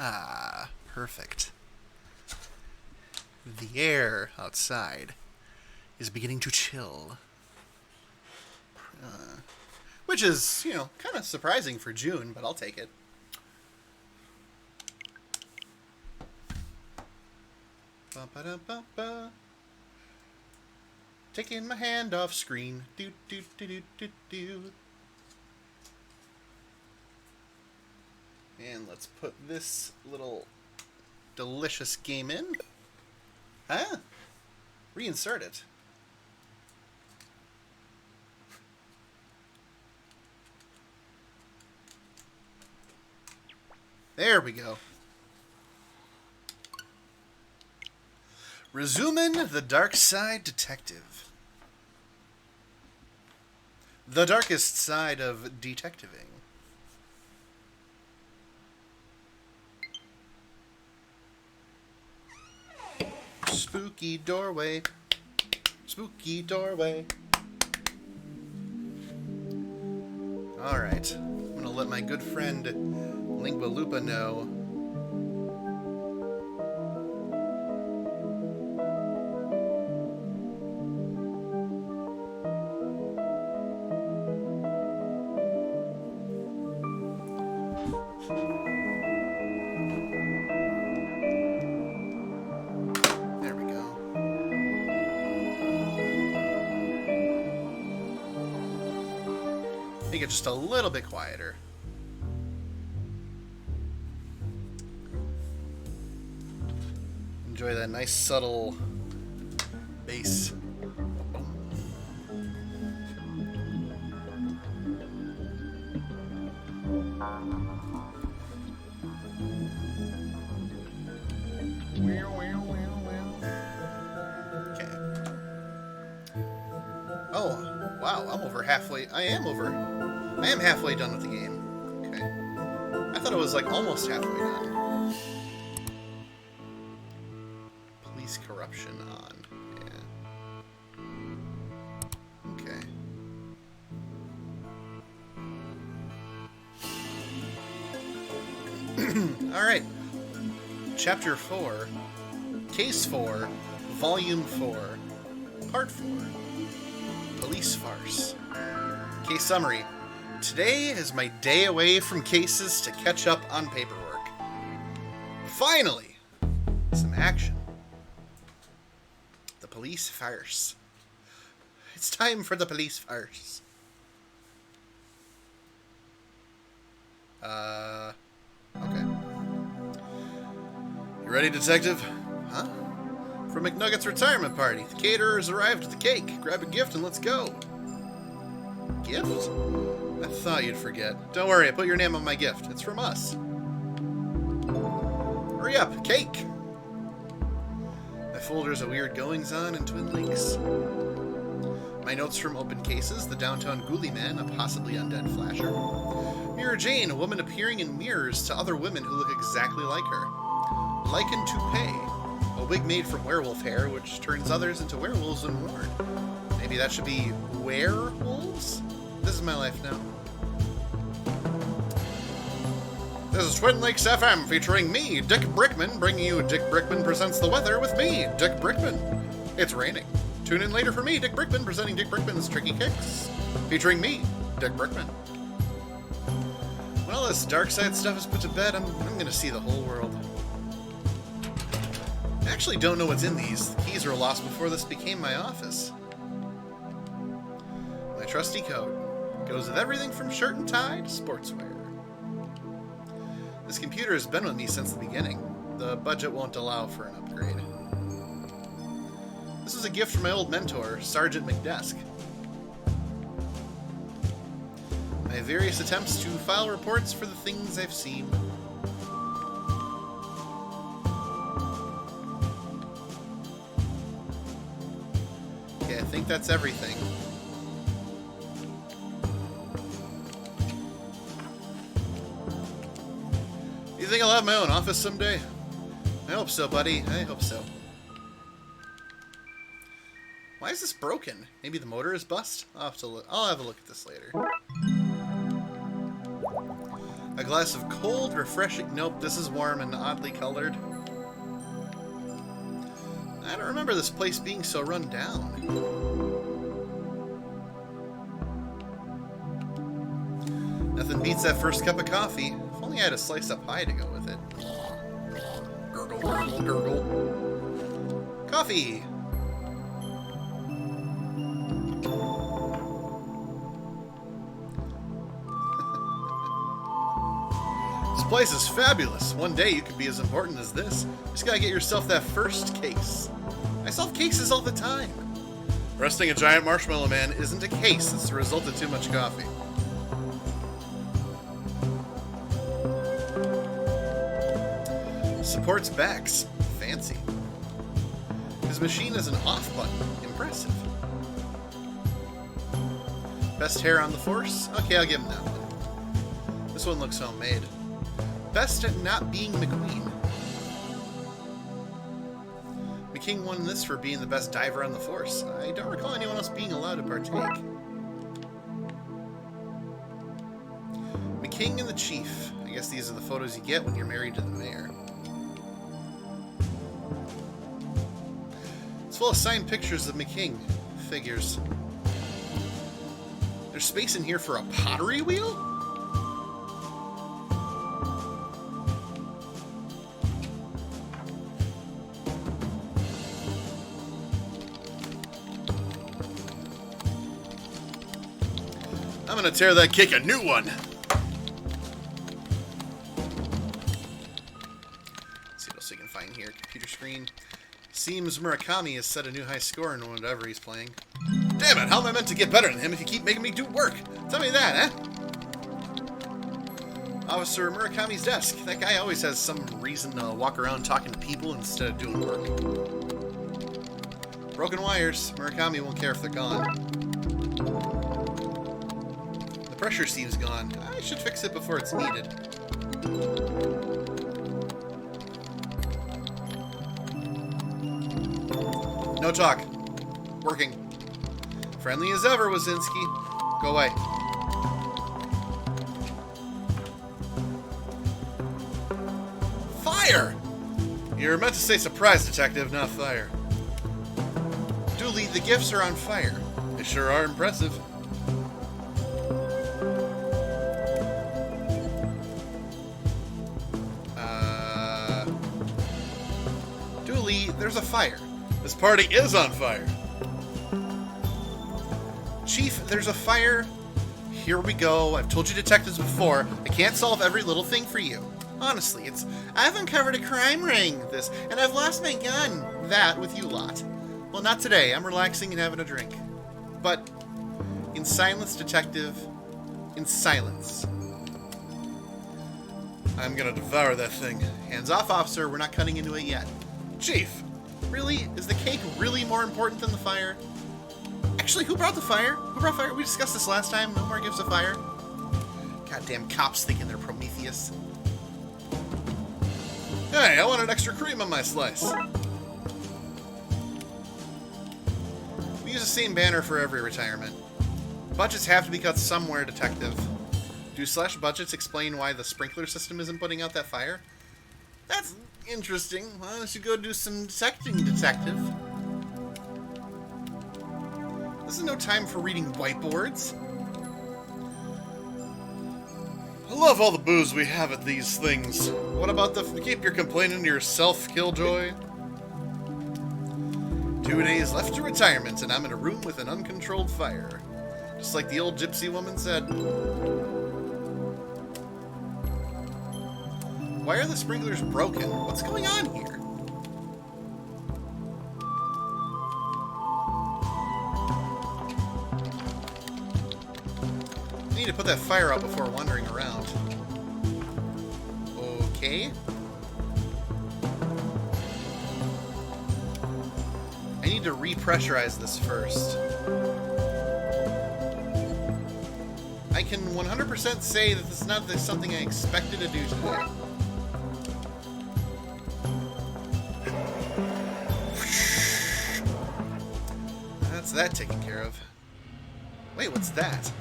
Ah, perfect. The air outside is beginning to chill. Which is, kind of surprising for June, but I'll take it. Ba-ba-da-ba-ba. Taking my hand off screen. Do do do do do do. And let's put this little delicious game in. Huh? Reinsert it. There we go. Resuming the Darkside Detective. The darkest side of detectiving. Spooky doorway. Spooky doorway. Alright. I'm gonna let my good friend Lingua Lupa know. There we go. Make it just a little bit quieter. Enjoy that nice subtle bass. Okay. Oh, wow, I'm over halfway. I am halfway done with the game. Okay. I thought it was like almost halfway done. Police corruption on. Yeah. Okay. Alright. Chapter 4. Case 4. Volume 4. Part 4. Police farce. Case summary. Today is my day away from cases to catch up on paperwork. Finally! Some action. The police farce. It's time for the police farce. Okay. You ready, detective? Huh? From McNugget's retirement party. The caterer's arrived with the cake. Grab a gift and let's go. Gift? I thought you'd forget. Don't worry, I put your name on my gift. It's from us. Hurry up, cake! My folders of weird goings-on in Twin Lakes. My notes from open cases, the downtown ghoulie man, a possibly undead flasher. Mirror Jane, a woman appearing in mirrors to other women who look exactly like her. Lichen Toupee, a wig made from werewolf hair, which turns others into werewolves when worn. Maybe that should be werewolves? This is my life now. This is Twin Lakes FM featuring me, Dick Brickman, bringing you Dick Brickman Presents the Weather with me, Dick Brickman. It's raining. Tune in later for me, Dick Brickman, presenting Dick Brickman's Tricky Kicks, featuring me, Dick Brickman. When all this Darkside stuff is put to bed, I'm going to see the whole world. I actually don't know what's in these. The keys were lost before this became my office. My trusty coat goes with everything from shirt and tie to sportswear. This computer has been with me since the beginning. The budget won't allow for an upgrade. This is a gift from my old mentor, Sergeant McDesk. My various attempts to file reports for the things I've seen. Okay, I think that's everything. You think I'll have my own office someday? I hope so, buddy. I hope so. Why is this broken? Maybe the motor is bust? I'll have a look at this later. A glass of cold, refreshing... Nope, this is warm and oddly colored. I don't remember this place being so run down. Nothing beats that first cup of coffee. If only I had a slice of pie to go with it. Gurgle, gurgle, gurgle. Coffee! This place is fabulous. One day you could be as important as this. Just gotta get yourself that first case. I solve cases all the time. Arresting a giant marshmallow man isn't a case. It's the result of too much coffee. Supports backs. Fancy. His machine has an off button. Impressive. Best hair on the force? Okay, I'll give him that one. This one looks homemade. Best at not being the queen. McKing won this for being the best diver on the force. I don't recall anyone else being allowed to partake. McKing and the chief. I guess these are the photos you get when you're married to the mayor. It's full of signed pictures of McKing. Figures. There's space in here for a pottery wheel? I'm gonna tear that cake a new one! Let's see what else we can find here. Computer screen. Seems Murakami has set a new high score in whatever he's playing. Damn it, how am I meant to get better than him if you keep making me do work? Tell me that, eh? Officer Murakami's desk. That guy always has some reason to walk around talking to people instead of doing work. Broken wires. Murakami won't care if they're gone. The pressure seems gone. I should fix it before it's needed. No talk. Working. Friendly as ever, Wazinski. Go away. Fire! You're meant to say surprise, detective, not fire. Dooley, the gifts are on fire. They sure are impressive. Dooley, there's a fire. This party is on fire. Chief, there's a fire. Here we go. I've told you detectives before, I can't solve every little thing for you. Honestly, I've uncovered a crime ring, and I've lost my gun. That with you lot. Well, not today. I'm relaxing and having a drink. But, in silence, detective. In silence. I'm gonna devour that thing. Hands off, officer. We're not cutting into it yet. Chief! Really? Is the cake really more important than the fire? Actually, who brought the fire? Who brought fire? We discussed this last time. No more gifts of fire. Goddamn cops thinking they're Prometheus. Hey, I wanted extra cream on my slice. We use the same banner for every retirement. Budgets have to be cut somewhere, detective. Do slash budgets explain why the sprinkler system isn't putting out that fire? That's interesting. Why don't you go do some detecting, detective? This is no time for reading whiteboards. I love all the booze we have at these things. What about keep your complaining to yourself, Killjoy? 2 days left to retirement, and I'm in a room with an uncontrolled fire. Just like the old gypsy woman said. Why are the sprinklers broken? What's going on here? I need to put that fire out before wandering around. Okay. I need to repressurize this first. I can 100% say that this is not something I expected to do today. That's that taken care of. Wait, what's that?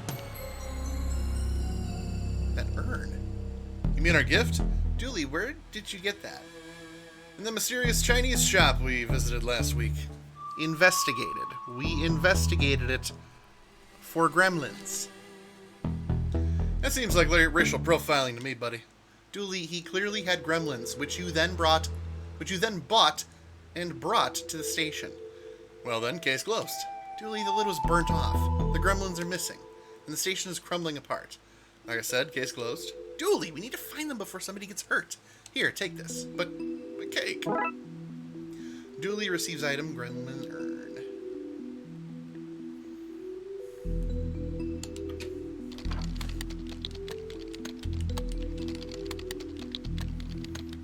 That urn. You mean our gift? Dooley, where did you get that? In the mysterious Chinese shop we visited last week. Investigated. We investigated it for gremlins. That seems like racial profiling to me, buddy. Dooley, he clearly had gremlins, which you then bought and brought to the station. Well then, case closed. Dooley, the lid was burnt off. The gremlins are missing, and the station is crumbling apart. Like I said, case closed. Dooley, we need to find them before somebody gets hurt. Here, take this. But cake. Dooley receives item gremlin urn.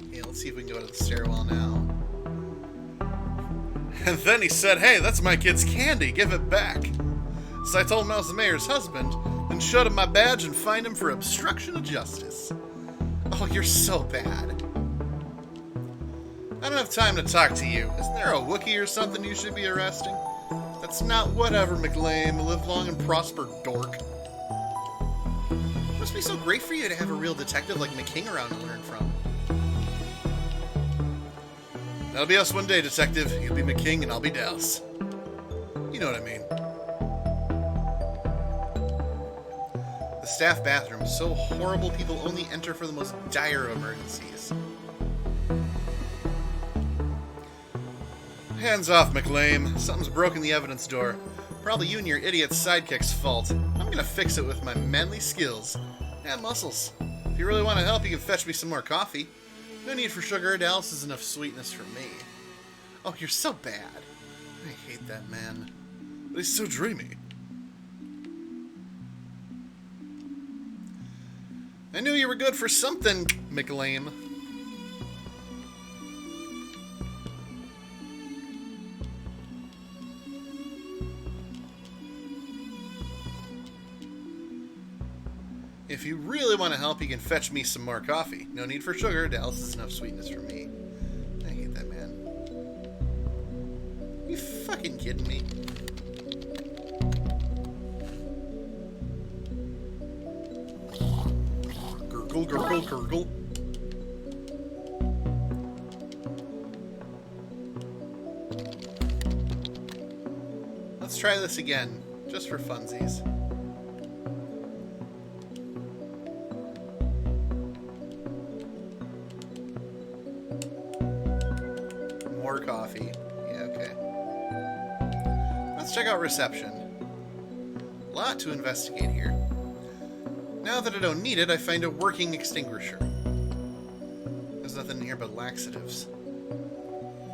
Okay, let's see if we can go to the stairwell now. And then he said, hey, that's my kid's candy. Give it back. So I told him I was the mayor's husband, then showed him my badge and fined him for obstruction of justice. Oh, you're so bad. I don't have time to talk to you. Isn't there a Wookiee or something you should be arresting? That's not whatever, McLean. Live long and prosper, dork. It must be so great for you to have a real detective like McKing around to learn from. That'll be us one day, detective. You'll be McKing and I'll be Dallas. You know what I mean. The staff bathroom is so horrible people only enter for the most dire emergencies. Hands off, McLean. Something's broken the evidence door. Probably you and your idiot's sidekick's fault. I'm gonna fix it with my manly skills and muscles. If you really want to help, you can fetch me some more coffee. No need for sugar. Dallas is enough sweetness for me. Oh, you're so bad. I hate that man. But he's so dreamy. I knew you were good for something, McLean. If you really want to help, you can fetch me some more coffee. No need for sugar. Dallas is enough sweetness for me. I hate that man. Are you fucking kidding me? Gurgle, gurgle, gurgle. Let's try this again, just for funsies. More coffee. Yeah, okay. Let's check out reception. A lot to investigate here. Now that I don't need it, I find a working extinguisher. There's nothing in here but laxatives.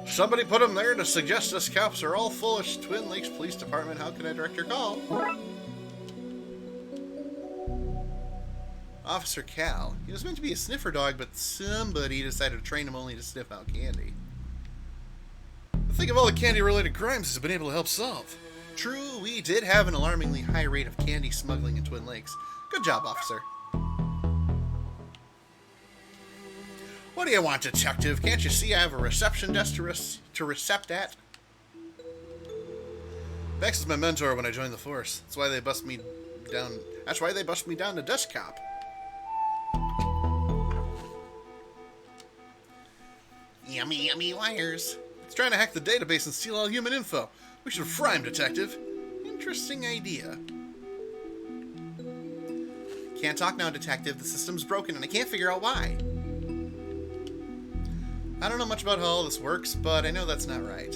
Somebody put them there to suggest us cops are all foolish. Twin Lakes Police Department, how can I direct your call? Officer Cal. He was meant to be a sniffer dog, but somebody decided to train him only to sniff out candy. Think of all the candy-related crimes he's been able to help solve. True, we did have an alarmingly high rate of candy smuggling in Twin Lakes. Good job, officer. What do you want, detective? Can't you see I have a reception desk to recept at? Bex is my mentor when I joined the force. That's why they bust me down. That's why they bust me down to desk cop. Yummy, yummy wires. He's trying to hack the database and steal all human info. We should fry him, detective. Interesting idea. Can't talk now, detective. The system's broken and I can't figure out why. I don't know much about how all this works, but I know that's not right.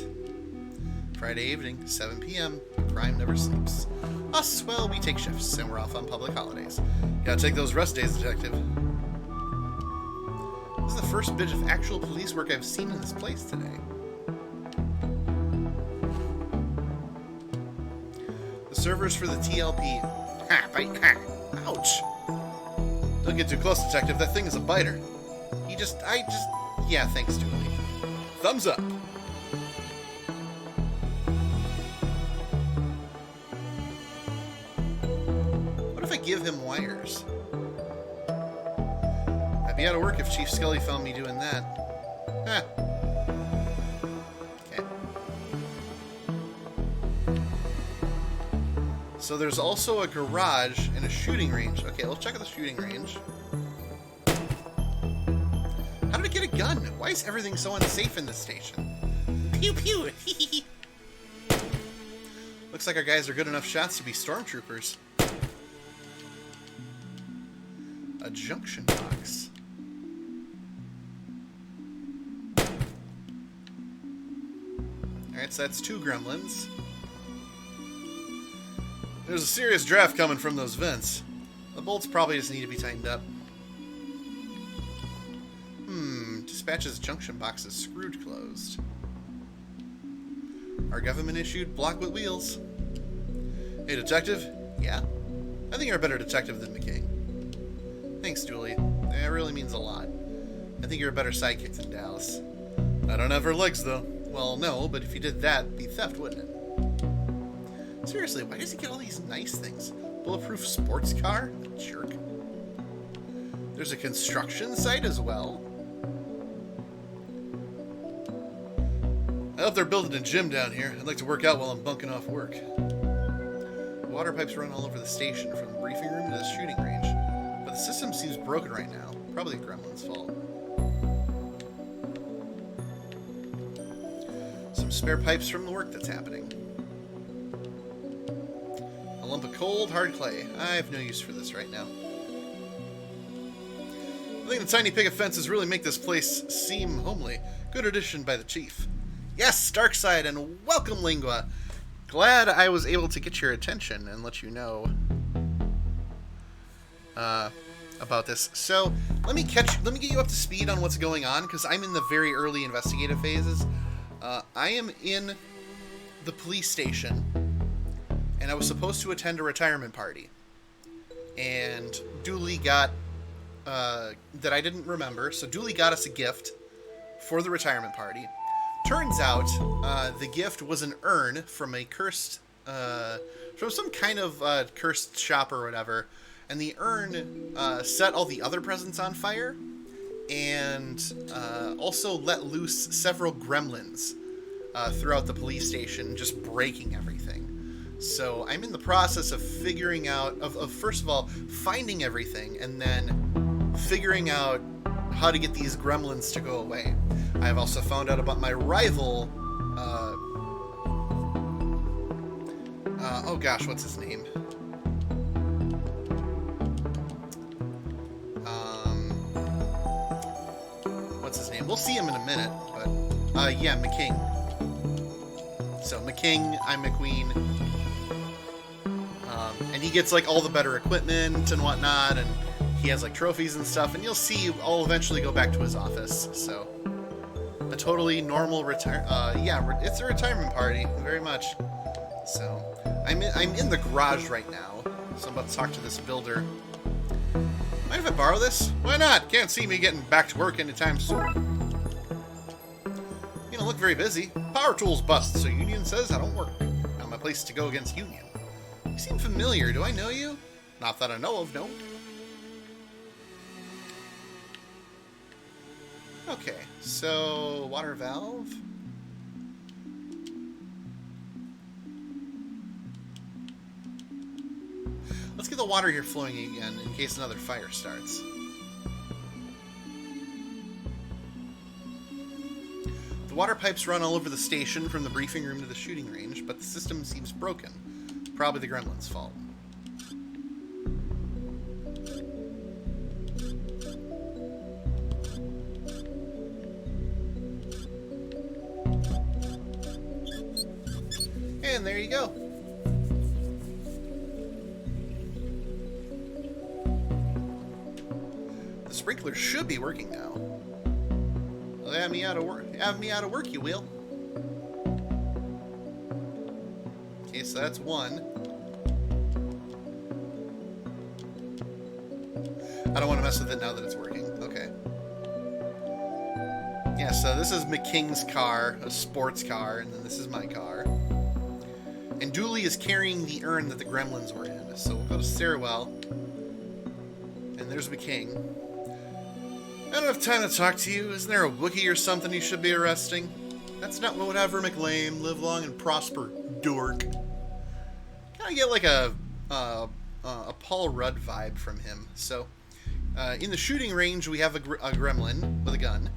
Friday evening, 7 p.m. Crime never sleeps. Us, well, we take shifts and we're off on public holidays. Gotta take those rest days, detective. This is the first bit of actual police work I've seen in this place today. Servers for the TLP. Ha, bite, ha. Ouch. Don't get too close, detective. That thing is a biter. Yeah, thanks, Julie. Thumbs up. What if I give him wires? I'd be out of work if Chief Scully found me doing that. Huh. So there's also a garage and a shooting range. Okay, let's check out the shooting range. to get a gun. Why is everything so unsafe in this station? Pew pew! Looks like our guys are good enough shots to be stormtroopers. A junction box. Alright, so that's 2 gremlins. There's a serious draft coming from those vents. The bolts probably just need to be tightened up. Dispatches junction boxes screwed closed. Our government-issued block with wheels. Hey, detective? Yeah? I think you're a better detective than McKing. Thanks, Dooley. That really means a lot. I think you're a better sidekick than Dallas. I don't have her legs, though. Well, no, but if you did that, it'd be theft, wouldn't it? Seriously, why does he get all these nice things? Bulletproof sports car? Jerk. There's a construction site as well. I hope they're building a gym down here. I'd like to work out while I'm bunking off work. Water pipes run all over the station from the briefing room to the shooting range, but the system seems broken right now. Probably a gremlin's fault. Some spare pipes from the work that's happening. A lump of cold, hard clay. I have no use for this right now. I think the tiny picket fences really make this place seem homely. Good addition by the chief. Yes, Darkside, and welcome, Lingua. Glad I was able to get your attention and let you know about this. So let me get you up to speed on what's going on, because I'm in the very early investigative phases. I am in the police station, and I was supposed to attend a retirement party, and Dooley got that I didn't remember. So Dooley got us a gift for the retirement party. Turns out, the gift was an urn from a cursed, from some kind of cursed shop or whatever, and the urn set all the other presents on fire, and also let loose several gremlins throughout the police station, just breaking everything. So I'm in the process of figuring out, of first of all, finding everything, and then figuring out how to get these gremlins to go away. I have also found out about my rival, oh gosh, what's his name? What's his name? We'll see him in a minute, but, yeah, McKing. So, McKing, I'm McQueen. And he gets, like, all the better equipment and whatnot, and he has, like, trophies and stuff, and you'll see I'll eventually go back to his office, so... A totally normal yeah, it's a retirement party, very much. So, I'm in the garage right now, so I'm about to talk to this builder. Mind if I borrow this? Why not? Can't see me getting back to work anytime soon. You don't look very busy. Power tools bust, so Union says I don't work. Not my place to go against Union. You seem familiar. Do I know you? Not that I know of, no. Okay, so water valve. Let's get the water here flowing again in case another fire starts. The water pipes run all over the station from the briefing room to the shooting range, but the system seems broken. Probably the gremlin's fault. And there you go. The sprinkler should be working now. Well, have me out of work, you will. Okay, so that's one. I don't want to mess with it now that it's working. Okay. Yeah, so this is McKing's car, a sports car, and then this is my car. And Dooley is carrying the urn that the gremlins were in. So we'll go to Stairwell. And there's McKing. I don't have time to talk to you. Isn't there a Wookiee or something you should be arresting? That's not what would have her McLean. Live long and prosper, dork. Kind of get like a Paul Rudd vibe from him. So, In the shooting range, we have a gremlin with a gun.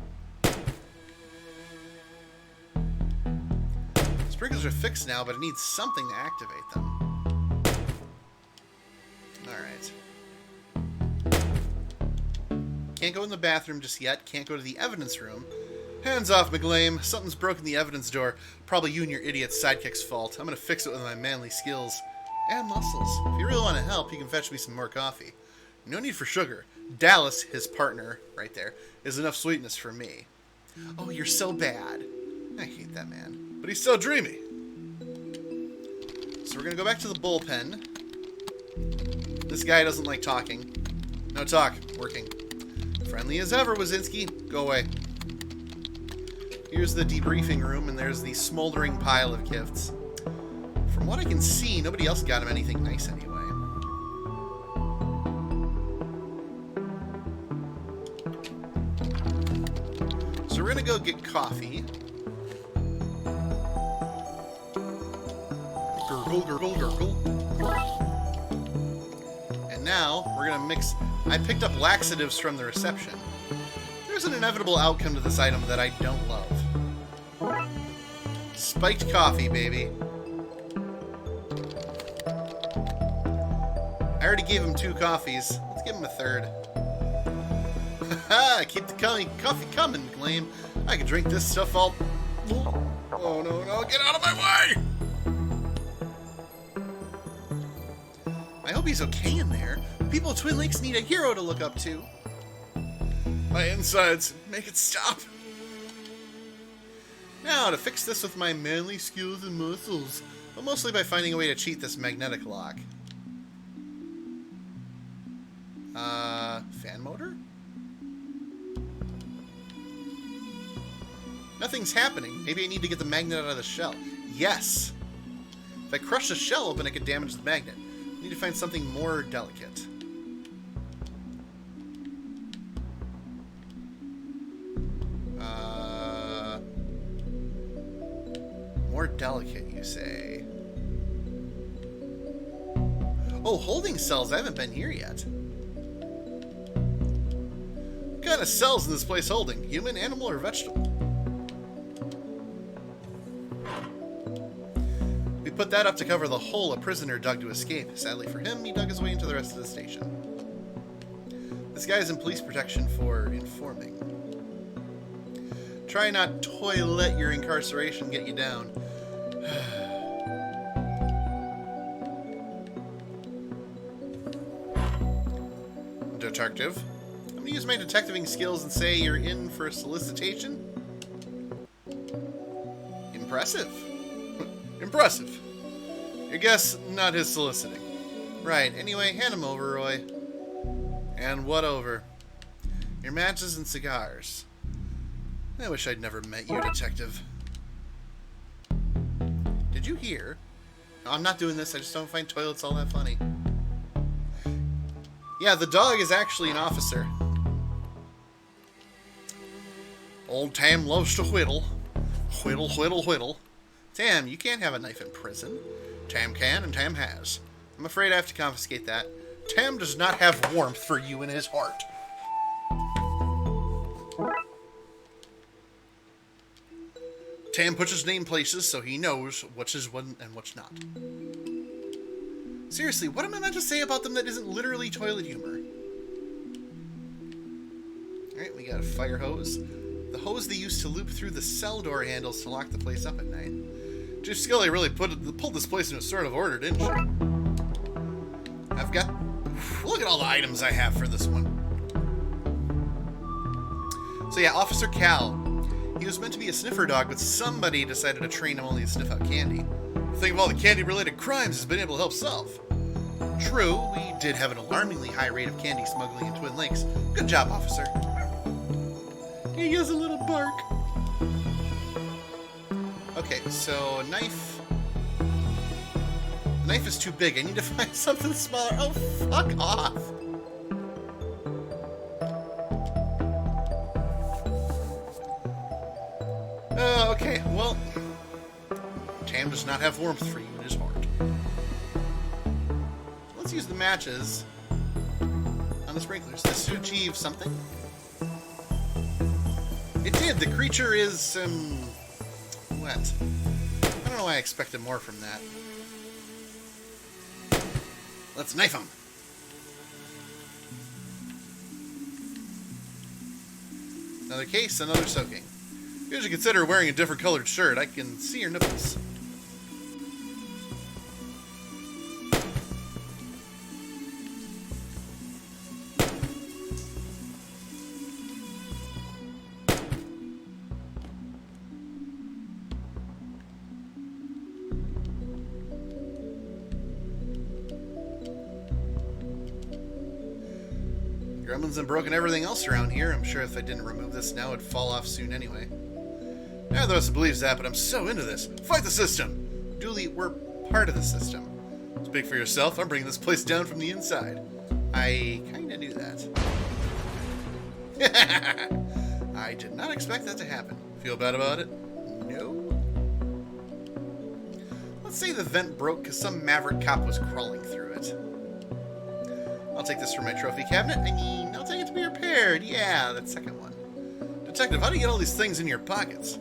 Sprinklers are fixed now, but it needs something to activate them. Alright. Can't go in the bathroom just yet. Can't go to the evidence room. Hands off, McLean. Something's broken the evidence door. Probably you and your idiot sidekick's fault. I'm gonna fix it with my manly skills. And muscles. If you really want to help, you can fetch me some more coffee. No need for sugar. Dallas, his partner, right there, is enough sweetness for me. Oh, you're so bad. I hate that man. But he's so dreamy. So we're gonna go back to the bullpen. This guy doesn't like talking. No talk. Working. Friendly as ever, Wazinski. Go away. Here's the debriefing room, and there's the smoldering pile of gifts. From what I can see, nobody else got him anything nice anyway. So we're gonna go get coffee. Gurgle, gurgle, gurgle. And now, we're gonna mix... I picked up laxatives from the reception. There's an inevitable outcome to this item that I don't love. Spiked coffee, baby. I already gave him 2 coffees. Let's give him a 3rd. Haha! Keep the coffee coming, McLean. I can drink this stuff all... Oh, no, no. Get out of my way! I hope he's okay in there. People of Twin Lakes need a hero to look up to. My insides. Make it stop. Now, to fix this with my manly skills and muscles. But mostly by finding a way to cheat this magnetic lock. Fan motor? Nothing's happening. Maybe I need to get the magnet out of the shell. Yes! If I crush the shell open, I could damage the magnet. I need to find something more delicate. More delicate, you say? Oh, holding cells. I haven't been here yet. What kind of cells in this place holding? Human, animal, or vegetable? We put that up to cover the hole a prisoner dug to escape. Sadly for him, he dug his way into the rest of the station. This guy is in police protection for informing. Try not to let your incarceration get you down. Detective. I'm going to use my detectiving skills and say you're in for a solicitation. Impressive. Impressive. Your guess, not his soliciting. Right, anyway, hand him over, Roy. And what over? Your matches and cigars. I wish I'd never met you, detective. Did you hear? No, I'm not doing this, I just don't find toilets all that funny. Yeah, the dog is actually an officer. Old Tam loves to whittle. Whittle, whittle, whittle. Tam, you can't have a knife in prison. Tam can, and Tam has. I'm afraid I have to confiscate that. Tam does not have warmth for you in his heart. Tam puts his name places so he knows what's his one and what's not. Seriously, what am I meant to say about them that isn't literally toilet humor? Alright, we got a fire hose. The hose they used to loop through the cell door handles to lock the place up at night. Chief Scully really pulled this place into sort of order, didn't she? I've got... Look at all the items I have for this one. So yeah, Officer Cal. He was meant to be a sniffer dog, but somebody decided to train him only to sniff out candy. Think of all the candy-related crimes he's been able to help solve. True, we did have an alarmingly high rate of candy smuggling in Twin Lakes. Good job, officer. He has a little bark. Okay, so knife. The knife is too big. I need to find something smaller. Oh, fuck off. Okay, well, Tam does not have warmth for you in his heart. Let's use the matches. on the sprinklers. This should achieve something. It did. The creature is, wet. I don't know why I expected more from that. Let's knife him. Another case, another soaking. You should consider wearing a different colored shirt. I can see your nipples. Gremlins have broken everything else around here. I'm sure if I didn't remove this now, it'd fall off soon anyway. Neither of us believes that, but I'm so into this. Fight the system! Dooley, we're part of the system. Speak for yourself. I'm bringing this place down from the inside. I kinda knew that. I did not expect that to happen. Feel bad about it? No. Let's say the vent broke because some maverick cop was crawling through it. I'll take this from my trophy cabinet. I mean, I'll take it to be repaired. Yeah, that second one. Detective, how do you get all these things in your pockets?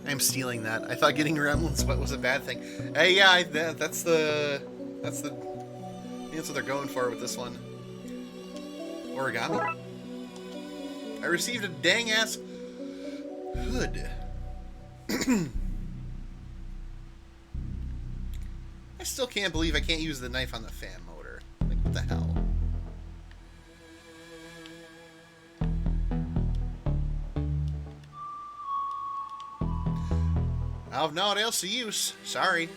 I'm stealing that. I thought getting gremlins wet was a bad thing. Hey, yeah, that's the... I think that's what they're going for with this one. Origami? I received a dang-ass hood. I still can't believe I can't use the knife on the fan motor. Like, what the hell? I've not else to use. Sorry.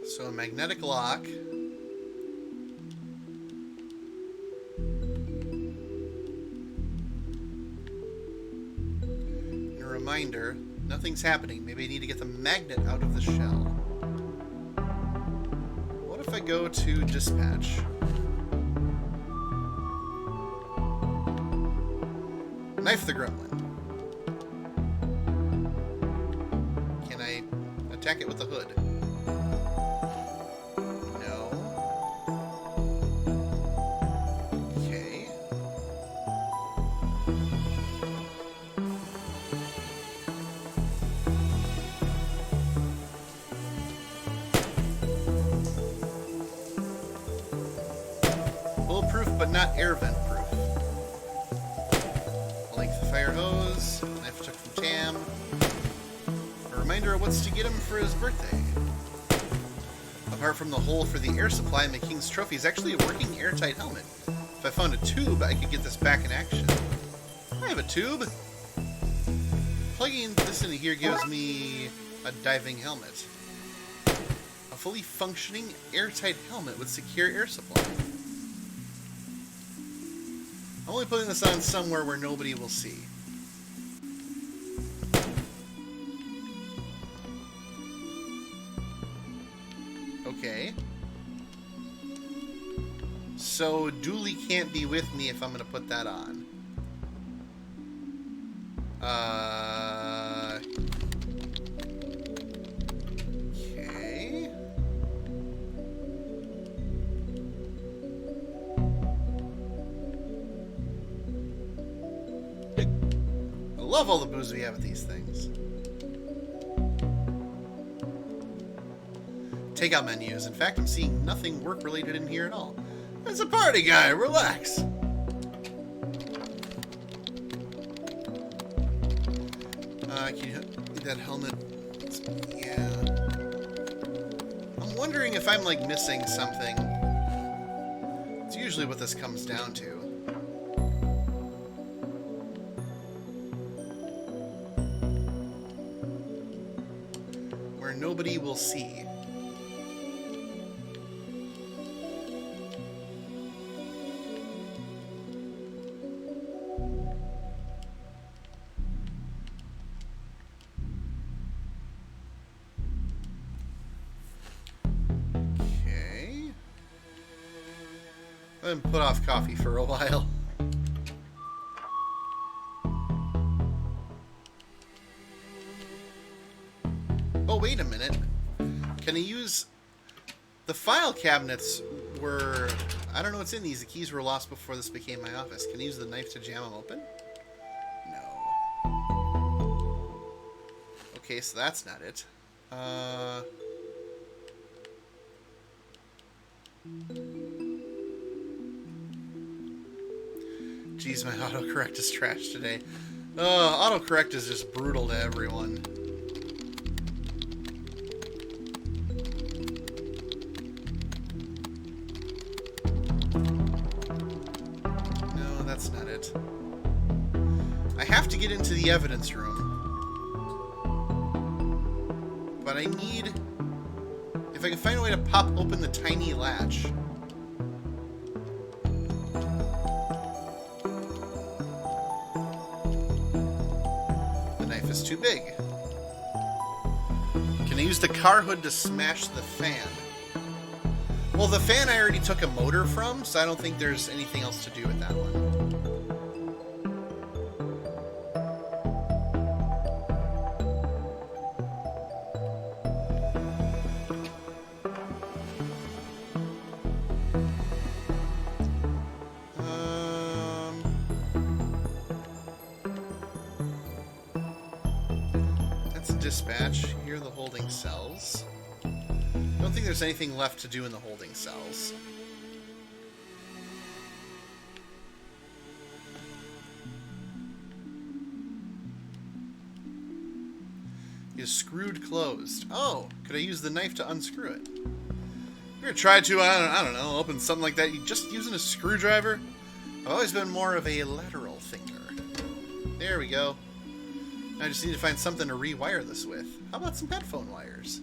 So a magnetic lock. And a reminder, nothing's happening. Maybe I need to get the magnet out of the shell. What if I go to dispatch? Knife the gremlin. Can I attack it with the hood? No. Okay. Bulletproof, but not air vent proof. Length of fire hose. Knife took from Tam. A reminder of what's to get him for his birthday. Apart from the hole for the air supply, my King's Trophy is actually a working airtight helmet. If I found a tube, I could get this back in action. I have a tube. Plugging this into here gives me a diving helmet. A fully functioning airtight helmet with secure air supply. I'm only putting this on somewhere where nobody will see. Okay. So Dooley can't be with me if I'm going to put that on. Okay. I love all the booze we have at these things. Takeout menus. In fact, I'm seeing nothing work-related in here at all. It's a party guy. Relax. Can you get that helmet? Yeah. I'm wondering if I'm, like, missing something. It's usually what this comes down to. Where nobody will see. and put off coffee for a while. Oh, wait a minute. Can I use... The file cabinets were... I don't know what's in these. The keys were lost before this became my office. Can I use the knife to jam them open? No. Okay, so that's not it. Geez, my autocorrect is trash today. Autocorrect is just brutal to everyone. No, that's not it. I have to get into the evidence room. But I need... If I can find a way to pop open the tiny latch... is too big. Can I use the car hood to smash the fan? Well, the fan I already took a motor from, so I don't think there's anything else to do with that one. Dispatch. Here are the holding cells. I don't think there's anything left to do in the holding cells. Is screwed closed. Oh, could I use the knife to unscrew it? I'm gonna try to, I don't know, open something like that just using a screwdriver. I've always been more of a lateral thinker. There we go. I just need to find something to rewire this with. How about some headphone wires?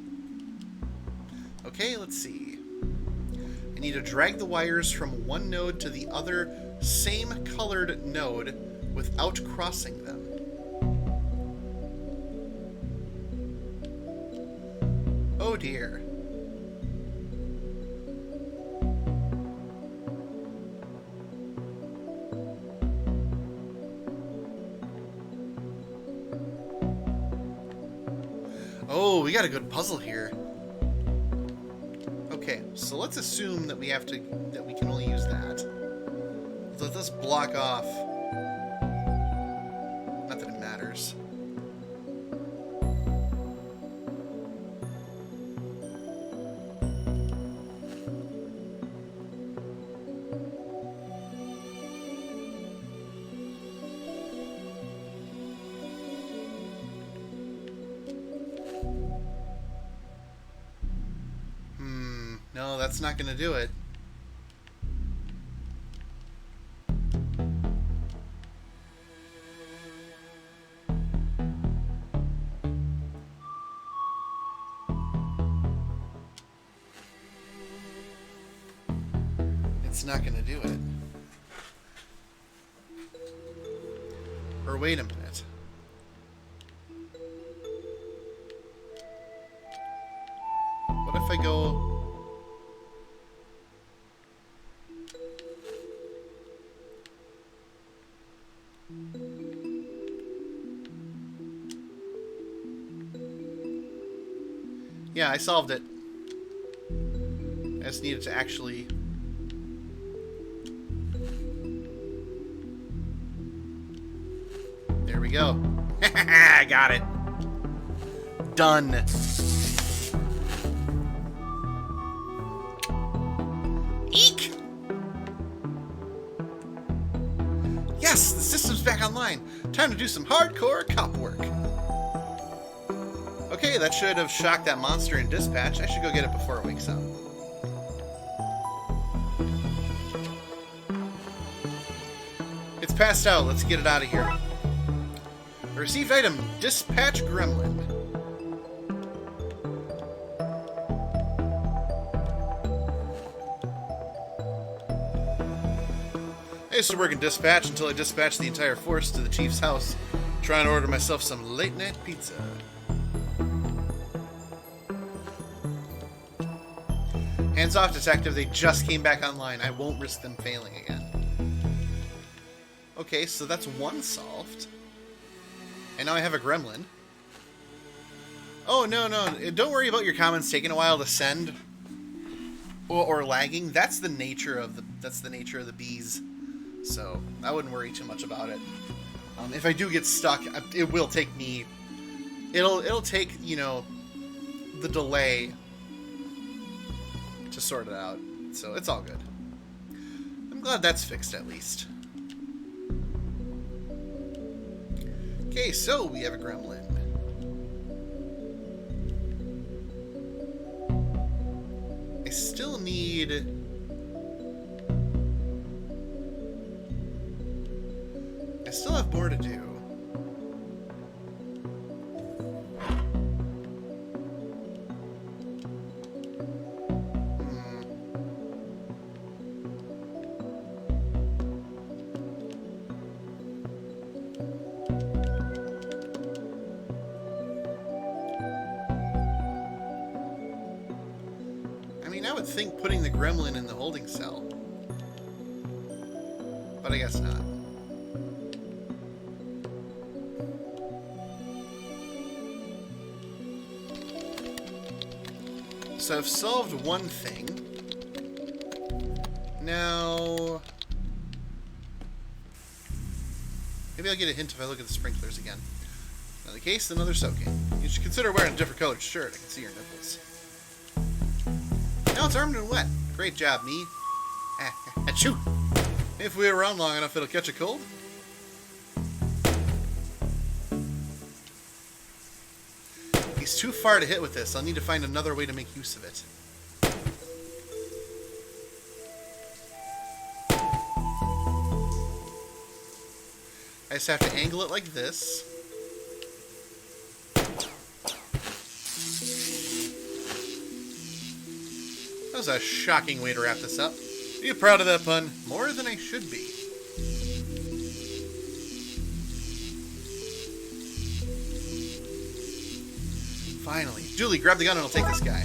Okay, let's see. I need to drag the wires from one node to the other same colored node without crossing them. Oh dear. Oh, we got a good puzzle here. Okay, so let's assume that we can only use that. Let this block off. Not that it matters. No, that's not going to do it. It's not going to do it. Or wait a minute. What if I go... Yeah, I solved it. I just needed to actually... There we go. I got it. Done. Eek! Yes, the system's back online. Time to do some hardcore cop work. Okay, that should have shocked that monster in dispatch. I should go get it before it wakes up. It's passed out. Let's get it out of here. Received item, dispatch gremlin. I used to work in dispatch until I dispatched the entire force to the chief's house, trying to order myself some late-night pizza. Hands off, detective. They just came back online. I won't risk them failing again. Okay, so that's one solved. And now I have a gremlin. Oh, no. Don't worry about your comments taking a while to send. Or lagging. That's the nature of the bees. So I wouldn't worry too much about it. If I do get stuck, it will take me... It'll take, you know, the delay to sort it out. So it's all good. I'm glad that's fixed at least. Okay, so we have a gremlin. I still need... I still have more to do. I would think putting the gremlin in the holding cell. But I guess not. So I've solved one thing. Now... maybe I'll get a hint if I look at the sprinklers again. Another case, another soaking. You should consider wearing a different colored shirt. I can see your nipples. Now it's armed and wet. Great job, me. Achoo! If we were around long enough, it'll catch a cold. He's too far to hit with this. I'll need to find another way to make use of it. I just have to angle it like this. That was a shocking way to wrap this up. Are you proud of that pun? More than I should be. Finally. Julie, grab the gun and I'll take this guy.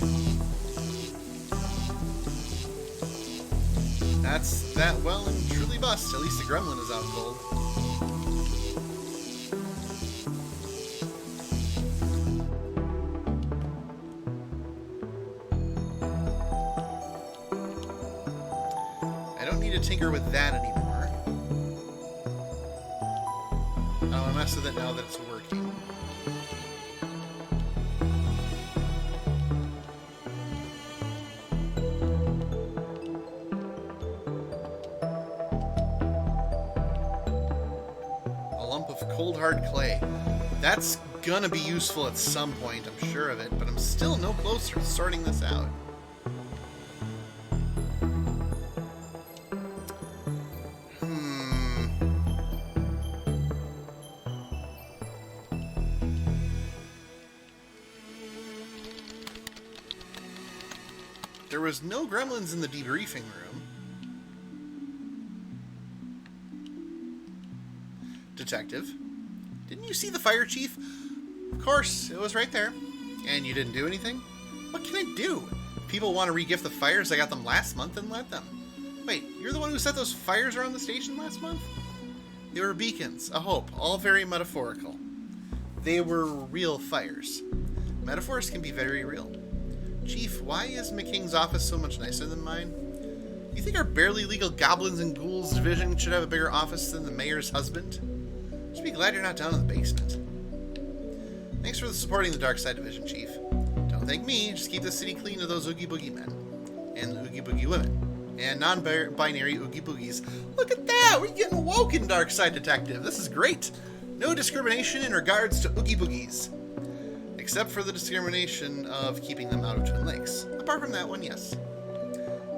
That's that well and truly bust. At least the gremlin is out cold. Tinker with that anymore. I don't want to mess with it now that it's working. A lump of cold hard clay. That's gonna be useful at some point, I'm sure of it, but I'm still no closer to sorting this out. There was no gremlins in the debriefing room. Detective, didn't you see the fire chief? Of course, it was right there. And you didn't do anything? What can I do? If people want to re-gift the fires, I got them last month and let them. Wait, you're the one who set those fires around the station last month? They were beacons, a hope, all very metaphorical. They were real fires. Metaphors can be very real. Chief, why is McKing's office so much nicer than mine? You think our barely legal goblins and ghouls division should have a bigger office than the mayor's husband? Just be glad you're not down in the basement. Thanks for supporting the Darkside division, Chief. Don't thank me, just keep the city clean of those Oogie Boogie men. And the Oogie Boogie women. And non-binary Oogie Boogies. Look at that! We're getting woke in Darkside Detective. This is great. No discrimination in regards to Oogie Boogies. Except for the discrimination of keeping them out of Twin Lakes. Apart from that one, yes.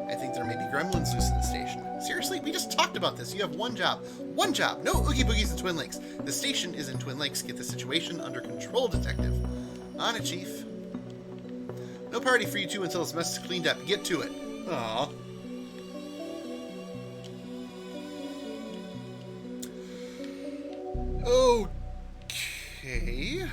I think there may be gremlins loose in the station. Seriously? We just talked about this. You have one job. One job! No Oogie Boogies in Twin Lakes. The station is in Twin Lakes. Get the situation under control, Detective. On it, Chief. No party for you two until this mess is cleaned up. Get to it. Aww. Okay.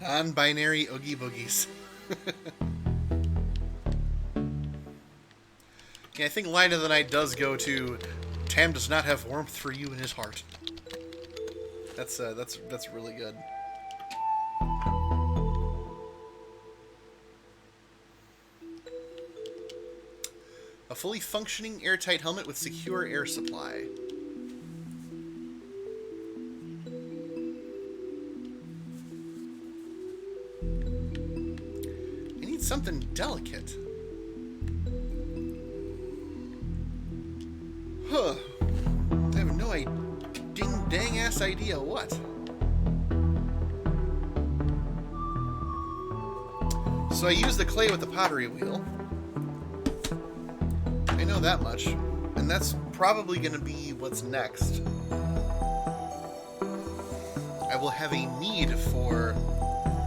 Non-binary Oogie Boogies. Yeah, I think Line of the Night does go to Tam does not have warmth for you in his heart. That's really good. A fully functioning airtight helmet with secure air supply. I need something delicate. Huh. I have no dang-ass idea what. So I use the clay with the pottery wheel. I know that much. And that's probably going to be what's next. I will have a need for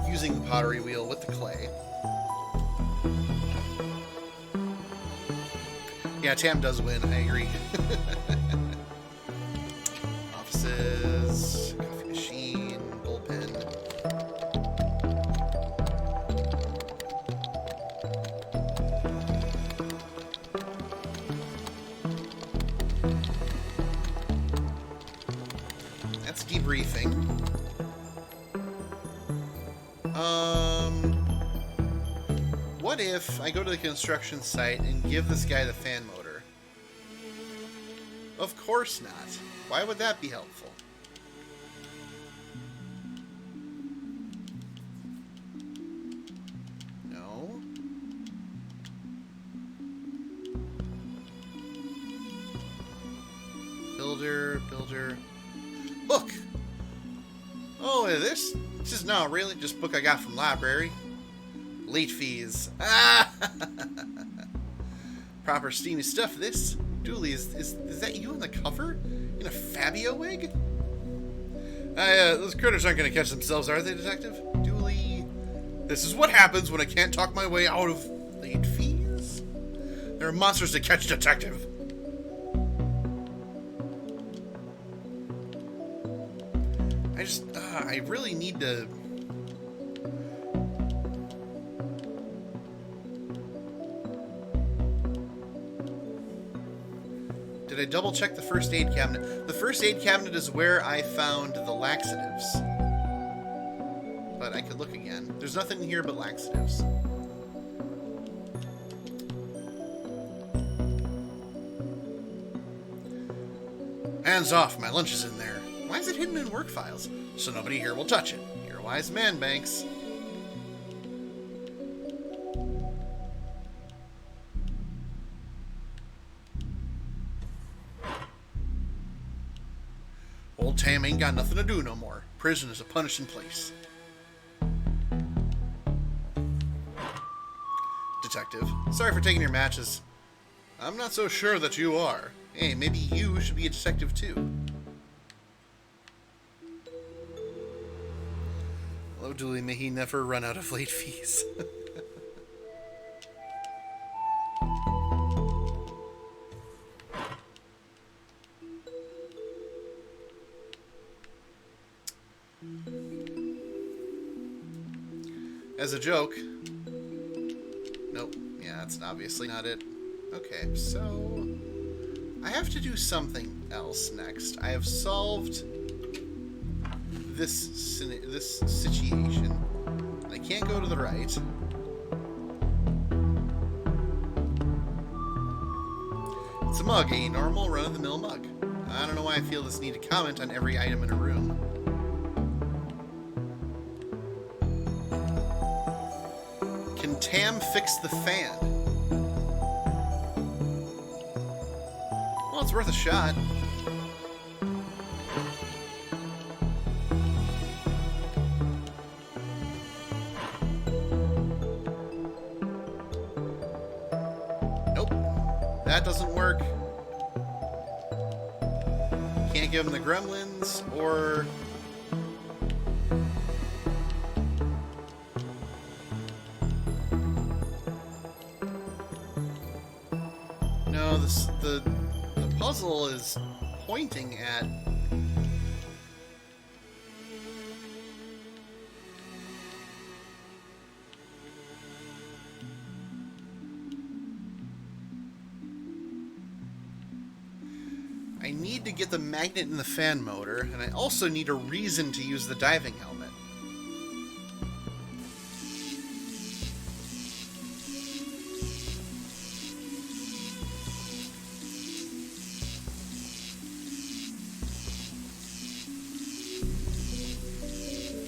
using the pottery wheel with the clay. Yeah, Tam does win. I agree. Offices, coffee machine, bullpen. That's debriefing. What if I go to the construction site and give this guy the fan motor? Of course not. Why would that be helpful? No. Builder. Book! Oh, this is not really just book I got from library. Late fees. Ah! Proper steamy stuff, this. Dooley, is that you on the cover? In a Fabio wig? Those critters aren't going to catch themselves, are they, Detective? Dooley, this is what happens when I can't talk my way out of late fees. There are monsters to catch, Detective. I really need to... Did I double check the first aid cabinet? The first aid cabinet is where I found the laxatives. But I could look again. There's nothing here but laxatives. Hands off, my lunch is in there. Why is it hidden in work files? So nobody here will touch it. You're a wise man, Banks. Old Tam ain't got nothing to do no more. Prison is a punishing place. Detective, sorry for taking your matches. I'm not so sure that you are. Hey, maybe you should be a detective too. Hello, Dooley. May he never run out of late fees. As a joke. Nope. Yeah, that's obviously not it. Okay, so I have to do something else next. I have solved this situation. I can't go to the right. It's a mug, a normal run-of-the-mill mug. I don't know why I feel this need to comment on every item in a room. Can Tam fix the fan? Well, it's worth a shot. Nope. That doesn't work. Can't give him the gremlins, or... No, the puzzle is pointing at... I need to get the magnet in the fan motor, and I also need a reason to use the diving helmet.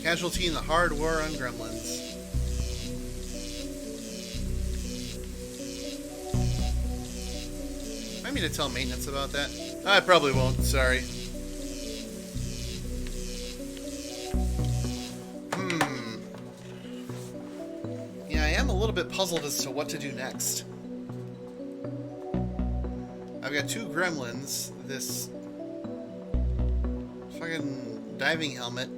Casualty in the hard war on gremlins. I mean to tell maintenance about that. I probably won't, sorry. Yeah, I am a little bit puzzled as to what to do next. I've got 2 gremlins, this fucking diving helmet.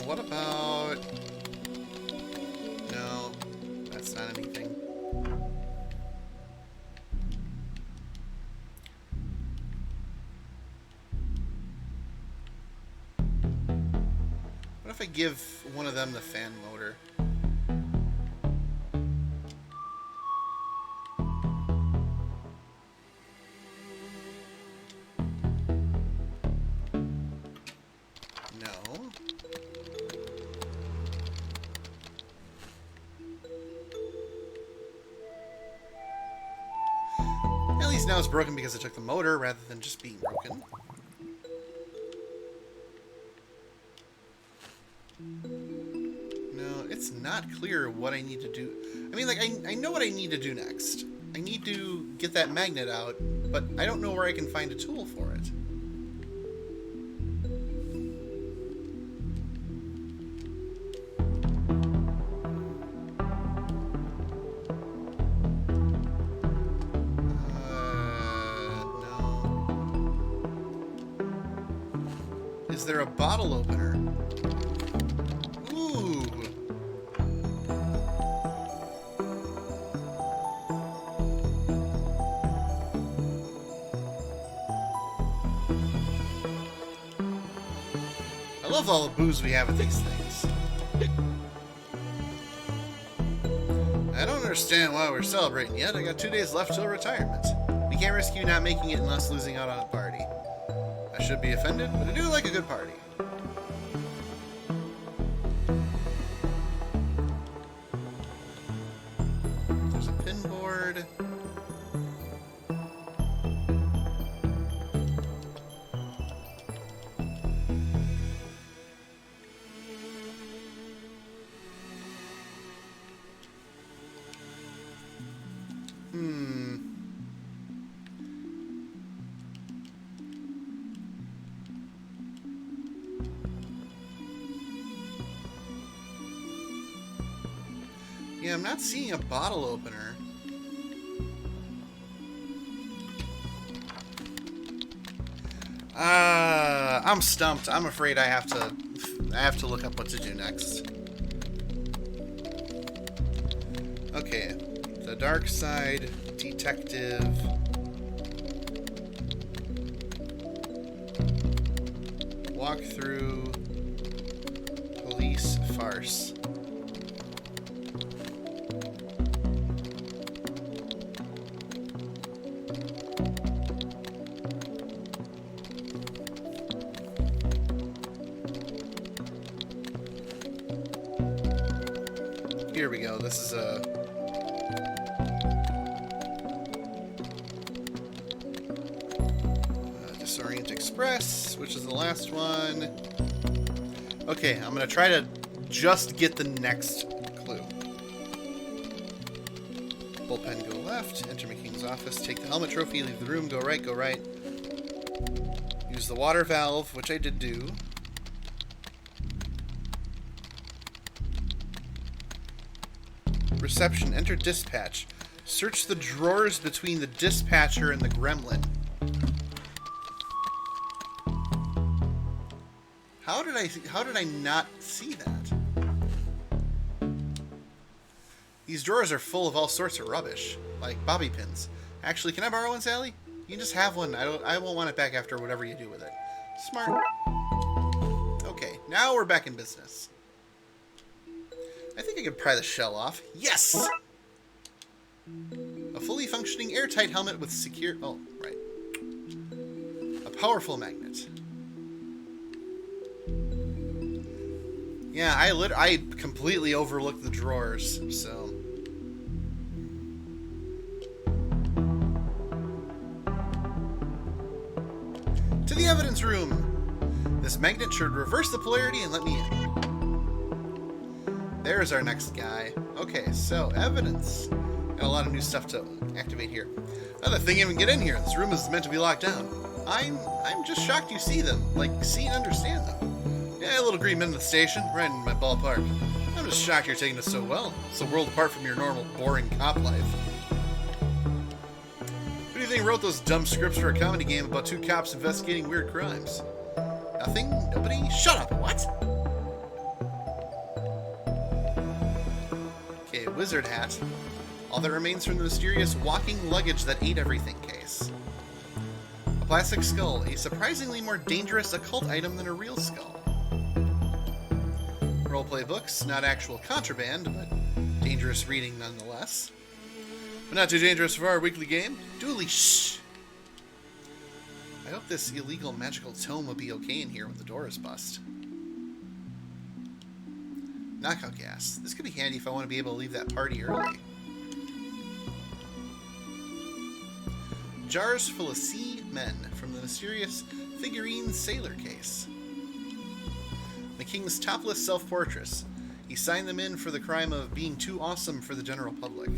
What about... No, that's not anything. What if I give one of them the fan motor? At least now it's broken because I took the motor rather than just being broken. No, it's not clear what I need to do. I mean, like, I know what I need to do next. I need to get that magnet out, but I don't know where I can find a tool for it. Is there a bottle opener? Ooh. I love all the booze we have at these things. I don't understand why we're celebrating yet. I got 2 days left till retirement. We can't risk you not making it unless losing out on a party. I should be offended, but I do like a good party. There's a pin board. Yeah, I'm not seeing a bottle opener. I'm stumped. I'm afraid I have to look up what to do next. Okay, the Darkside detective. Walk through police farce. Here we go. This is a... Disorient Express, which is the last one. Okay, I'm going to try to just get the next clue. Bullpen, go left. Enter McKing's office. Take the helmet trophy. Leave the room. Go right, go right. Use the water valve, which I did do. Reception. Enter dispatch. Search the drawers between the dispatcher and the gremlin. How did I not see that? These drawers are full of all sorts of rubbish, like bobby pins. Actually, can I borrow one, Sally? You can just have one. I won't want it back after whatever you do with it. Smart. Okay, now we're back in business. I think I can pry the shell off. Yes! A fully functioning airtight helmet with secure... Oh, right. A powerful magnet. Yeah, I completely overlooked the drawers, so... To the evidence room! This magnet should reverse the polarity and let me in. There's our next guy. Okay, so, evidence. Got a lot of new stuff to activate here. Another thing even get in here. This room is meant to be locked down. I'm just shocked you see them. Like, see and understand them. Yeah, little green men at the station, right in my ballpark. I'm just shocked you're taking it so well. It's a world apart from your normal, boring cop life. Who do you think wrote those dumb scripts for a comedy game about two cops investigating weird crimes? Nothing? Nobody? Shut up! What? Okay, wizard hat. All that remains from the mysterious walking luggage that ate everything case. A plastic skull, a surprisingly more dangerous occult item than a real skull. Roleplay books, not actual contraband, but dangerous reading nonetheless. But not too dangerous for our weekly game. Dooley, shh! I hope this illegal magical tome will be okay in here when the door is bust. Knockout gas. This could be handy if I want to be able to leave that party early. Jars full of sea men from the mysterious figurine sailor case. The king's topless self-portraits. He signed them in for the crime of being too awesome for the general public.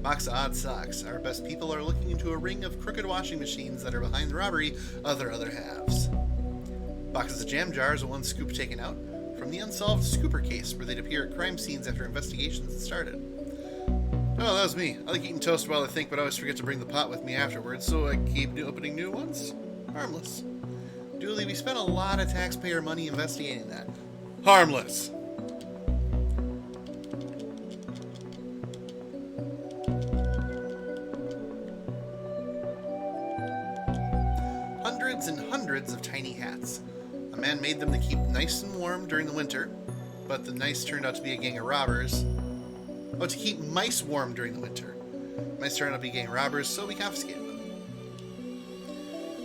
Box of odd socks. Our best people are looking into a ring of crooked washing machines that are behind the robbery of their other halves. Boxes of jam jars with one scoop taken out from the unsolved scooper case where they'd appear at crime scenes after investigations had started. Oh, that was me. I like eating toast while I think, but I always forget to bring the pot with me afterwards, so I keep opening new ones. Harmless. Dooley, we spent a lot of taxpayer money investigating that. Harmless. Hundreds and hundreds of tiny hats. A man made them to keep nice and warm during the winter, but the nice turned out to be a gang of robbers. Oh, to keep mice warm during the winter. Mice turned out to be a gang of robbers, so we confiscated them.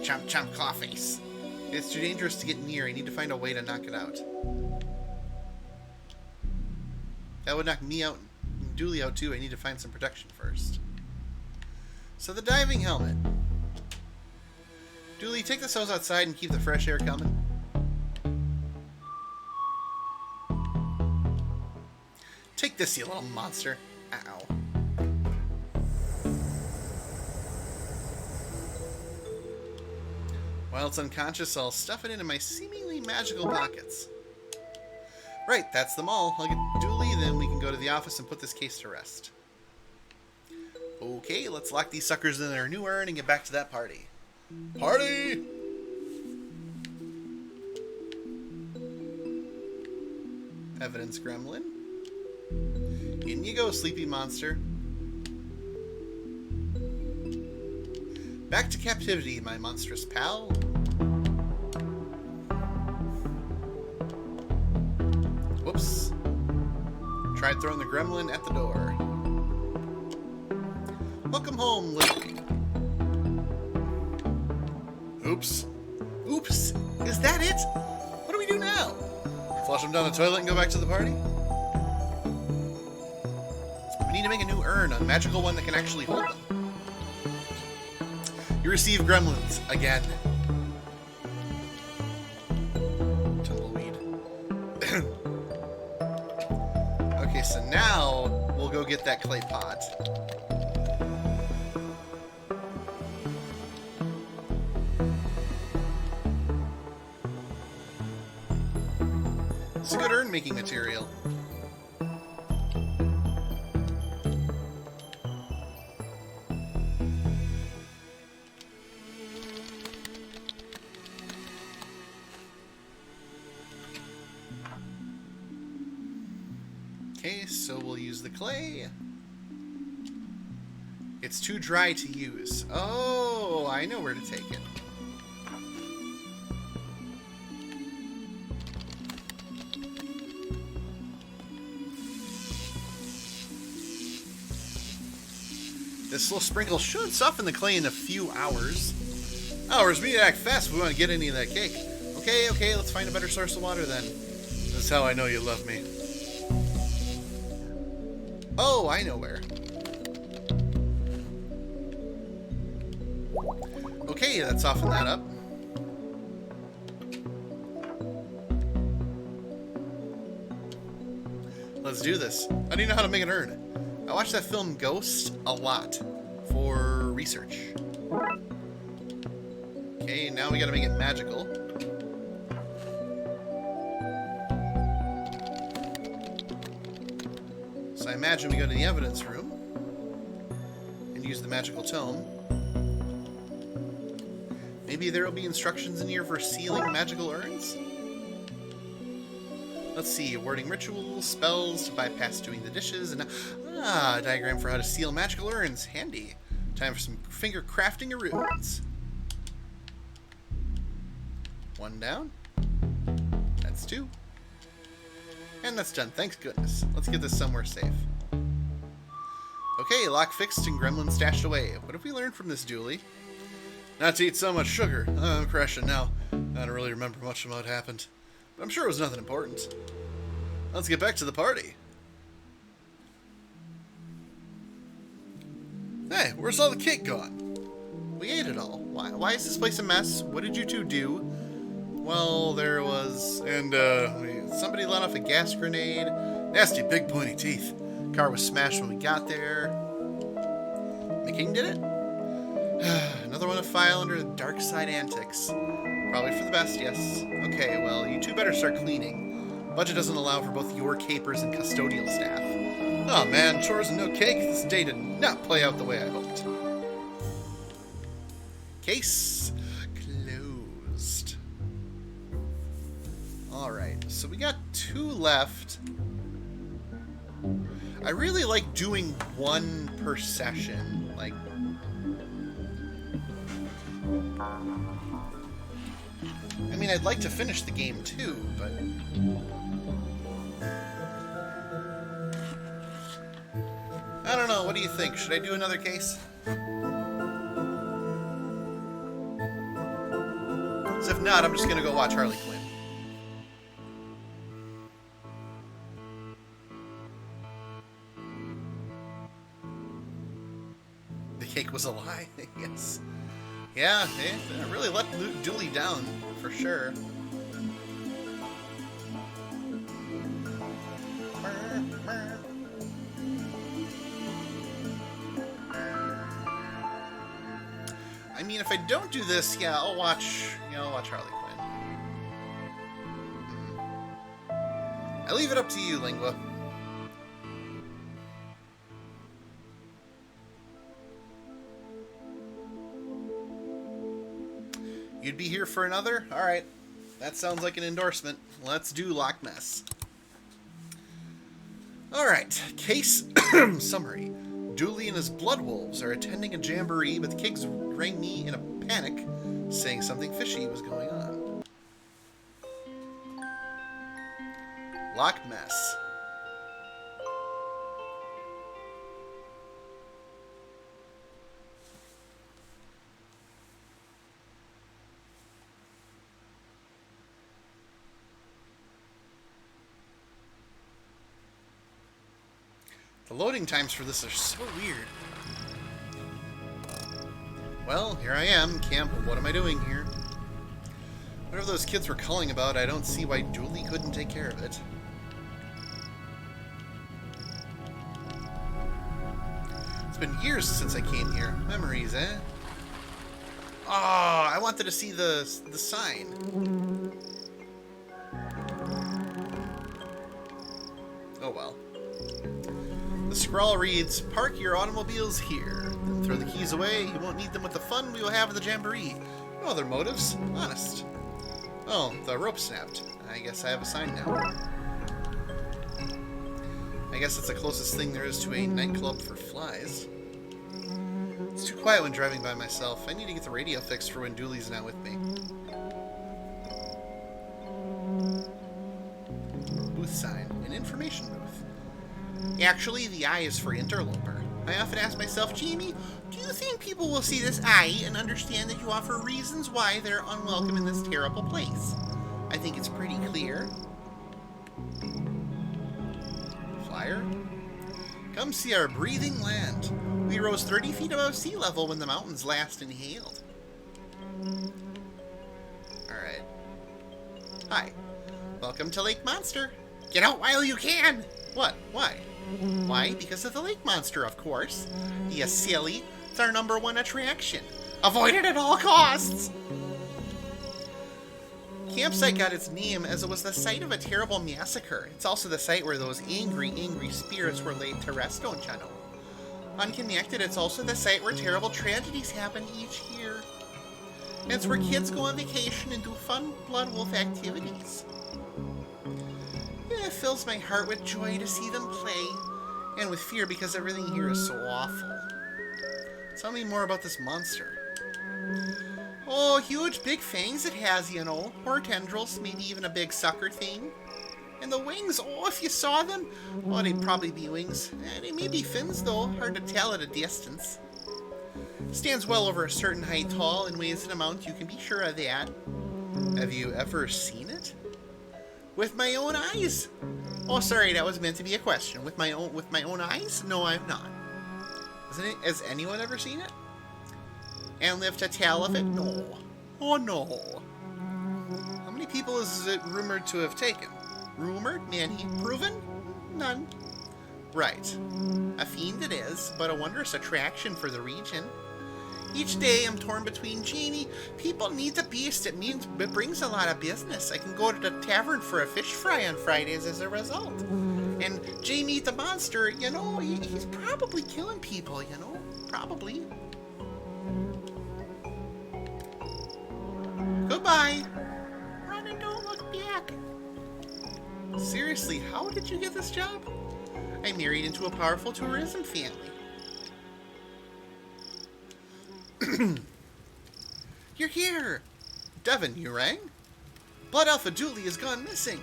Chomp chomp clawface. It's too dangerous to get near. I need to find a way to knock it out. That would knock me out, Dooley out too. I need to find some protection first. So the diving helmet. Dooley, take this hose outside and keep the fresh air coming. Take this, you little monster. Ow. While it's unconscious, I'll stuff it into my seemingly magical pockets. Right, that's them all. I'll get Dooley, then we can go to the office and put this case to rest. Okay, let's lock these suckers in their new urn and get back to that party. Party! Evidence gremlin. In you go, sleepy monster. Back to captivity, my monstrous pal. Whoops. Tried throwing the gremlin at the door. Welcome home, little... Oops. Oops. Is that it? What do we do now? Flush them down the toilet and go back to the party? We need to make a new urn, a magical one that can actually hold them. You receive gremlins again. Tumbleweed. Okay, so now we'll go get that clay pot. It's a good urn-making material. Okay, so we'll use the clay. It's too dry to use. Oh, I know where to take it. This little sprinkle should soften the clay in a few hours. Hours? We need to act fast if we want to get any of that cake. Okay, let's find a better source of water then. That's how I know you love me. Oh, I know where. Okay, let's soften that up. Let's do this. How do you know how to make an urn? I watched that film Ghost a lot for research. Okay, now we gotta make it magical. So I imagine we go to the evidence room and use the magical tome. Maybe there will be instructions in here for sealing magical urns? Let's see, wording rituals, spells to bypass doing the dishes, and a diagram for how to seal magical urns. Handy. Time for some finger crafting of runes. One down. That's two. And that's done, thanks goodness. Let's get this somewhere safe. Okay, lock fixed and gremlin stashed away. What have we learned from this dually? Not to eat so much sugar. I'm crashing now. I don't really remember much of what happened. But I'm sure it was nothing important. Let's get back to the party. Hey, where's all the cake gone? We ate it all. Why is this place a mess? What did you two do? Well, there was... And, somebody let off a gas grenade. Nasty big pointy teeth. Car was smashed when we got there. The king did it? Another one to file under the Darkside antics. Probably for the best, yes. Okay, well, you two better start cleaning. Budget doesn't allow for both your capers and custodial staff. Oh man, chores and no cake. This day did not play out the way I hoped. Case closed. Alright, so we got two left. I really like doing one per session. Like... I mean, I'd like to finish the game too, but... I don't know, what do you think? Should I do another case? So if not, I'm just gonna go watch Harley Quinn. The cake was a lie? Yes. Yeah, it really let Dooley down, for sure. I mean, if I don't do this, yeah, I'll watch Harley Quinn. I leave it up to you, Lingua. You'd be here for another? Alright. That sounds like an endorsement. Let's do Loch Ness. Alright. Case summary. Dooley and his blood wolves are attending a jamboree, but the Kigs rang me in a panic, saying something fishy was going on. Loch Ness. The loading times for this are so weird. Well, here I am, camp. What am I doing here? Whatever those kids were calling about, I don't see why Dooley couldn't take care of it. It's been years since I came here. Memories, eh? Oh, I wanted to see the sign. Oh well. The scrawl reads, "Park your automobiles here. Then throw the keys away. You won't need them with the fun we will have at the jamboree. No other motives. Honest." Oh, the rope snapped. I guess I have a sign now. I guess it's the closest thing there is to a nightclub for flies. It's too quiet when driving by myself. I need to get the radio fixed for when Dooley's not with me. Booth sign. An information booth. Actually, the I is for interloper. I often ask myself, Jamie, do you think people will see this I and understand that you offer reasons why they're unwelcome in this terrible place? I think it's pretty clear. Flyer? Come see our breathing land. We rose 30 feet above sea level when the mountains last inhaled. Alright. Hi. Welcome to Lake Monster. Get out while you can! What? Why? Why? Because of the lake monster, of course. You silly. It's our #1 attraction. Avoid it at all costs! Campsite got its name as it was the site of a terrible massacre. It's also the site where those angry spirits were laid to rest, don't you know? Unconnected, it's also the site where terrible tragedies happen each year. And it's where kids go on vacation and do fun blood wolf activities. It fills my heart with joy to see them play, and with fear because everything here is so awful. Tell me more about this monster. Oh, huge big fangs it has, you know. Or tendrils, maybe even a big sucker thing. And the wings, oh, if you saw them, oh, they'd probably be wings. They may be fins, though. Hard to tell at a distance. Stands well over a certain height tall and weighs an amount, you can be sure of that. Have you ever seen it? With my own eyes. Oh, sorry, that was meant to be a question. With my own eyes? No, I've not. Has anyone ever seen it? And lived to tell of it? No. Oh, no. How many people is it rumored to have taken? Rumored? Many. Proven? None. Right. A fiend it is, but a wondrous attraction for the region. Each day I'm torn between Jamie. People need the beast. It brings a lot of business. I can go to the tavern for a fish fry on Fridays as a result. And Jamie the monster, you know, he's probably killing people, you know? Probably. Goodbye. Run and don't look back. Seriously, how did you get this job? I married into a powerful tourism family. You're here! Devin, you rang? Blood Alpha Dooley has gone missing.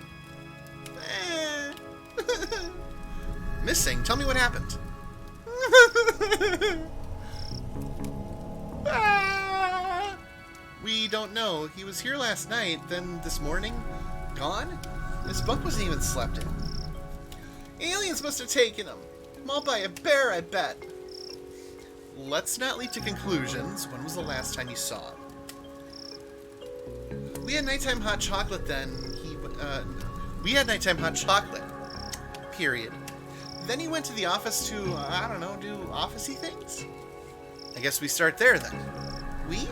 Missing? Tell me what happened. We don't know. He was here last night, then this morning, gone? His bunk wasn't even slept in. Aliens must have taken him. Mauled by a bear, I bet. Let's not leap to conclusions. When was the last time you saw him? We had nighttime hot chocolate then. We had nighttime hot chocolate. Period. Then he went to the office to, I don't know, do office-y things? I guess we start there then. We?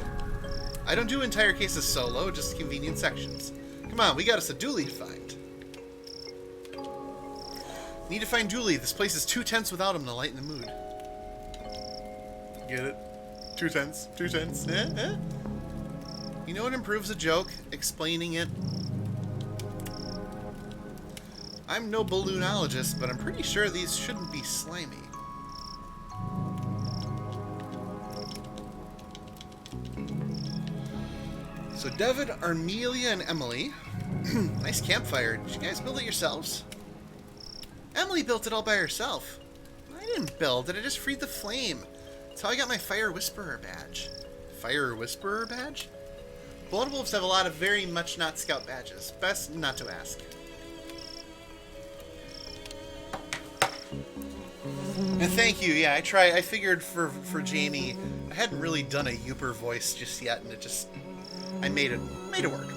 I don't do entire cases solo, just convenient sections. Come on, we got us a Dooley to find. Need to find Dooley. This place is too tense without him to lighten the mood. Get it? Too tense. Too tense. You know what improves a joke? Explaining it. I'm no balloonologist, but I'm pretty sure these shouldn't be slimy. So David, Armelia, and Emily. Nice campfire. Did you guys build it yourselves? Emily built it all by herself. I didn't build it, I just freed the flame. That's how I got my Fire Whisperer badge. Fire Whisperer badge? Blood Wolves have a lot of very much not Scout badges. Best not to ask. And thank you, yeah, I figured for Jamie, I hadn't really done a Youper voice just yet, and I made it work.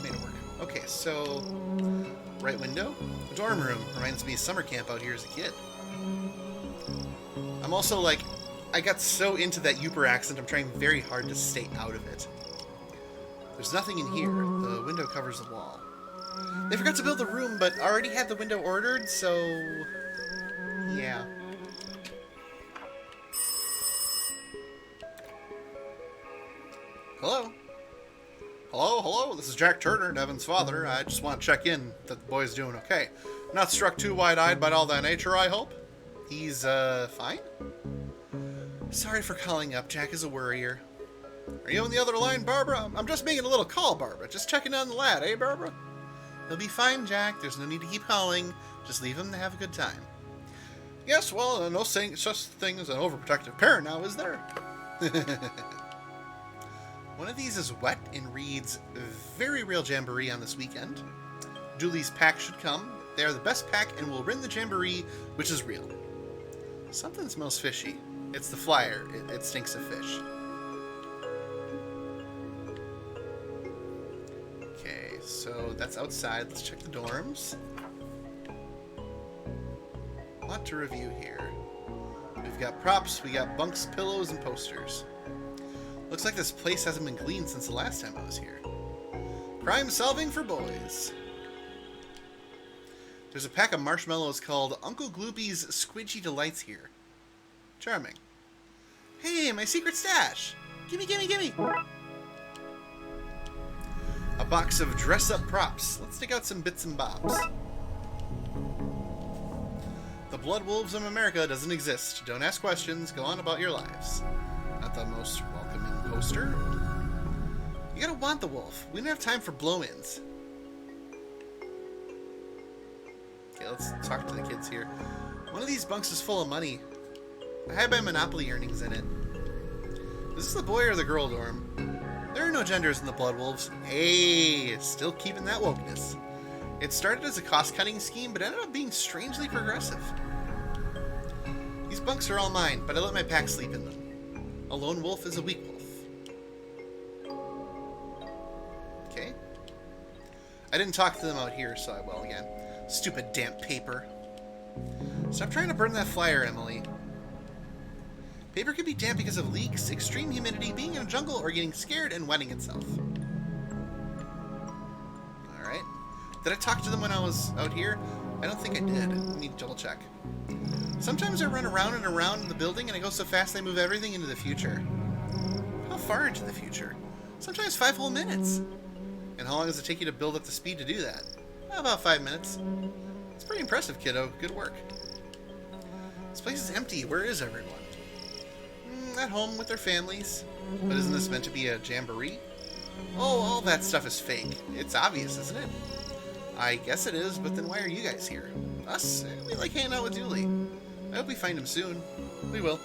Okay, so, right window, dorm room, reminds me of summer camp out here as a kid. I'm also like, I got so into that Youper accent, I'm trying very hard to stay out of it. There's nothing in here, the window covers the wall. They forgot to build the room, but already had the window ordered, so, yeah. Hello? Hello, this is Jack Turner, Devin's father. I just want to check in that the boy's doing okay. Not struck too wide-eyed by all that nature, I hope? He's, fine? Sorry for calling up. Jack is a worrier. Are you on the other line, Barbara? I'm just making a little call, Barbara. Just checking on the lad, eh, Barbara? He'll be fine, Jack. There's no need to keep calling. Just leave him to have a good time. Yes, well, no such thing as an overprotective parent now, is there? One of these is wet and reads, Very real jamboree on this weekend. Dooley's pack should come. They are the best pack and will win the jamboree, which is real. Something smells fishy. It's the flyer. It stinks of fish. Okay, so that's outside. Let's check the dorms. A lot to review here. We've got props, we got bunks, pillows, and posters. Looks like this place hasn't been cleaned since the last time I was here. Crime solving for boys. There's a pack of marshmallows called Uncle Gloopy's Squidgy Delights here. Charming. Hey, my secret stash! Gimme, gimme, gimme! A box of dress-up props. Let's take out some bits and bobs. The Blood Wolves of America doesn't exist. Don't ask questions. Go on about your lives. Not the most welcoming poster. You gotta want the wolf. We don't have time for blow-ins. Okay, let's talk to the kids here. One of these bunks is full of money. I had my Monopoly earnings in it. Is this the boy or the girl dorm? There are no genders in the Blood Wolves. Hey, still keeping that wokeness. It started as a cost-cutting scheme, but ended up being strangely progressive. These bunks are all mine, but I let my pack sleep in them. A lone wolf is a weak wolf. Okay. I didn't talk to them out here, so I will again. Stupid damp paper. Stop trying to burn that flyer, Emily. Paper can be damp because of leaks, extreme humidity, being in a jungle, or getting scared and wetting itself. Alright. Did I talk to them when I was out here? I don't think I did. Let me double check. Sometimes I run around and around in the building and I go so fast I move everything into the future. How far into the future? Sometimes 5 whole minutes. And how long does it take you to build up the speed to do that? About 5 minutes. It's pretty impressive, kiddo. Good work. This place is empty. Where is everyone? At home with their families. But isn't this meant to be a jamboree? Oh, all that stuff is fake. It's obvious, isn't it? I guess it is, but then why are you guys here? Us? We like hanging out with Dooley. I hope we find him soon. We will.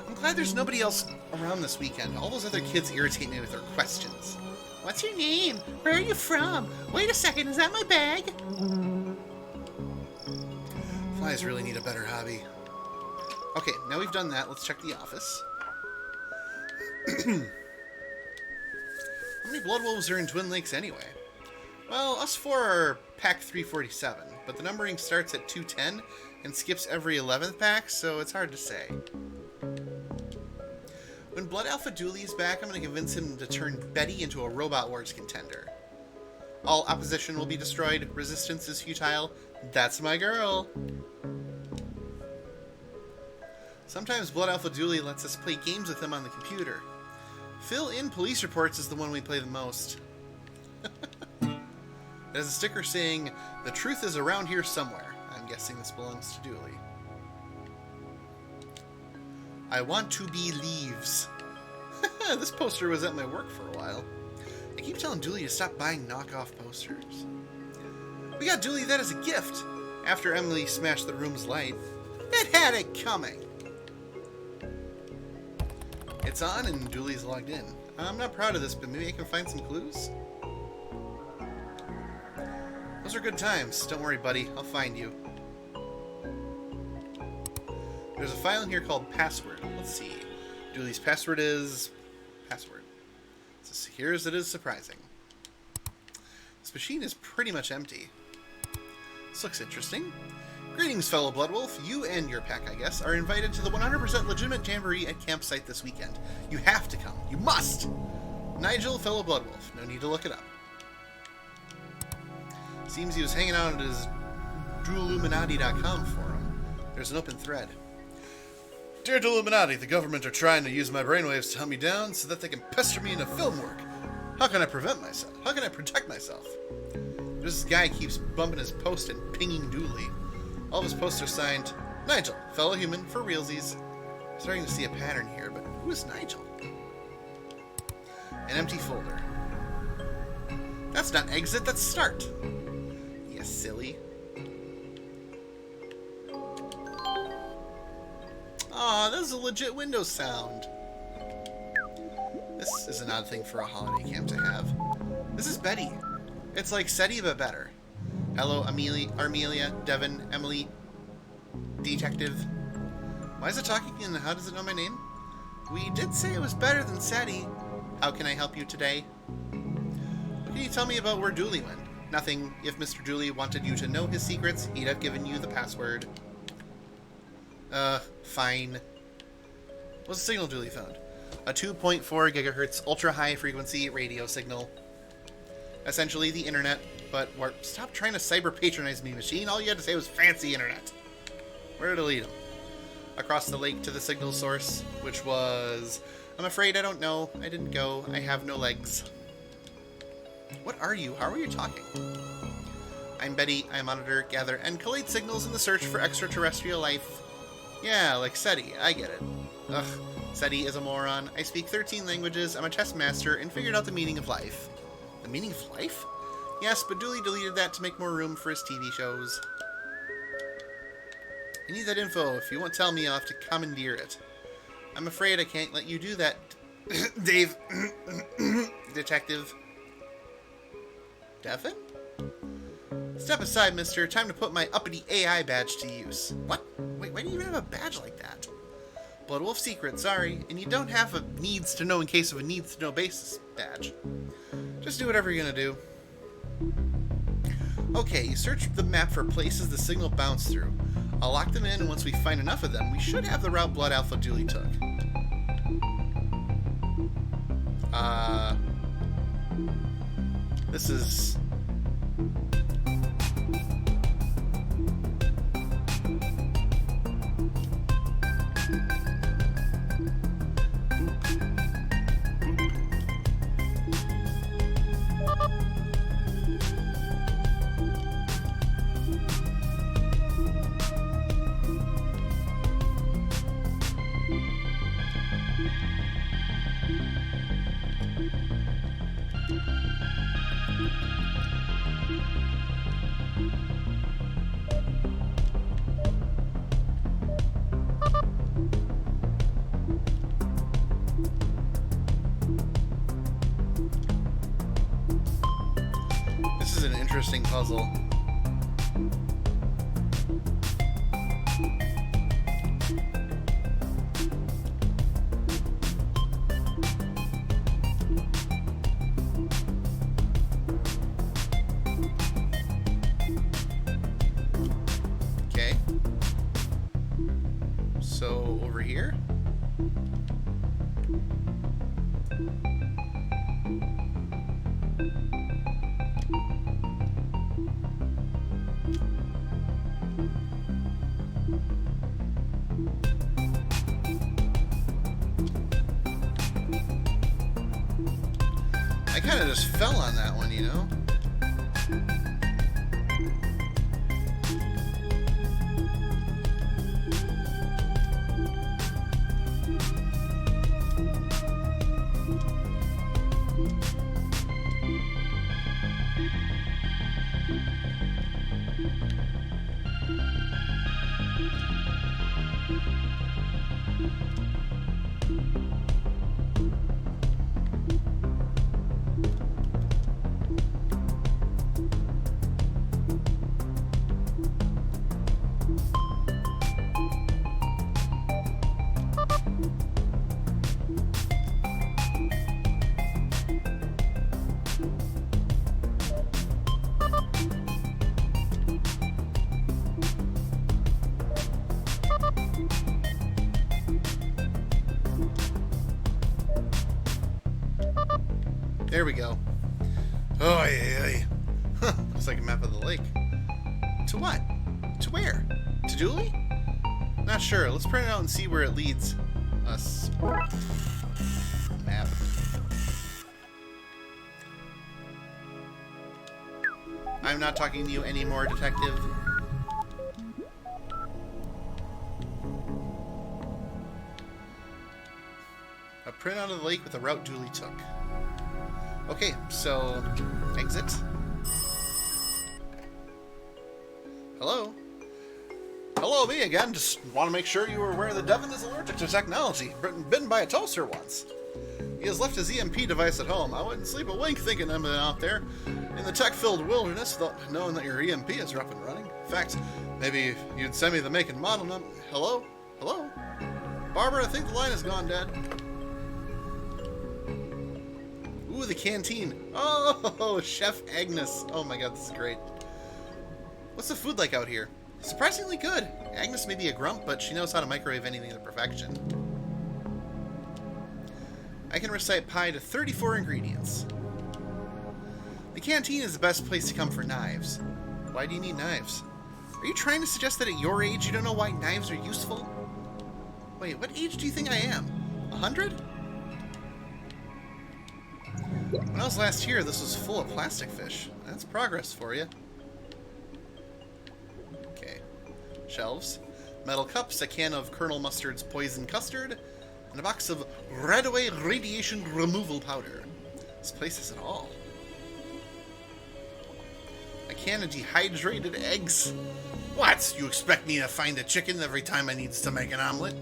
I'm glad there's nobody else around this weekend. All those other kids irritate me with their questions. What's your name? Where are you from? Wait a second, is that my bag? Flies really need a better hobby. Okay, now we've done that, let's check the office. How many Blood Wolves are in Twin Lakes anyway? Well, us 4 are pack 347, but the numbering starts at 210 and skips every 11th pack, so it's hard to say. When Blood Alpha Dooley is back, I'm going to convince him to turn Betty into a Robot Wars contender. All opposition will be destroyed, resistance is futile. That's my girl! Sometimes Blood Alpha Dooley lets us play games with him on the computer. Fill in Police Reports is the one we play the most. It has a sticker saying, "The truth is around here somewhere." I'm guessing this belongs to Dooley. I want to be leaves. This poster was at my work for a while. I keep telling Dooley to stop buying knockoff posters. We got Dooley that as a gift after Emily smashed the room's light. It had it coming. It's on and Dooley's logged in. I'm not proud of this, but maybe I can find some clues? Those are good times. Don't worry, buddy. I'll find you. There's a file in here called Password. Let's see. Dooley's password is... Password. It's as secure as it is surprising. This machine is pretty much empty. This looks interesting. Greetings, fellow Bloodwolf. You and your pack, I guess, are invited to the 100% legitimate jamboree at campsite this weekend. You have to come. You must! Nigel, fellow Bloodwolf. No need to look it up. Seems he was hanging out at his Dueluminati.com forum. There's an open thread. Dear Dueluminati, the government are trying to use my brainwaves to hunt me down so that they can pester me into film work. How can I prevent myself? How can I protect myself? This guy keeps bumping his post and pinging Dooley. All of his posts are signed, Nigel, fellow human for realsies. Starting to see a pattern here, but who is Nigel? An empty folder. That's not exit, that's start. You silly. Aw, that was a legit Windows sound. This is an odd thing for a holiday camp to have. This is Betty. It's like SETI, but better. Hello, Armelia, Devin, Emily, Detective. Why is it talking and how does it know my name? We did say it was better than SETI. How can I help you today? What can you tell me about where Dooley went? Nothing. If Mr. Dooley wanted you to know his secrets, he'd have given you the password. Fine. What's the signal Dooley found? A 2.4 gigahertz ultra-high frequency radio signal. Essentially the internet, but stop trying to cyber-patronize me, machine. All you had to say was fancy internet. Where did it lead him? Across the lake to the signal source, which was... I'm afraid I don't know. I didn't go. I have no legs. What are you? How are you talking? I'm Betty. I monitor, gather, and collate signals in the search for extraterrestrial life. Yeah, like SETI. I get it. Ugh. SETI is a moron. I speak 13 languages. I'm a chess master and figured out the meaning of life. The meaning of life? Yes, but Dooley deleted that to make more room for his TV shows. I need that info. If you won't tell me, I'll have to commandeer it. I'm afraid I can't let you do that, Dave. Detective. Devin? Step aside, mister. Time to put my uppity AI badge to use. What? Wait, why do you even have a badge like that? Blood Wolf secret, sorry. And you don't have a needs to know in case of a needs to know basis badge. Just do whatever you're gonna do. Okay, you search the map for places the signal bounced through. I'll lock them in, and once we find enough of them, we should have the route Blood Alpha Dooley took. This is... This is an interesting puzzle. Okay. So, over here? I kind of just fell on that one, you know? There we go. Oh, yeah. Looks like a map of the lake. To what? To where? To Dooley? Not sure. Let's print it out and see where it leads us. Map. I'm not talking to you anymore, detective. print out of the lake with the route Dooley took. Okay, so exit. Hello? Hello, me again. Just want to make sure you were aware the Devon is allergic to technology. Bitten by a toaster once. He has left his EMP device at home. I wouldn't sleep a wink thinking I'm out there in the tech-filled wilderness without knowing that your EMP is up and running. In fact, maybe you'd send me the make and model number. Hello? Hello? Barbara, I think the line has gone dead. Ooh, the canteen. Oh, Chef Agnes. Oh my god, this is great. What's the food like out here? Surprisingly good. Agnes may be a grump, but she knows how to microwave anything to perfection. I can recite pie to 34 ingredients. The canteen is the best place to come for knives. Why do you need knives? Are you trying to suggest that at your age you don't know why knives are useful? Wait, what age do you think I am? 100? When I was last here, this was full of plastic fish. That's progress for you. Okay. Shelves. Metal cups, a can of Colonel Mustard's poison custard, and a box of Radaway radiation removal powder. This place has it all. A can of dehydrated eggs. What? You expect me to find a chicken every time I need to make an omelet?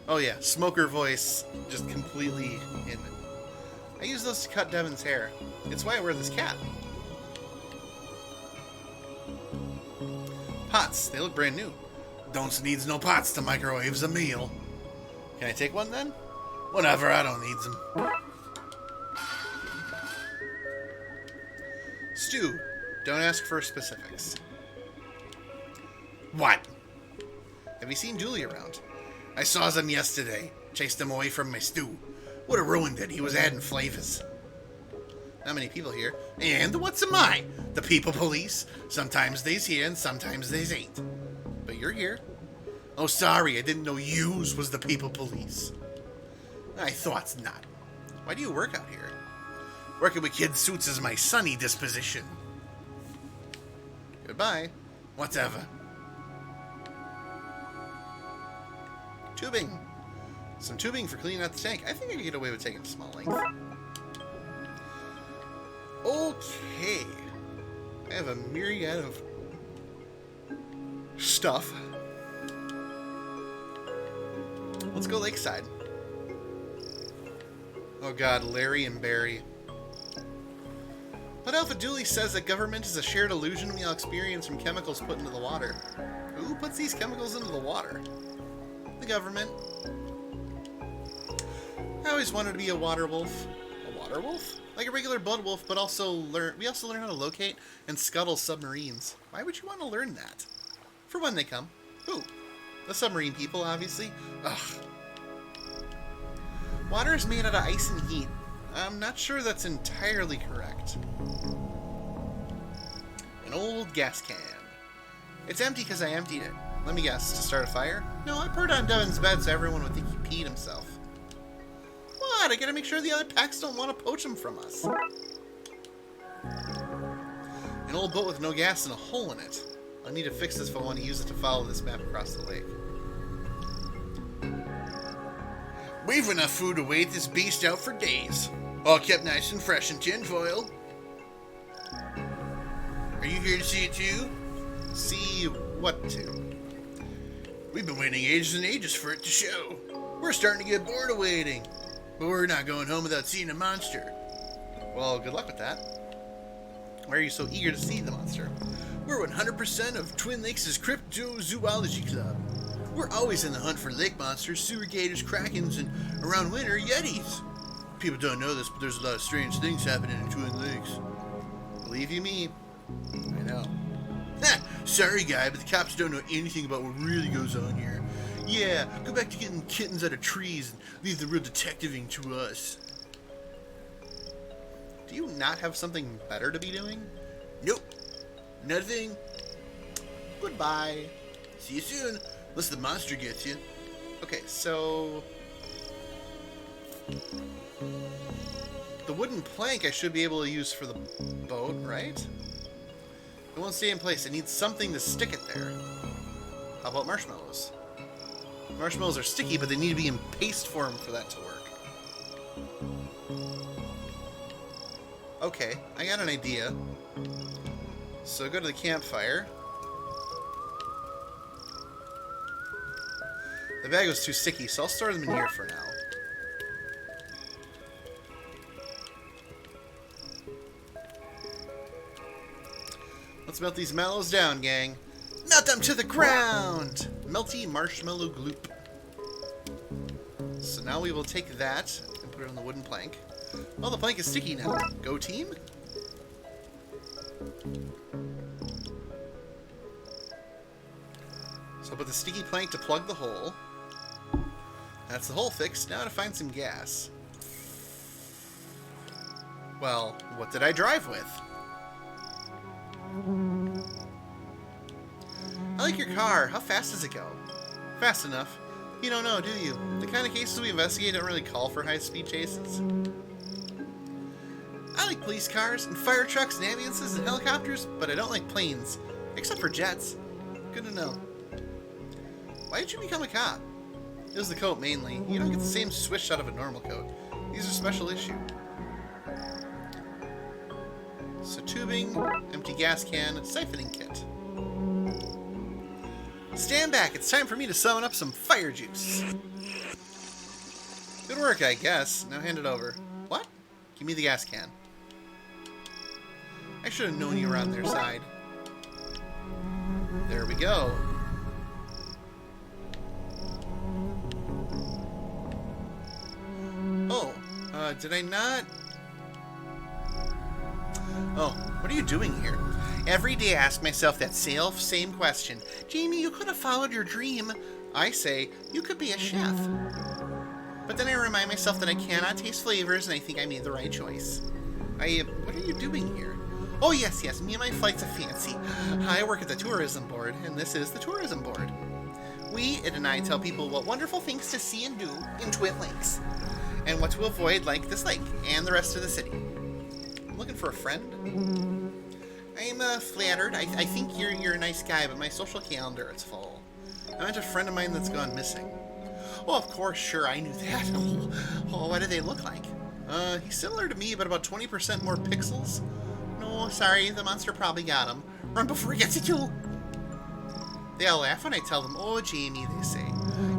Oh yeah, smoker voice just completely in it. I use those to cut Devon's hair. It's why I wear this cap. Pots, they look brand new. Don't needs no pots to microwave a meal. Can I take one then? Whatever, I don't need them. Stew. Don't ask for specifics. What? Have you seen Dooley around? I saw him yesterday. Chased him away from my stew. Would have ruined it. He was adding flavors. Not many people here. And what's am I? The people police? Sometimes they's here and sometimes they's ain't. But you're here. Oh, sorry. I didn't know yous was the people police. I thought's not. Why do you work out here? Working with kids' suits is my sunny disposition. Goodbye. Whatever. Tubing. Some tubing for cleaning out the tank. I think I can get away with taking a small length. Okay. I have a myriad of stuff. Let's go lakeside. Oh god, Larry and Barry. But Alpha Dooley says that government is a shared illusion we all experience from chemicals put into the water. Who puts these chemicals into the water? The government. I always wanted to be a water wolf. A water wolf? Like a regular blood wolf, but we also learn how to locate and scuttle submarines. Why would you want to learn that? For when they come. Who? The submarine people, obviously. Ugh. Water is made out of ice and heat. I'm not sure that's entirely correct. An old gas can. It's empty because I emptied it. Let me guess, to start a fire? No, I poured on Devon's bed so everyone would think he peed himself. What? I gotta make sure the other packs don't want to poach him from us. An old boat with no gas and a hole in it. I'll need to fix this if I want to use it to follow this map across the lake. We've enough food to wait this beast out for days. All kept nice and fresh in tinfoil. Are you here to see it too? See what to? We've been waiting ages and ages for it to show. We're starting to get bored of waiting. But we're not going home without seeing a monster. Well, good luck with that. Why are you so eager to see the monster? We're 100% of Twin Lakes' Cryptozoology Club. We're always in the hunt for lake monsters, sewer gators, krakens, and around winter, yetis. People don't know this, but there's a lot of strange things happening in Twin Lakes. Believe you me, I know. Ha! Sorry, guy, but the cops don't know anything about what really goes on here. Yeah, go back to getting kittens out of trees and leave the real detectiving to us. Do you not have something better to be doing? Nope. Nothing. Goodbye. See you soon. Unless the monster gets you. Okay, so... the wooden plank I should be able to use for the boat, right? It won't stay in place. It needs something to stick it there. How about marshmallows? Marshmallows are sticky, but they need to be in paste form for that to work. Okay, I got an idea. So go to the campfire. The bag was too sticky, so I'll store them in here for now. Let's melt these mallows down, gang. Melt them to the ground! Melty marshmallow gloop. So now we will take that and put it on the wooden plank. Well, the plank is sticky now. Go team! So I'll put the sticky plank to plug the hole. That's the hole fixed. Now to find some gas. Well, what did I drive with? I like your car. How fast does it go? Fast enough. You don't know, do you? The kind of cases we investigate don't really call for high-speed chases. I like police cars and fire trucks and ambulances and helicopters, but I don't like planes. Except for jets. Good to know. Why did you become a cop? It was the coat mainly. You don't get the same swish out of a normal coat. These are special issue. So tubing, empty gas can, siphoning kit. Stand back, it's time for me to summon up some fire juice. Good work, I guess. Now hand it over. What? Give me the gas can. I should have known you were on their side. There we go. Oh, did I not? Oh, what are you doing here? Every day I ask myself that same question. Jamie, you could have followed your dream. I say, you could be a chef. But then I remind myself that I cannot taste flavors, and I think I made the right choice. What are you doing here? Oh, yes, me and my flights are fancy. I work at the tourism board, and this is the tourism board. We, Ed and I, tell people what wonderful things to see and do in Twin Lakes, and what to avoid like this lake and the rest of the city. I'm looking for a friend. I'm flattered. I think you're a nice guy, but my social calendar is full. I met a friend of mine that's gone missing. Oh, of course, sure, I knew that. Oh, what do they look like? He's similar to me, but about 20% more pixels. No, sorry, the monster probably got him. Run before he gets at you! They all laugh when I tell them, oh, Jamie, they say,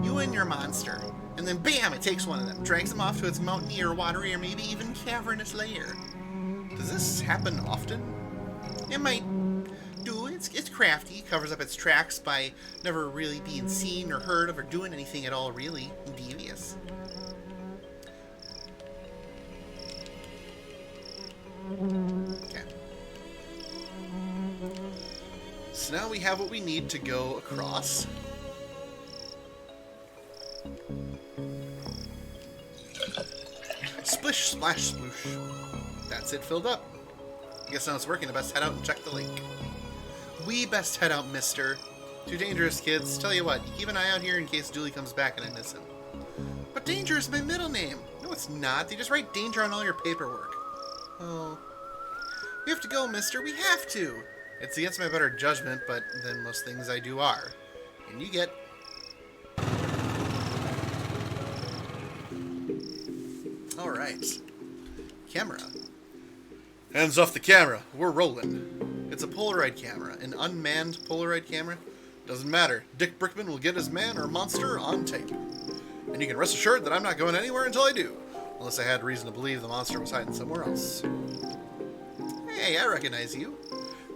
you and your monster. And then bam, it takes one of them, drags them off to its mountainy or watery or maybe even cavernous lair. Does this happen often? It might do. It's crafty, covers up its tracks by never really being seen or heard of or doing anything at all really devious. Okay. So now we have what we need to go across. Splish, splash, sploosh. That's it filled up. I guess now it's working. I best head out and check the lake. We best head out, mister. Too dangerous, kids. Tell you what, you keep an eye out here in case Dooley comes back and I miss him. But Danger is my middle name. No, it's not. They just write Danger on all your paperwork. Oh. We have to go, mister. We have to. It's against my better judgment, but then most things I do are. And you get... Alright. Camera. Hands off the camera. We're rolling. It's a Polaroid camera. An unmanned Polaroid camera. Doesn't matter. Dick Brickman will get his man or monster on tape. And you can rest assured that I'm not going anywhere until I do. Unless I had reason to believe the monster was hiding somewhere else. Hey, I recognize you.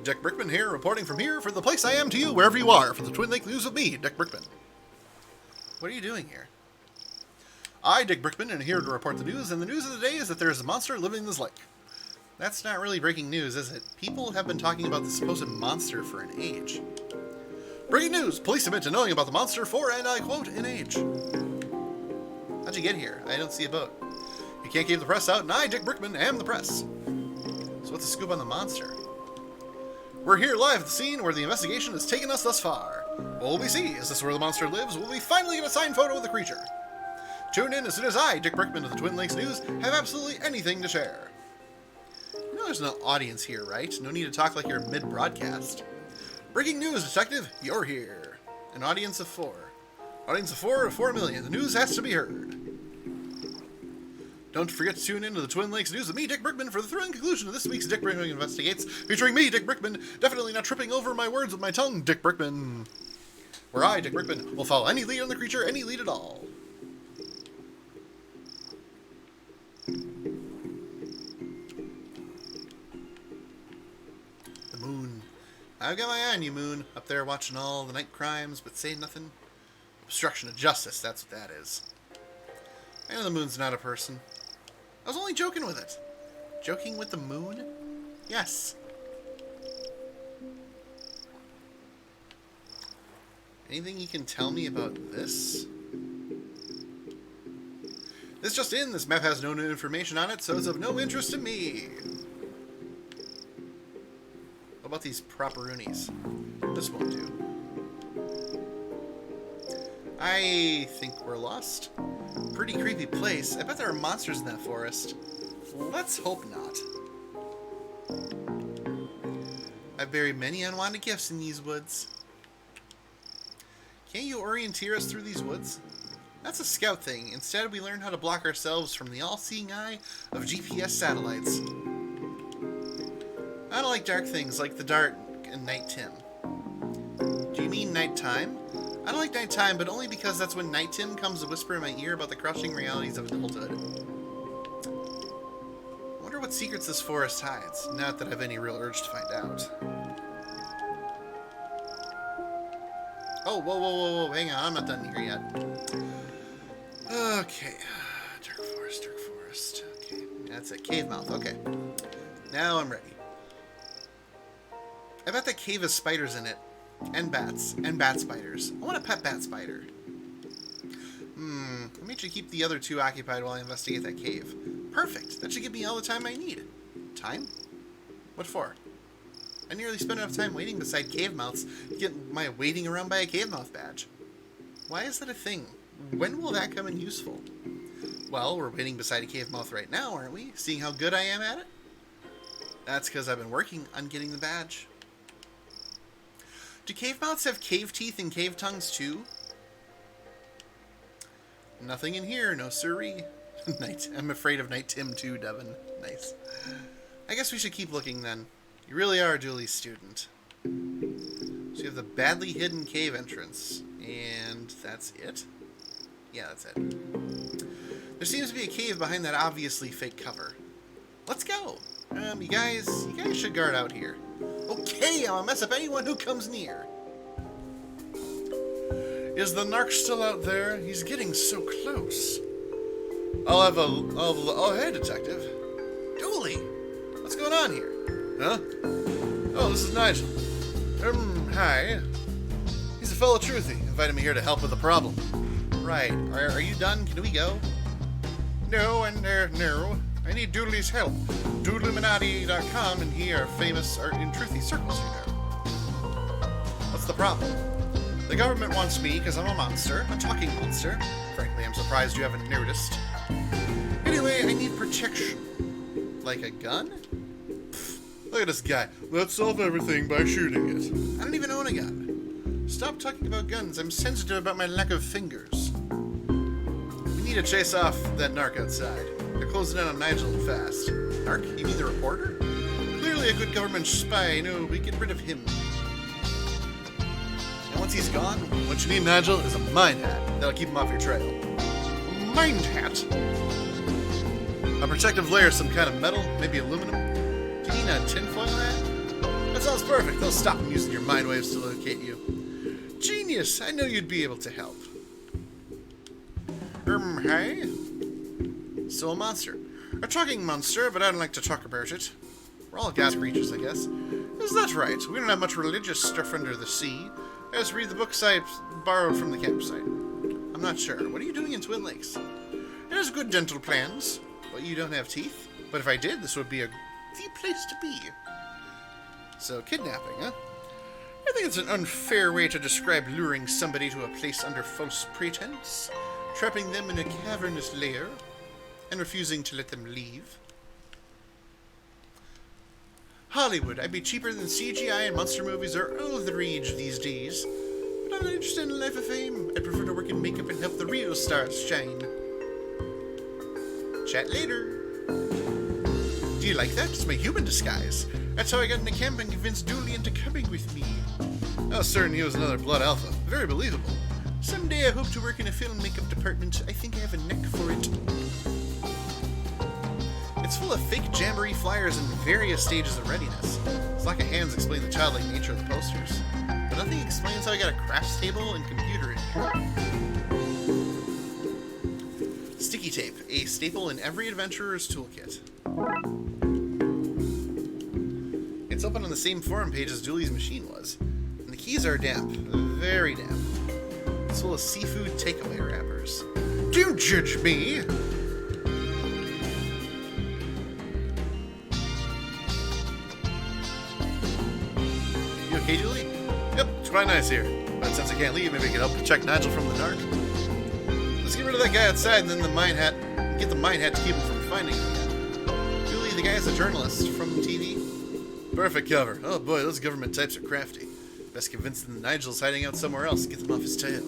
Dick Brickman here, reporting from here for the place I am to you, wherever you are, for the Twin Lake News with me, Dick Brickman. What are you doing here? I, Dick Brickman, am here to report the news, and the news of the day is that there is a monster living in this lake. That's not really breaking news, is it? People have been talking about the supposed monster for an age. Breaking news! Police admit to knowing about the monster for, and I quote, an age. How'd you get here? I don't see a boat. You can't keep the press out, and I, Dick Brickman, am the press. So what's the scoop on the monster? We're here live at the scene where the investigation has taken us thus far. What will we see? Is this where the monster lives? Will we finally get a signed photo of the creature? Tune in as soon as I, Dick Brickman of the Twin Lakes News, have absolutely anything to share. You know there's no audience here, right? No need to talk like you're mid-broadcast. Breaking news, detective, you're here. An audience of 4. Audience of 4 of 4 million. The news has to be heard. Don't forget to tune in to the Twin Lakes News with me, Dick Brickman, for the thrilling conclusion of this week's Dick Brickman Investigates, featuring me, Dick Brickman, definitely not tripping over my words with my tongue, Dick Brickman. Where I, Dick Brickman, will follow any lead on the creature, any lead at all. The moon. I've got my eye on you, moon, up there watching all the night crimes, but saying nothing. Obstruction of justice, that's what that is. I know the moon's not a person. I was only joking with it. Joking with the moon? Yes. Anything you can tell me about this? This just in, this map has no new information on it, so it's of no interest to me. What about these properoonies? This won't do. I think we're lost. Pretty creepy place. I bet there are monsters in that forest. Let's hope not. I've buried many unwanted gifts in these woods. Can't you orienteer us through these woods? That's a scout thing. Instead, we learn how to block ourselves from the all-seeing eye of GPS satellites. I don't like dark things like the dark and Night Tim. Do you mean nighttime? I don't like nighttime, but only because that's when Night Tim comes to whisper in my ear about the crushing realities of adulthood. I wonder what secrets this forest hides. Not that I have any real urge to find out. Oh, whoa, whoa, whoa, whoa, hang on, I'm not done here yet. Okay. Dark forest, dark forest. Okay, that's it. Cave mouth, okay. Now I'm ready. I bet that cave has spiders in it. And bats. And bat spiders. I want a pet bat spider. I made you keep the other two occupied while I investigate that cave. Perfect. That should give me all the time I need. Time? What for? I nearly spent enough time waiting beside cave mouths to get my waiting around by a cave mouth badge. Why is that a thing? When will that come in useful? Well, we're waiting beside a cave mouth right now, aren't we? Seeing how good I am at it? That's because I've been working on getting the badge. Do cave mouths have cave teeth and cave tongues too? Nothing in here, no siree. I'm afraid of Night Tim too, Devin. Nice. I guess we should keep looking then. You really are a Dooley's student. So you have the badly hidden cave entrance. And that's it? Yeah, that's it. There seems to be a cave behind that obviously fake cover. Let's go. You guys should guard out here. Okay, I'll mess up anyone who comes near. Is the narc still out there? He's getting so close. Oh, hey, detective. Dooley, what's going on here? Huh? Oh, this is Nigel. Hi. He's a fellow truthy. Invited me here to help with the problem. Right. Are you done? Can we go? No, no. I need Dooley's help. Doodleminati.com and he are famous in truthy circles, you know. What's the problem? The government wants me because I'm a monster, a talking monster. Frankly, I'm surprised you haven't noticed. Anyway, I need protection. Like a gun? Pfft, look at this guy. Let's solve everything by shooting it. I don't even own a gun. Stop talking about guns. I'm sensitive about my lack of fingers. We need to chase off that narc outside. They're closing in on Nigel fast. Narc? You mean the reporter? Clearly a good government spy. No, we get rid of him. And once he's gone, what you need, Nigel, is a mine hat. That'll keep him off your trail. A mine hat? A protective layer, some kind of metal, maybe aluminum. Do you mean a tinfoil hat? That sounds perfect. They'll stop them using your mind waves to locate you. Genius! I know you'd be able to help. Hey? So a monster. A talking monster, but I don't like to talk about it. We're all gas creatures, I guess. Is that right? We don't have much religious stuff under the sea. I just read the books I borrowed from the campsite. I'm not sure. What are you doing in Twin Lakes? There's good dental plans. But you don't have teeth? But if I did, this would be the place to be. So, kidnapping, huh? I think it's an unfair way to describe luring somebody to a place under false pretense, trapping them in a cavernous lair, and refusing to let them leave. Hollywood, I'd be cheaper than CGI and monster movies are all the rage these days. But I'm not interested in life of fame. I'd prefer to work in makeup and help the real stars shine. Chat later. Do you like that? It's my human disguise. That's how I got into camp and convinced Dooley into coming with me. I was certain he was another Blood Alpha. Very believable. Someday I hope to work in a film makeup department. I think I have a neck for it. It's full of fake jamboree flyers in various stages of readiness. It's like hands explain the childlike nature of the posters. But nothing explains how I got a crafts table and computer in here. Sticky tape, a staple in every adventurer's toolkit. It's open on the same forum page as Dooley's machine was. And the keys are damp. Very damp. It's full of seafood takeaway wrappers. Don't judge me! You okay, Dooley? Yep, it's quite nice here. But since I can't leave, maybe I can help check Nigel from the dark. Let's get rid of that guy outside and then the mine hat. Get the mine hat to keep him from finding him again. Dooley, the guy's a journalist from TV. Perfect cover. Oh boy, those government types are crafty. Best convince them Nigel's hiding out somewhere else. Get them off his tail.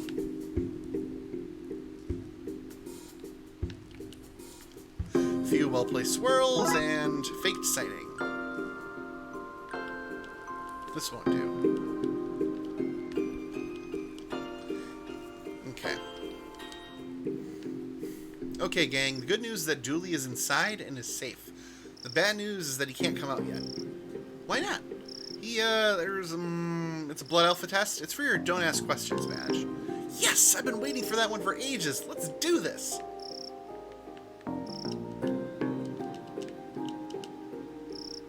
Few well-placed swirls and faked sighting. This won't do. Okay. Okay, gang. The good news is that Dooley is inside and is safe. The bad news is that he can't come out yet. Why not? It's a Blood Alpha test. It's for your Don't Ask Questions badge. Yes! I've been waiting for that one for ages. Let's do this!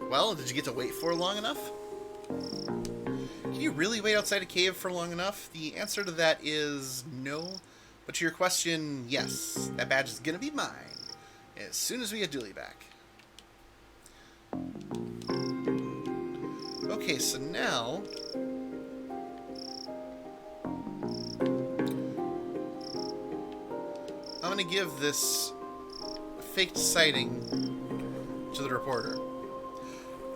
Well, did you get to wait for long enough? Can you really wait outside a cave for long enough? The answer to that is no. But to your question, yes. That badge is gonna be mine as soon as we get Dooley back. Okay, so now... I'm gonna give this faked sighting to the reporter.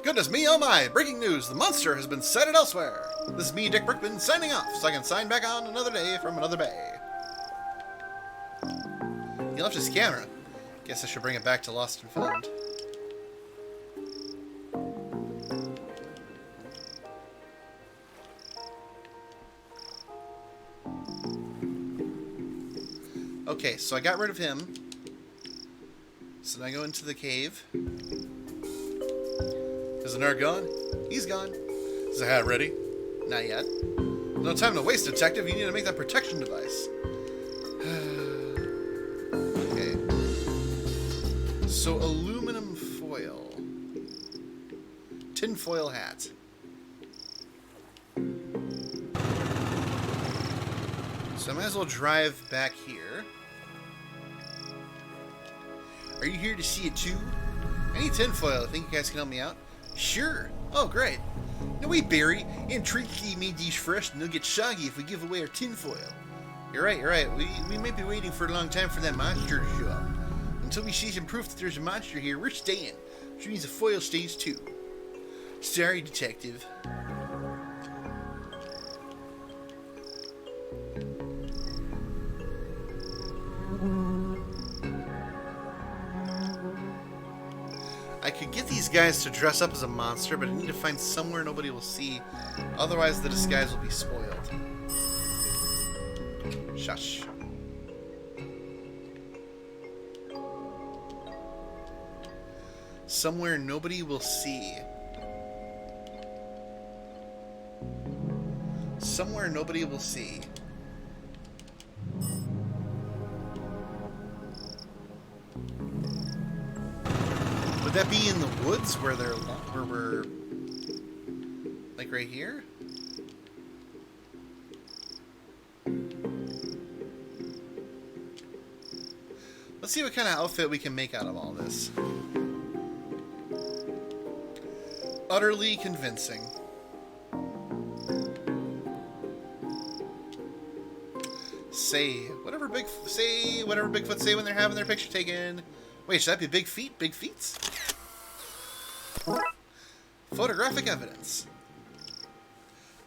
Goodness me, oh my! Breaking news! The monster has been sighted elsewhere! This is me, Dick Brickman, signing off, so I can sign back on another day from another bay. He left his camera. Guess I should bring it back to Lost and Found. Okay, so I got rid of him. So now I go into the cave. Is the nerd gone? He's gone. Is the hat ready? Not yet. No time to waste, detective. You need to make that protection device. Okay. So aluminum foil. Tin foil hat. So I might as well drive back here. Are you here to see it too? I need tinfoil. I think you guys can help me out. Sure. Oh, great. No, wait, Barry. Intriguely made these fresh and they'll get soggy if we give away our tinfoil. You're right, you're right. We might be waiting for a long time for that monster to show up. Until we see some proof that there's a monster here, we're staying. Which means the foil stays too. Sorry, detective. I could get these guys to dress up as a monster, but I need to find somewhere nobody will see. Otherwise, the disguise will be spoiled. Shush. Somewhere nobody will see. Somewhere nobody will see. Would that be in the woods where we're like right here? Let's see what kind of outfit we can make out of all this. Utterly convincing. Say whatever Bigfoot say when they're having their picture taken. Wait, should that be big feet? Big feets? Photographic evidence.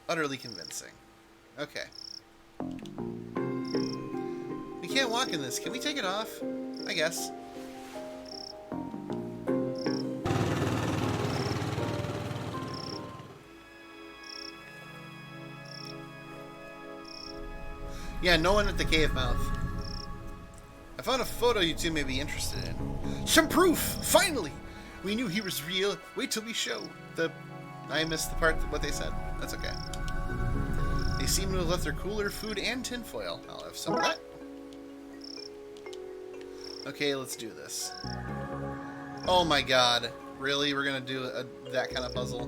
Utterly convincing. Okay. We can't walk in this. Can we take it off? I guess. Yeah, no one at the cave mouth. I found a photo you two may be interested in. Some proof! Finally! We knew he was real. Wait till we show. I missed the part what they said. That's okay. They seem to have left their cooler, food, and tinfoil. I'll have some of that. Okay, let's do this. Oh my god. Really? We're gonna do that kind of puzzle?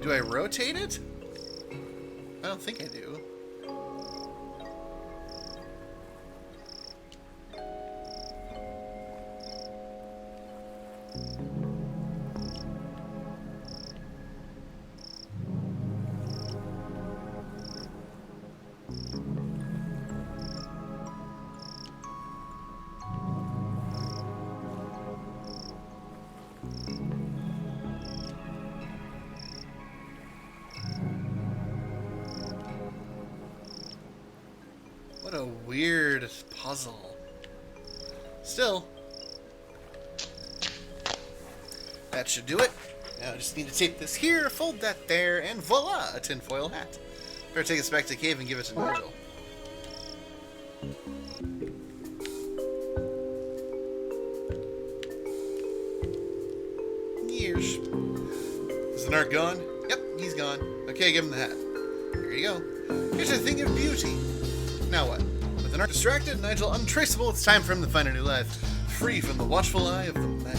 Do I rotate it? I don't think I do. What a weird puzzle. Still, that should do it. Now I just need to tape this here, fold that there, and voila, a tinfoil hat. Better take us back to the cave and give it to Nigel. Years. Is the narc gone? Yep, he's gone. Okay, give him the hat. Here you go. Here's a thing of beauty. Now what? With the narc distracted, Nigel untraceable, it's time for him to find a new life, free from the watchful eye of the man.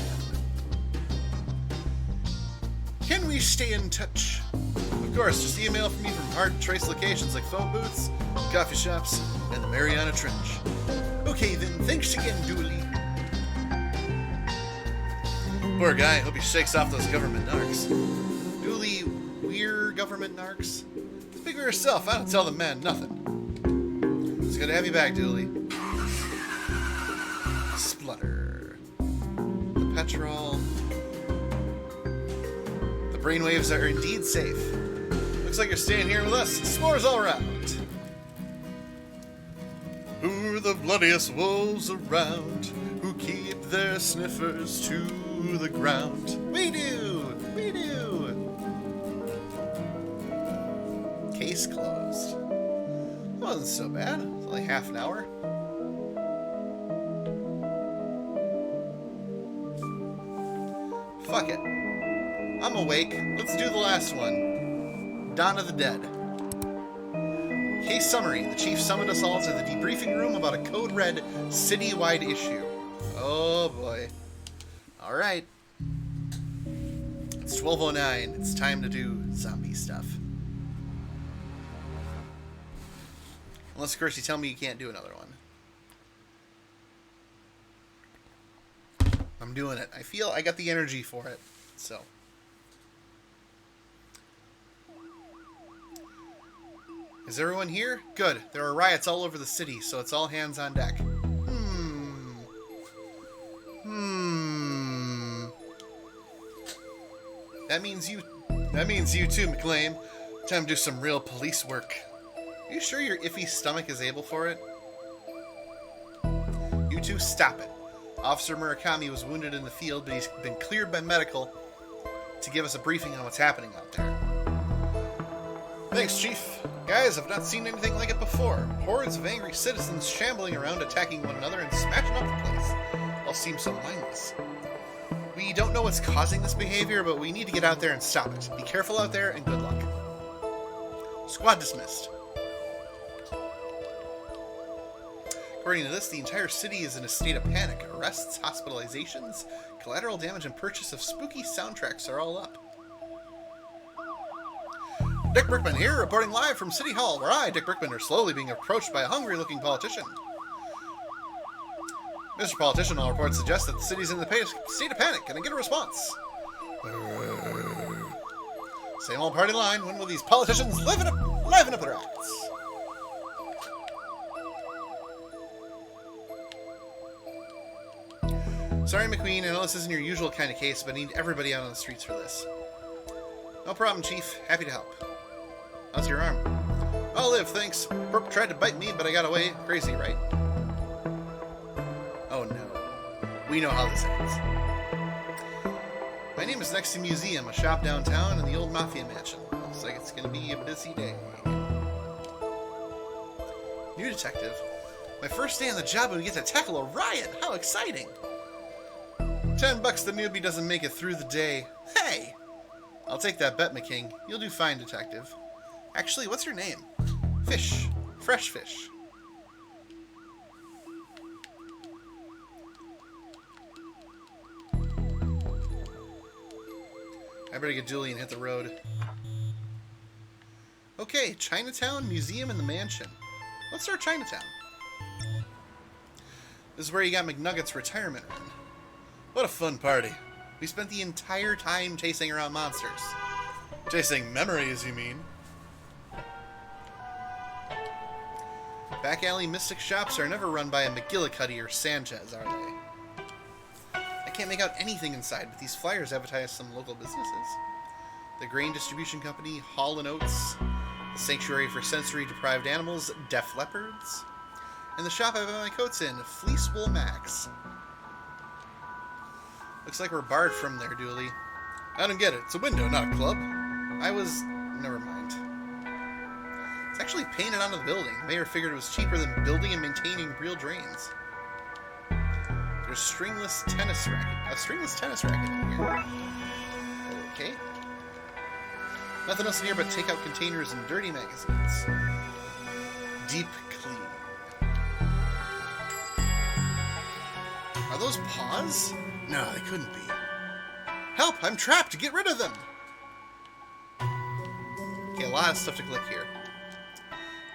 Can we stay in touch? Of course, just email from me from hard-to-trace locations like phone booths, coffee shops, and the Mariana Trench. Okay then, thanks again, Dooley. Poor guy, hope he shakes off those government narcs. Dooley, we're government narcs? Speak for yourself, I don't tell the man nothing. It's good to have you back, Dooley. Splutter. The petrol. The brainwaves are indeed safe. Looks like you're staying here with us. S'mores all around. Who are the bloodiest wolves around? Who keep their sniffers to the ground? We do! We do! Case closed. Wasn't so bad. It was only half an hour. Fuck it. I'm awake. Let's do the last one. Dawn of the Dead. Case summary. The chief summoned us all to the debriefing room about a code red citywide issue. Oh boy. Alright. It's 12:09. It's time to do zombie stuff. Unless, of course, you tell me you can't do another one. I'm doing it. I feel I got the energy for it. So. Is everyone here? Good. There are riots all over the city, so it's all hands on deck. That means you too, McLean. Time to do some real police work. Are you sure your iffy stomach is able for it? You two, stop it. Officer Murakami was wounded in the field, but he's been cleared by medical to give us a briefing on what's happening out there. Thanks, Chief. Guys, I've not seen anything like it before. Hordes of angry citizens shambling around, attacking one another, and smashing up the place. All seems so mindless. We don't know what's causing this behavior, but we need to get out there and stop it. Be careful out there, and good luck. Squad dismissed. According to this, the entire city is in a state of panic. Arrests, hospitalizations, collateral damage, and purchase of spooky soundtracks are all up. Dick Brickman here, reporting live from City Hall, where I, Dick Brickman, are slowly being approached by a hungry-looking politician. Mr. Politician, all reports suggest that the city's in the state of panic. Can I get a response? Same old party line. When will these politicians liven up their acts? Sorry, McQueen, I know this isn't your usual kind of case, but I need everybody out on the streets for this. No problem, Chief. Happy to help. How's your arm? I'll live, thanks. Perp tried to bite me, but I got away. Crazy, right? Oh no. We know how this ends. My name is Next to Museum, a shop downtown in the old Mafia mansion. Looks like it's gonna be a busy day. New detective. My first day on the job and we get to tackle a riot. How exciting! $10 the newbie doesn't make it through the day. Hey! I'll take that bet, McKing. You'll do fine, detective. Actually, what's your name? Fish. Fresh fish. I better get Julie and hit the road. Okay, Chinatown, Museum, and the Mansion. Let's start Chinatown. This is where you got McNugget's retirement room. What a fun party. We spent the entire time chasing around monsters. Chasing memories, you mean? Back alley mystic shops are never run by a McGillicuddy or Sanchez, are they? I can't make out anything inside, but these flyers advertise some local businesses. The Grain Distribution Company, Hall & Oates, the Sanctuary for Sensory-Deprived Animals, Deaf Leopards, and the shop I buy my coats in, Fleece Wool Max. Looks like we're barred from there, Dooley. I don't get it. It's a window, not a club. Never mind. It's actually painted onto the building. The mayor figured it was cheaper than building and maintaining real drains. There's a stringless tennis racket in here. Okay. Nothing else in here but takeout containers and dirty magazines. Deep clean. Are those paws? No, they couldn't be. Help! I'm trapped! Get rid of them! Okay, a lot of stuff to click here.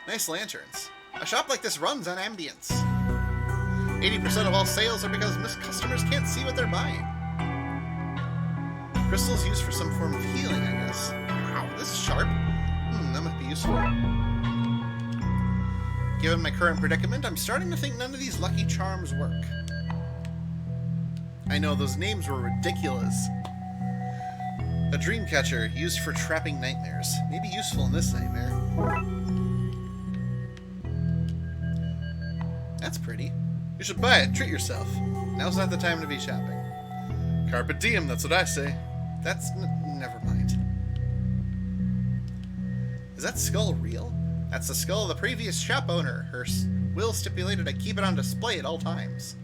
Nice lanterns. A shop like this runs on ambience. 80% of all sales are because customers can't see what they're buying. Crystals used for some form of healing, I guess. Wow, this is sharp. That might be useful. Given my current predicament, I'm starting to think none of these lucky charms work. I know, those names were ridiculous. A dream catcher, used for trapping nightmares. Maybe useful in this nightmare. That's pretty. You should buy it. Treat yourself. Now's not the time to be shopping. Carpe diem, that's what I say. Never mind. Is that skull real? That's the skull of the previous shop owner. Her will stipulated I keep it on display at all times.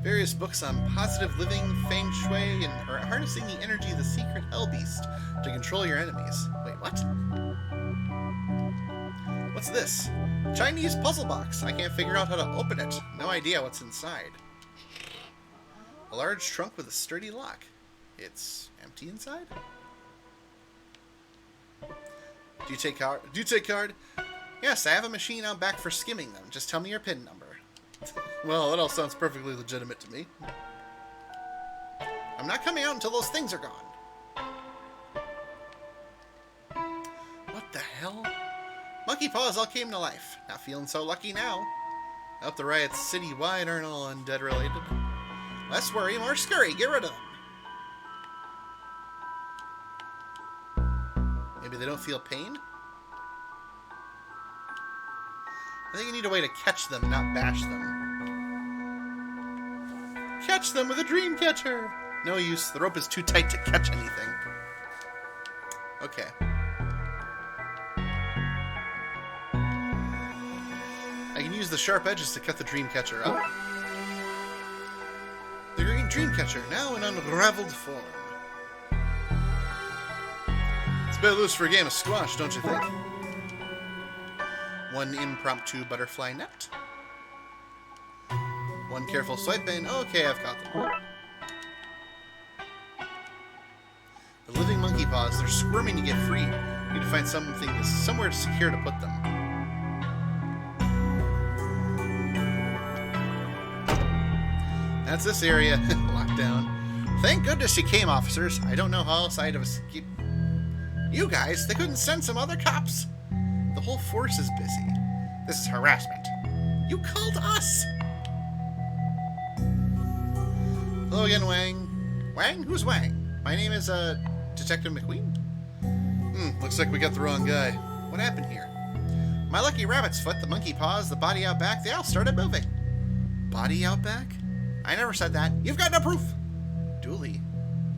Various books on positive living, feng shui, and harnessing the energy of the secret hell beast to control your enemies. Wait, what? What's this? Chinese puzzle box. I can't figure out how to open it. No idea what's inside. A large trunk with a sturdy lock. It's empty inside? Do you take card? Yes, I have a machine out back for skimming them. Just tell me your PIN number. Well, that all sounds perfectly legitimate to me. I'm not coming out until those things are gone. What the hell? Monkey paws all came to life. Not feeling so lucky now. I hope the riots city-wide aren't all undead related. Less worry, more scurry. Get rid of them. Maybe they don't feel pain? I think you need a way to catch them, not bash them. Catch them with a dream catcher! No use, the rope is too tight to catch anything. Okay. I can use the sharp edges to cut the dream catcher up. The green dream catcher, now in unraveled form. It's a bit loose for a game of squash, don't you think? One impromptu butterfly net. One careful swipe and okay, I've caught them. The living monkey paws, they're squirming to get free. You need to find somewhere secure to put them. That's this area. Locked down. Thank goodness you came, officers. I don't know how else I'd have escaped. You guys, they couldn't send some other cops. The whole force is busy. This is harassment. You called us! Hello again, Wang. Wang? Who's Wang? My name is, Detective McQueen? Looks like we got the wrong guy. What happened here? My lucky rabbit's foot, the monkey paws, the body out back, they all started moving. Body out back? I never said that. You've got no proof. Dooley,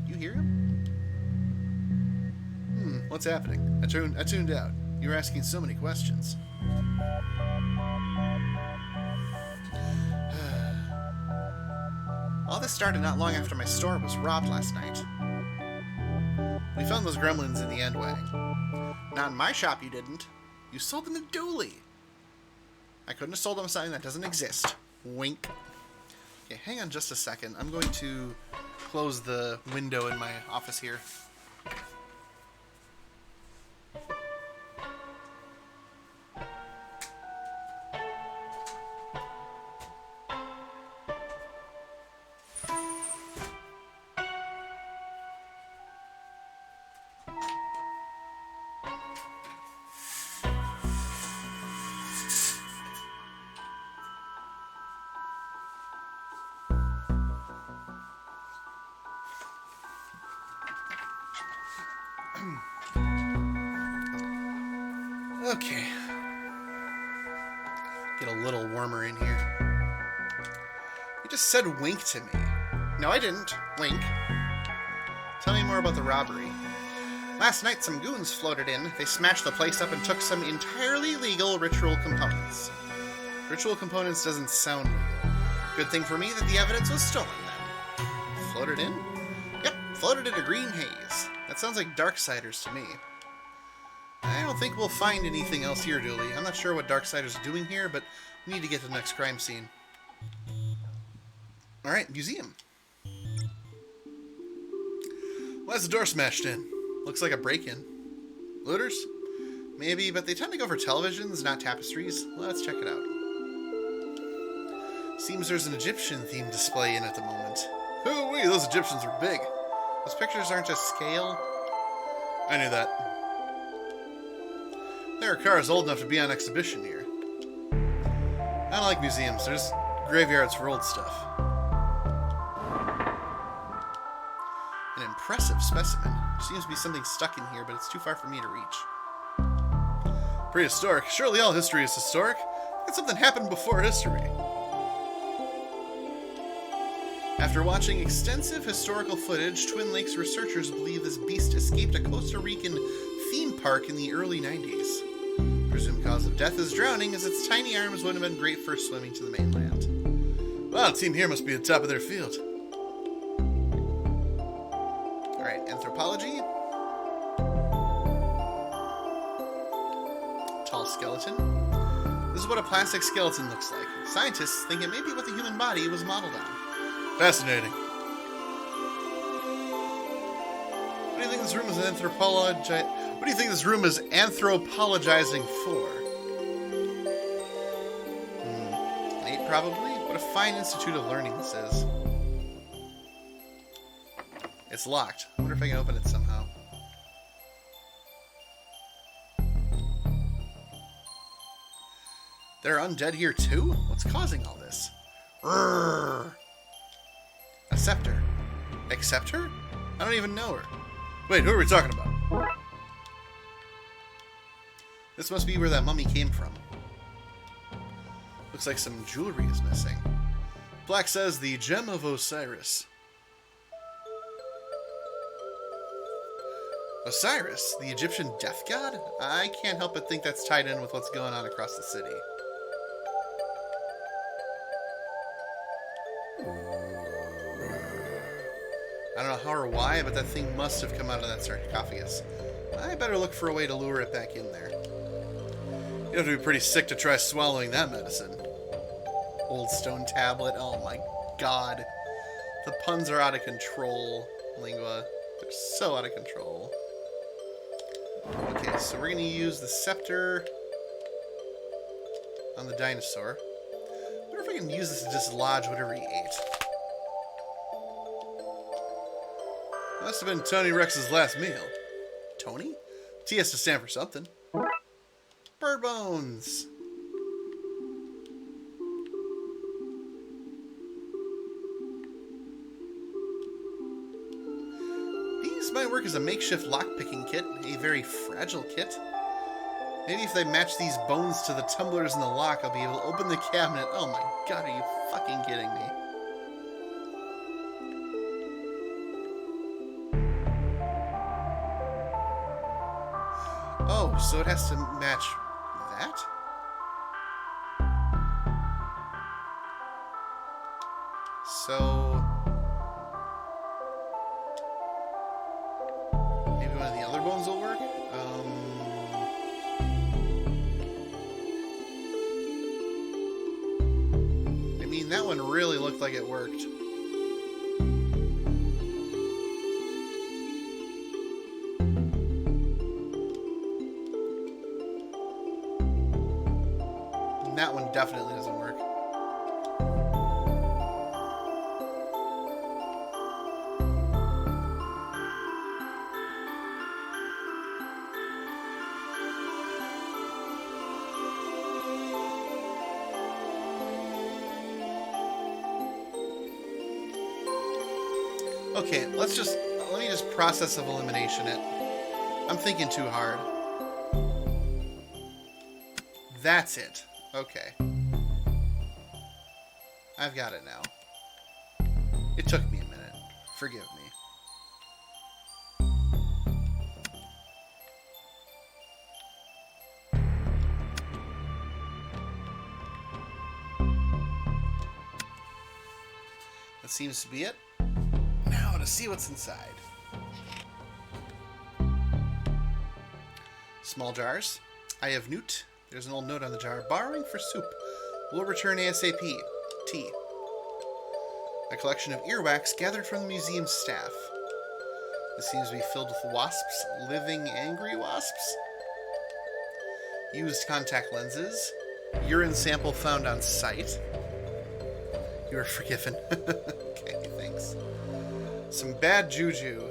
you hear him? What's happening? I tuned out. You were asking so many questions. All this started not long after my store was robbed last night. We found those gremlins in the end wagon. Not in my shop, you didn't. You sold them to Dooley. I couldn't have sold them something that doesn't exist. Wink. Okay, hang on just a second. I'm going to close the window in my office here. Okay. Get a little warmer in here. You just said wink to me. No, I didn't. Wink. Tell me more about the robbery. Last night, some goons floated in. They smashed the place up and took some entirely legal ritual components. Ritual components doesn't sound legal. Good thing for me that the evidence was stolen then. Floated in? Yep, floated in a green haze. That sounds like Darksiders to me. I don't think we'll find anything else here, Dooley. I'm not sure what Darksiders are doing here, but we need to get to the next crime scene. Alright, museum. Why's the door smashed in? Looks like a break-in. Looters? Maybe, but they tend to go for televisions, not tapestries. Let's check it out. Seems there's an Egyptian-themed display in at the moment. Hoo-wee, those Egyptians are big. Those pictures aren't just scale. I knew that. There are cars old enough to be on exhibition here. I don't like museums. They're just graveyards for old stuff. An impressive specimen. Seems to be something stuck in here, but it's too far for me to reach. Prehistoric. Surely all history is historic. But something happened before history. After watching extensive historical footage, Twin Lakes researchers believe this beast escaped a Costa Rican theme park in the early 90s. Presumed cause of death is drowning, as its tiny arms would have been great for swimming to the mainland. Well, the team here must be at the top of their field. Alright, anthropology. Tall skeleton. This is what a plastic skeleton looks like. Scientists think it may be what the human body was modeled on. Fascinating. What do you think this room is What do you think this room is anthropologizing for? An 8 probably? What a fine institute of learning this is. It's locked. I wonder if I can open it somehow. There are undead here too? What's causing all this? Rrrr. A scepter. Accept her? I don't even know her. Wait, who are we talking about? This must be where that mummy came from. Looks like some jewelry is missing. Black says the Gem of Osiris. Osiris, the Egyptian death god? I can't help but think that's tied in with what's going on across the city. I don't know how or why, but that thing must have come out of that sarcophagus. I better look for a way to lure it back in there. You have to be pretty sick to try swallowing that medicine. Old stone tablet, oh my god. The puns are out of control, Lingua. They're so out of control. Okay, so we're going to use the scepter on the dinosaur. I wonder if I can use this to dislodge whatever he ate. Must have been Tony Rex's last meal. Tony? T has to stand for something. Bird bones! These might artwork is a makeshift lockpicking kit, a very fragile kit. Maybe if they match these bones to the tumblers in the lock, I'll be able to open the cabinet. Oh my god, are you fucking kidding me? Oh, so it has to match that? So... maybe one of the other bones will work? I mean, that one really looked like it worked. And that one definitely doesn't work. Okay, let me just process of elimination it. I'm thinking too hard. That's it. Okay. I've got it now. It took me a minute. Forgive me. That seems to be it. Now to see what's inside. Small jars. I have newt. There's an old note on the jar. Borrowing for soup. Will return ASAP. Tea. A collection of earwax gathered from the museum's staff. This seems to be filled with wasps. Living angry wasps. Used contact lenses. Urine sample found on site. You are forgiven. Okay, thanks. Some bad juju.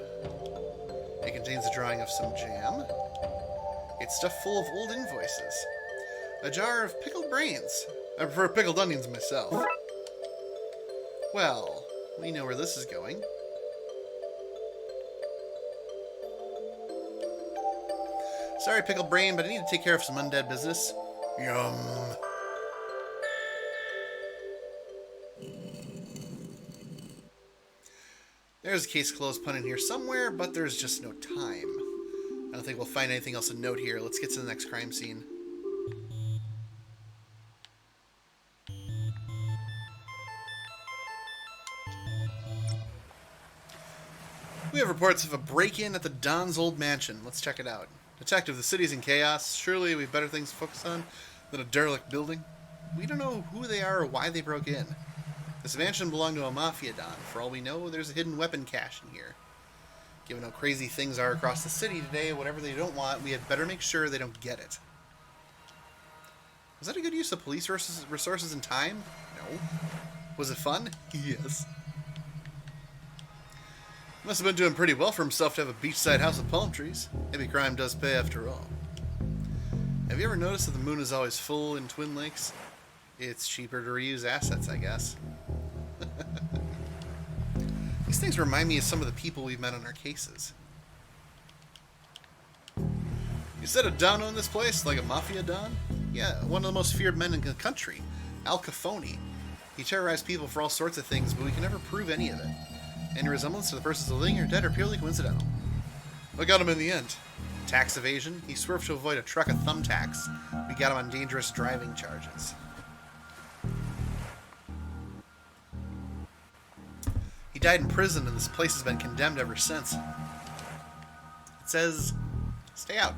It contains a drawing of some jam. It's stuffed full of old invoices. A jar of pickled brains. I prefer pickled onions myself. Well, we know where this is going. Sorry, pickled brain, but I need to take care of some undead business. Yum. There's a case closed pun in here somewhere, but there's just no time. I don't think we'll find anything else to note here. Let's get to the next crime scene. We have reports of a break-in at the Don's old mansion. Let's check it out. Detective, the city's in chaos. Surely we've better things to focus on than a derelict building. We don't know who they are or why they broke in. This mansion belonged to a mafia don. For all we know, there's a hidden weapon cache in here. Given how crazy things are across the city today, whatever they don't want, we had better make sure they don't get it. Was that a good use of police resources and time? No. Was it fun? Yes. Must have been doing pretty well for himself to have a beachside house with palm trees. Maybe crime does pay after all. Have you ever noticed that the moon is always full in Twin Lakes? It's cheaper to reuse assets, I guess. These things remind me of some of the people we've met on our cases. You said a Don owned this place? Like a mafia Don? Yeah, one of the most feared men in the country. Al Capone. He terrorized people for all sorts of things, but we can never prove any of it. Any resemblance to the persons living or dead are purely coincidental. What got him in the end? Tax evasion. He swerved to avoid a truck of thumbtacks. We got him on dangerous driving charges. He died in prison, and this place has been condemned ever since. It says, stay out.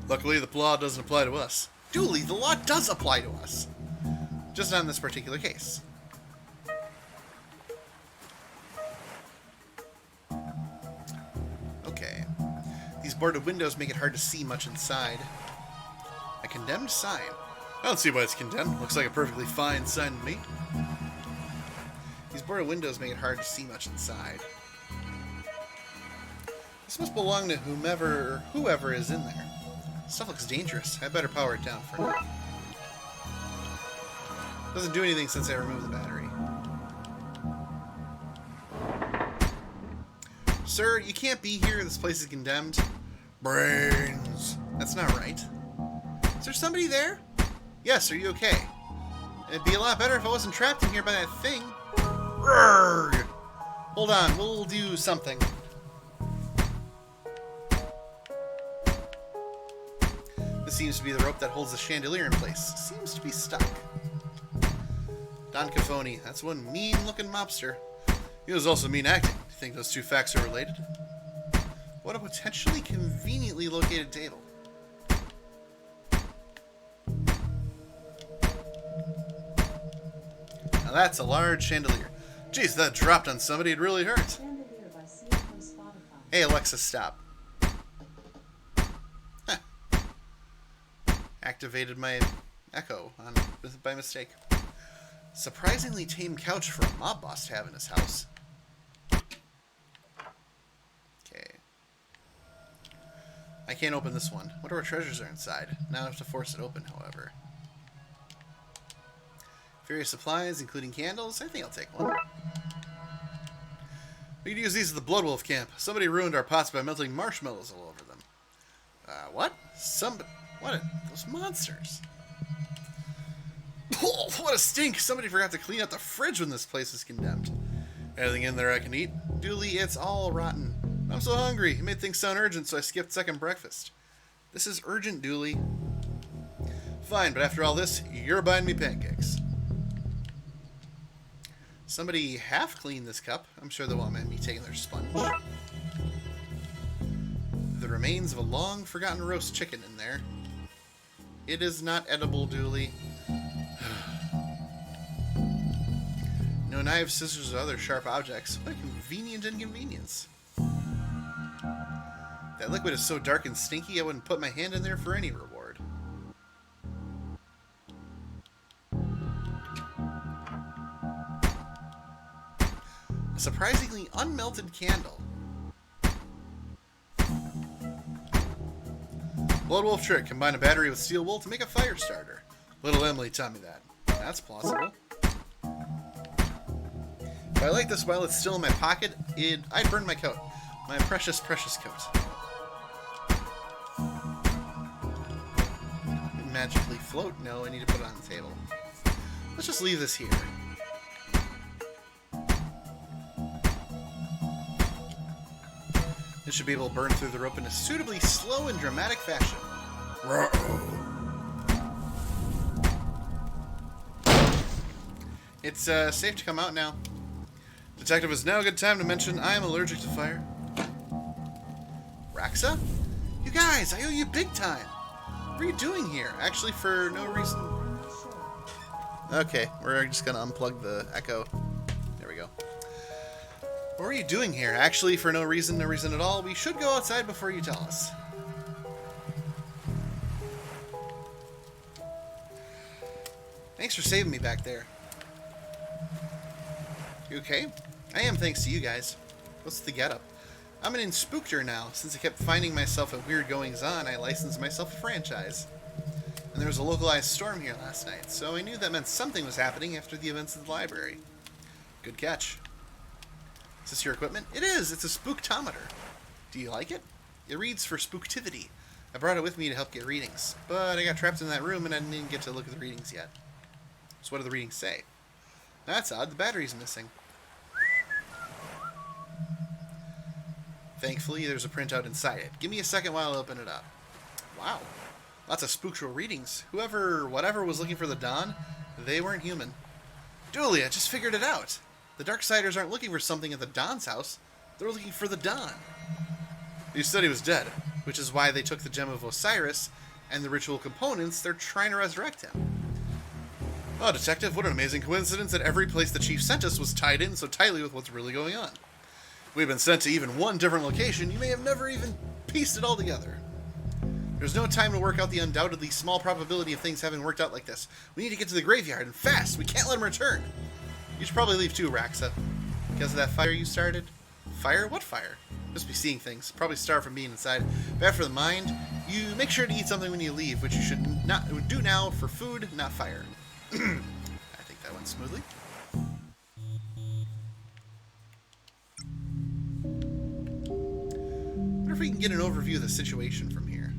Luckily, the law doesn't apply to us. Dooley, the law does apply to us. Just not in this particular case. Okay. These boarded windows make it hard to see much inside. A condemned sign. I don't see why it's condemned. Looks like a perfectly fine sign to me. These boarded windows make it hard to see much inside. This must belong to whoever is in there. Stuff looks dangerous. I better power it down for now. Doesn't do anything since I removed the battery. Sir, you can't be here. This place is condemned. Brains. That's not right. Is there somebody there? Yes, are you okay? It'd be a lot better if I wasn't trapped in here by that thing. Urgh. Hold on, we'll do something. This seems to be the rope that holds the chandelier in place. Seems to be stuck. Don Cafoni, that's one mean-looking mobster. He was also mean acting. Do you think those two facts are related? What a potentially conveniently located table. Now that's a large chandelier. Jeez, if that dropped on somebody, it'd really hurt. Hey, Alexa, stop. Huh. Activated my echo by mistake. Surprisingly tame couch for a mob boss to have in his house. Okay. I can't open this one. What our treasures are inside? Now I have to force it open, however. Various supplies, including candles. I think I'll take one. We could use these at the Blood Wolf camp. Somebody ruined our pots by melting marshmallows all over them. What? What are those monsters? Oh, what a stink! Somebody forgot to clean out the fridge when this place is condemned. Anything in there I can eat? Dooley, it's all rotten. I'm so hungry. You made things sound urgent, so I skipped second breakfast. This is urgent, Dooley. Fine, but after all this, you're buying me pancakes. Somebody half cleaned this cup. I'm sure they won't mind me taking their sponge. The remains of a long forgotten roast chicken in there. It is not edible, Dooley. No knives, scissors, or other sharp objects. What a convenient inconvenience. That liquid is so dark and stinky, I wouldn't put my hand in there for any reward. A surprisingly unmelted candle. Blood Wolf trick. Combine a battery with steel wool to make a fire starter. Little Emily taught me that. That's plausible. If I light this while it's still in my pocket, I'd burn my coat. My precious, precious coat. It'd magically float? No, I need to put it on the table. Let's just leave this here. This should be able to burn through the rope in a suitably slow and dramatic fashion. It's safe to come out now. Detective, is now a good time to mention I am allergic to fire. Raxa? You guys, I owe you big time. What are you doing here? Actually, for no reason. Okay, we're just gonna unplug the echo. There we go. What are you doing here? Actually, for no reason at all. We should go outside before you tell us. Thanks for saving me back there. You okay? I am, thanks to you guys. What's the getup? I'm an inspookter now. Since I kept finding myself at weird goings-on, I licensed myself a franchise. And there was a localized storm here last night, so I knew that meant something was happening after the events at the library. Good catch. Is this your equipment? It is! It's a spooktometer. Do you like it? It reads for spooktivity. I brought it with me to help get readings, but I got trapped in that room and I didn't get to look at the readings yet. So what do the readings say? That's odd. The battery's missing. Thankfully, there's a printout inside it. Give me a second while I open it up. Wow. Lots of spooktral readings. Whatever was looking for the Dawn, they weren't human. Dooley, I just figured it out. The Darksiders aren't looking for something at the Dawn's house. They're looking for the Dawn. You said he was dead, which is why they took the Gem of Osiris and the ritual components. They're trying to resurrect him. Oh, Detective, what an amazing coincidence that every place the Chief sent us was tied in so tightly with what's really going on. If we've been sent to even one different location, you may have never even pieced it all together. There's no time to work out the undoubtedly small probability of things having worked out like this. We need to get to the graveyard, and fast! We can't let him return! You should probably leave too, Raxa. Because of that fire you started? Fire? What fire? Just be seeing things. Probably starve from being inside. Bad for the mind. You make sure to eat something when you leave, which you should not do now for food, not fire. I think that went smoothly. we can get an overview of the situation from here.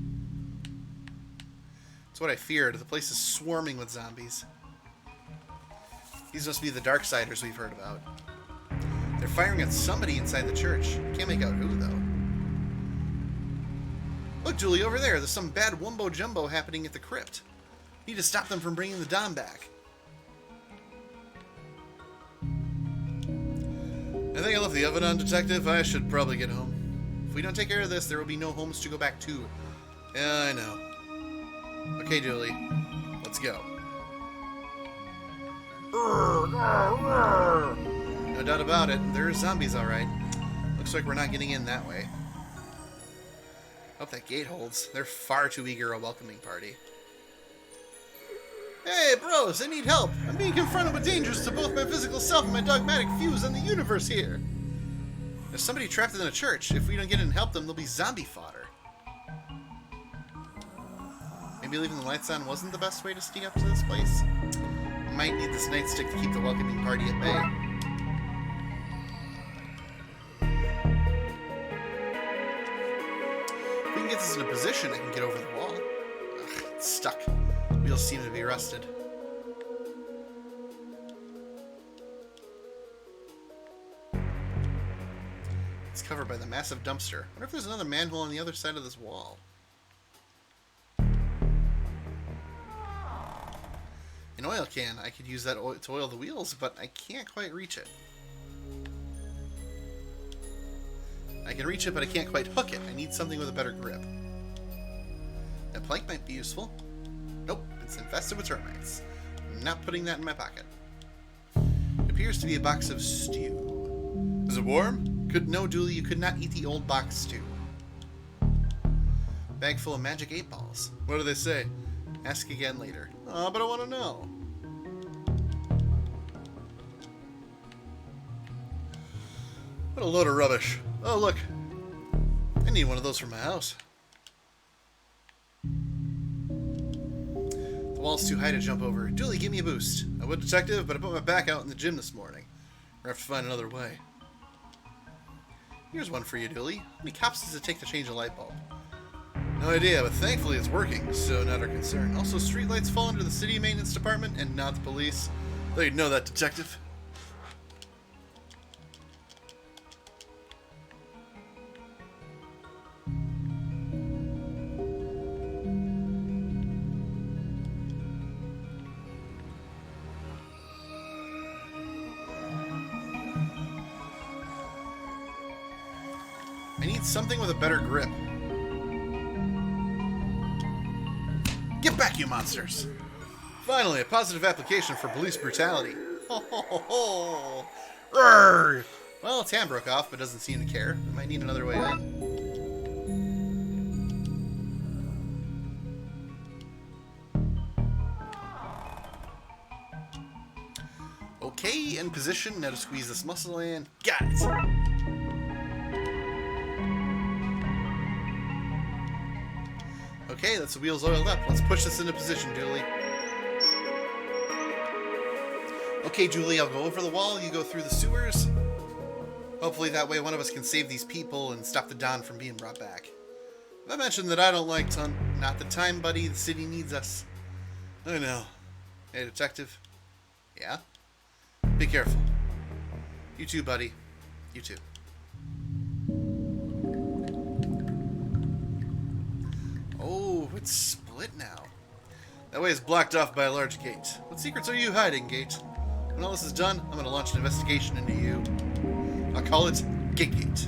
It's what I feared. The place is swarming with zombies. These must be the Darksiders we've heard about. They're firing at somebody inside the church. Can't make out who, though. Look, Julie, over there. There's some bad wumbo-jumbo happening at the crypt. Need to stop them from bringing the Dom back. I think I left the oven on, Detective. I should probably get home. If we don't take care of this, there will be no homes to go back to. Yeah, I know. Okay, Julie. Let's go. No doubt about it. There are zombies, alright. Looks like we're not getting in that way. Hope that gate holds. They're far too eager a welcoming party. Hey, bros, I need help. I'm being confronted with dangers to both my physical self and my dogmatic views on the universe here. There's somebody trapped in a church. If we don't get in and help them, they'll be zombie fodder. Maybe leaving the lights on wasn't the best way to sneak up to this place. Might need this nightstick to keep the welcoming party at bay. If we can get this in a position, I can get over the wall. Ugh, it's stuck. Wheels seem to be rusted. It's covered by the massive dumpster. I wonder if there's another manhole on the other side of this wall. An oil can. I could use that to oil the wheels, but I can't quite reach it. I can reach it, but I can't quite hook it. I need something with a better grip. That plank might be useful. Nope, it's infested with termites. I'm not putting that in my pocket. It appears to be a box of stew. Is it warm? No, Dooley, you could not eat the old box stew. Bag full of magic 8-balls. What do they say? Ask again later. Oh, but I want to know. What a load of rubbish. Oh, look. I need one of those for my house. The wall's too high to jump over. Dooley, give me a boost. I would, Detective, but I put my back out in the gym this morning. We're going to have to find another way. Here's one for you, Dooley. How many cops does it take to change a light bulb? No idea, but thankfully it's working, so not our concern. Also, streetlights fall under the city maintenance department and not the police. Though you'd know that, Detective. I need something with a better grip. Get back, you monsters! Finally, a positive application for police brutality. Ho, ho, ho, ho. Rrr. Well, its hand broke off, but doesn't seem to care. We might need another way in. Okay, in position. Now to squeeze this muscle in. Got it! Okay, that's the wheels oiled up. Let's push this into position, Julie. Okay, Julie, I'll go over the wall. You go through the sewers. Hopefully that way one of us can save these people and stop the Don from being brought back. I mentioned that I don't like not the time, buddy. The city needs us. I know. Hey, Detective. Yeah? Be careful. You too, buddy. You too. Oh, it's split now. That way is blocked off by a large gate. What secrets are you hiding, Gate? When all this is done, I'm going to launch an investigation into you. I'll call it Gate.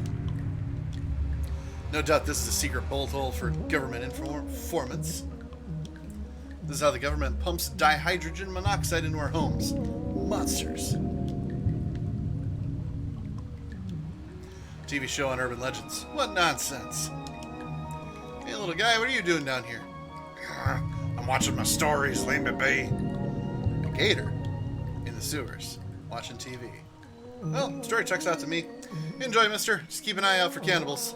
No doubt this is a secret bolt hole for government informants. This is how the government pumps dihydrogen monoxide into our homes. Monsters. TV show on urban legends. What nonsense. Hey, little guy, what are you doing down here? I'm watching my stories, leave me be. A gator in the sewers, watching TV. Well, story checks out to me. Enjoy, mister. Just keep an eye out for cannibals.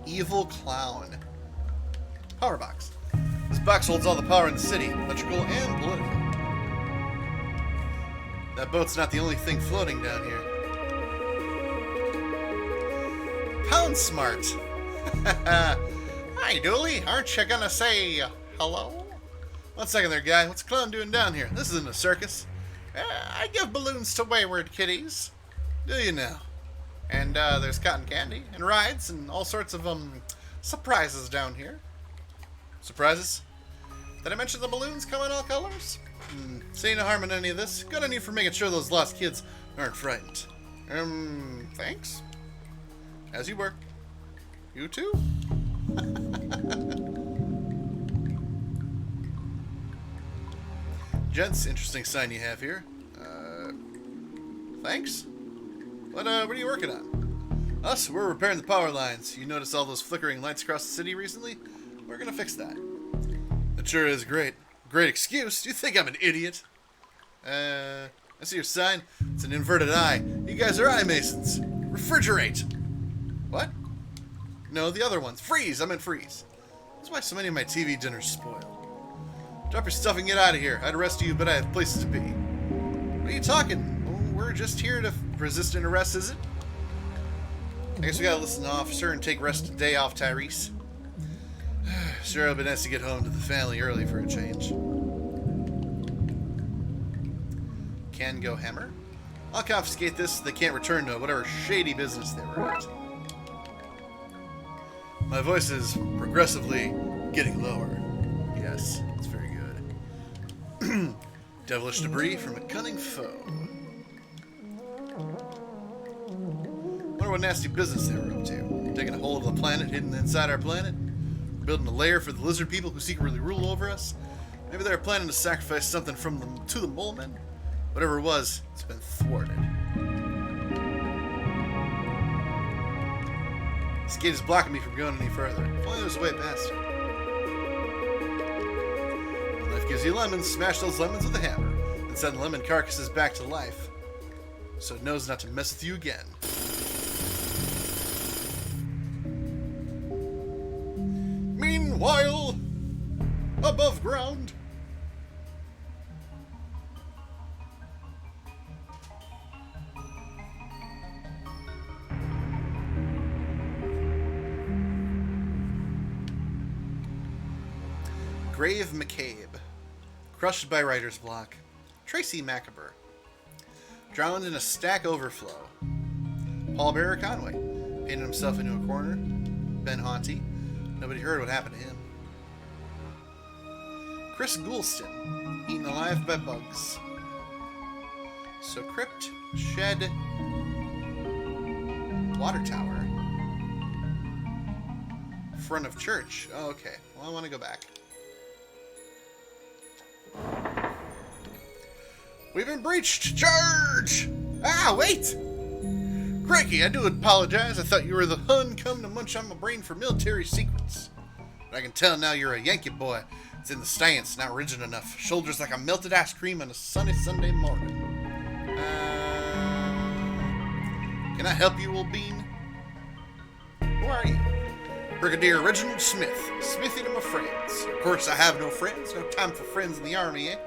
Evil clown. Power box. This box holds all the power in the city, electrical and political. That boat's not the only thing floating down here. Pound smart. Hi, Dooley. Aren't you gonna say hello? 1 second there, guy. What's a clown doing down here? This isn't a circus. I give balloons to wayward kitties. Do you now? And there's cotton candy and rides and all sorts of surprises down here. Surprises? Did I mention the balloons come in all colors? See no harm in any of this. Good on you for making sure those lost kids aren't frightened. Thanks. As you were. You too? Gents, interesting sign you have here. Thanks. What are you working on? Us, we're repairing the power lines. You notice all those flickering lights across the city recently? We're gonna fix that. It sure is great. Great excuse. You think I'm an idiot? I see your sign. It's an inverted eye. You guys are eye masons. Refrigerate. What? No, the other ones. Freeze. I meant freeze. That's why so many of my TV dinners spoil. Drop your stuff and get out of here. I'd arrest you, but I have places to be. What are you talking? Oh, we're just here to resist an arrest, is it? I guess we gotta listen to the officer and take rest a day off, Tyrese. Sure, it'll be nice to get home to the family early for a change. Can go hammer. I'll confiscate this so they can't return to whatever shady business they were at. My voice is progressively getting lower. Yes, it's very good. Devilish debris from a cunning foe. Wonder what nasty business they were up to. Taking a hold of the planet hidden inside our planet? Building a lair for the lizard people who secretly rule over us? Maybe they're planning to sacrifice something from them to the mole men? Whatever it was, it's been thwarted. This gate is blocking me from going any further. If only there's a way past it. When life gives you lemons, smash those lemons with a hammer, and send lemon carcasses back to life, so it knows not to mess with you again. Meanwhile, above ground. Grave McCabe. Crushed by writer's block. Tracy Macabre. Drowned in a stack overflow. Paul Bearer Conway. Painted himself into a corner. Ben Haunty. Nobody heard what happened to him. Chris Goulston. Eaten alive by bugs. So crypt. Shed. Water tower. Front of church. Oh, okay. Well, I want to go back. We've been breached! Charge! Ah, wait! Crikey, I do apologize. I thought you were the Hun come to munch on my brain for military secrets. But I can tell now you're a Yankee boy. It's in the stance, not rigid enough. Shoulders like a melted ice cream on a sunny Sunday morning. Can I help you, old bean? Who are you? Brigadier Reginald Smith. Smithy to my friends. Of course, I have no friends. No time for friends in the army, eh?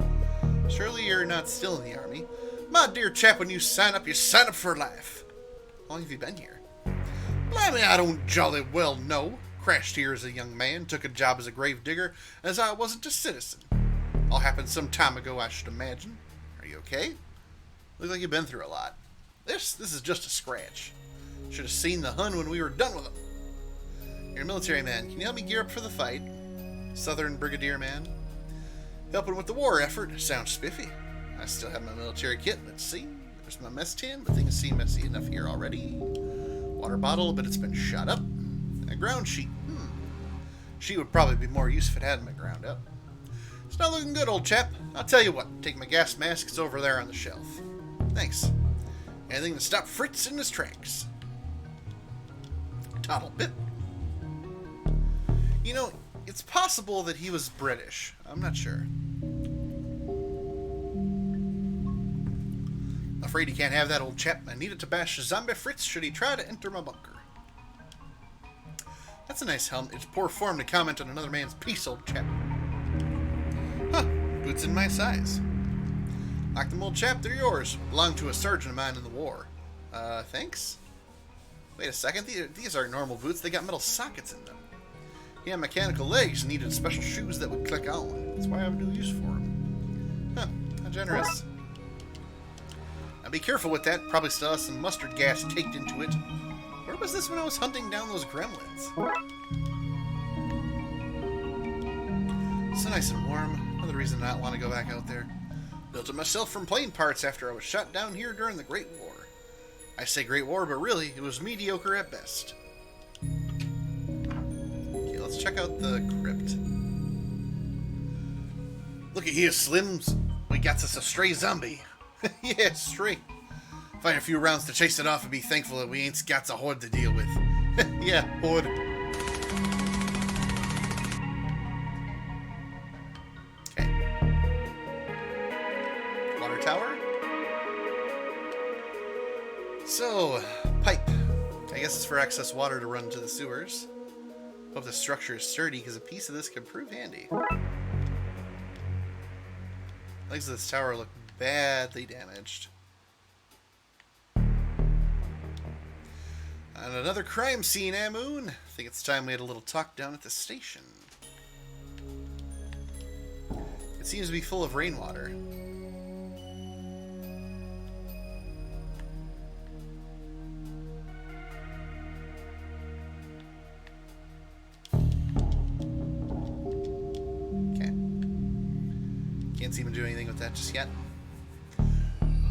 Surely you're not still in the army. My dear chap, when you sign up for life. How long have you been here? Blimey, I don't jolly well know. Crashed here as a young man, took a job as a grave digger, as I wasn't a citizen. All happened some time ago, I should imagine. Are you okay? Look like you've been through a lot. This is just a scratch. Should have seen the Hun when we were done with them. You're a military man. Can you help me gear up for the fight? Southern Brigadier man. Helping with the war effort. Sounds spiffy. I still have my military kit. Let's see. There's my mess tin, but things seem messy enough here already. Water bottle, but it's been shot up. And a ground sheet. Sheet would probably be more use if it hadn't been ground up. It's not looking good, old chap. I'll tell you what. Take my gas mask. It's over there on the shelf. Thanks. Anything to stop Fritz in his tracks. Toddle bit. You know, it's possible that he was British. I'm not sure. Afraid he can't have that, old chap. I need it to bash zombie Fritz should he try to enter my bunker. That's a nice helmet. It's poor form to comment on another man's piece, old chap. boots in my size. Like them, old chap, they're yours. Belonged to a sergeant of mine in the war. Thanks? Wait a second, these aren't normal boots, they got metal sockets in them. He had mechanical legs and needed special shoes that would click on. That's why I have no use for them. Huh, how generous. Now be careful with that, probably still has some mustard gas caked into it. Where was this when I was hunting down those gremlins? So nice and warm. Another reason to not want to go back out there. Built it myself from plane parts after I was shot down here during the Great War. I say Great War, but really, it was mediocre at best. Okay, let's check out the crypt. Look at here, Slims. We got us a stray zombie. Yeah, stray. Find a few rounds to chase it off and be thankful that we ain't got a horde to deal with. Yeah, horde. Tower. So, pipe. I guess it's for excess water to run to the sewers. Hope the structure is sturdy because a piece of this could prove handy. Legs of this tower look badly damaged. And another crime scene, eh, Moon? I think it's time we had a little talk down at the station. It seems to be full of rainwater. Can't seem to do anything with that just yet.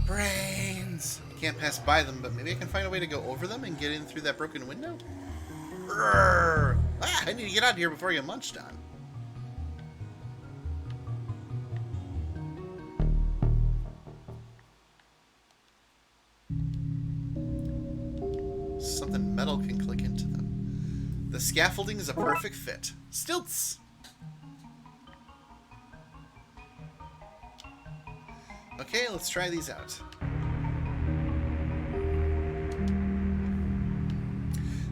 Brains! Can't pass by them, but maybe I can find a way to go over them and get in through that broken window? Ah, I need to get out of here before I get munched on. Something metal can click into them. The scaffolding is a perfect fit. Stilts! Okay, let's try these out.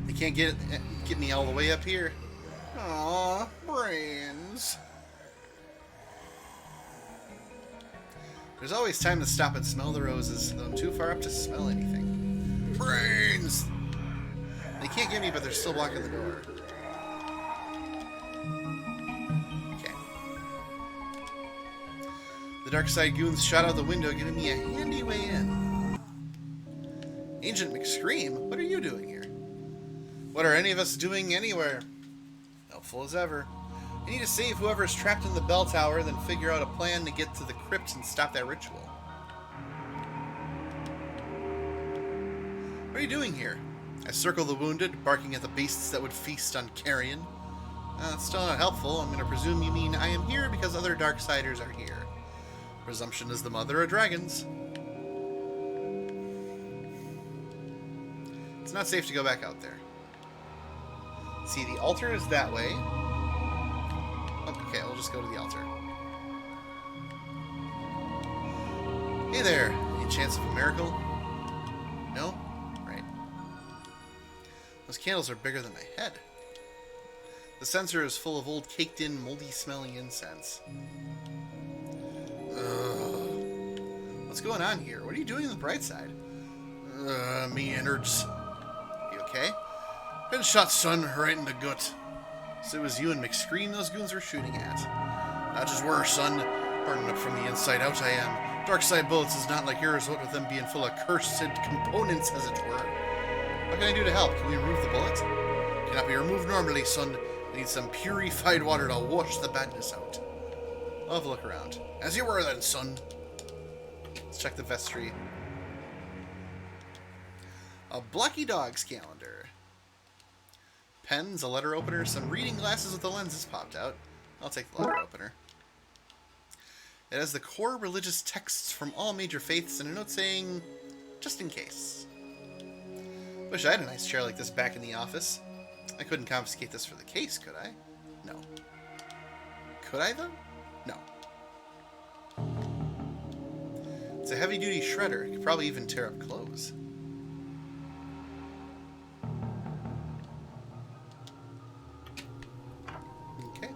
They can't get me all the way up here. Aww, brains. There's always time to stop and smell the roses, though I'm too far up to smell anything. Brains! They can't get me, but they're still blocking the door. Darkside goons shot out the window, giving me a handy way in. Agent McScream, what are you doing here? What are any of us doing anywhere? Helpful as ever. I need to save whoever's trapped in the bell tower, then figure out a plan to get to the crypt and stop that ritual. What are you doing here? I circle the wounded, barking at the beasts that would feast on carrion. That's still not helpful. I'm going to presume you mean I am here because other Darksiders are here. Presumption is the mother of dragons. It's not safe to go back out there. See, the altar is that way. Okay, we'll just go to the altar. Hey there. Any chance of a miracle? No? Right. Those candles are bigger than my head. The censer is full of old caked-in, moldy-smelling incense. What's going on here? What are you doing on the bright side? Me innards. You okay? Been shot, son, right in the gut. So it was you and McScream those goons were shooting at. Not just were, son. Burning up from the inside out I am. Darkside bullets is not like yours, what with them being full of cursed components, as it were. What can I do to help? Can we remove the bullet? Cannot be removed normally, son. I need some purified water to wash the badness out. I'll have a look around. As you were then, son. Let's check the vestry. A Blocky Dog's calendar. Pens, a letter opener, some reading glasses with the lenses popped out. I'll take the letter opener. It has the core religious texts from all major faiths and a note saying, just in case. Wish I had a nice chair like this back in the office. I couldn't confiscate this for the case, could I? No. Could I, though? No. It's a heavy-duty shredder. It could probably even tear up clothes. Okay.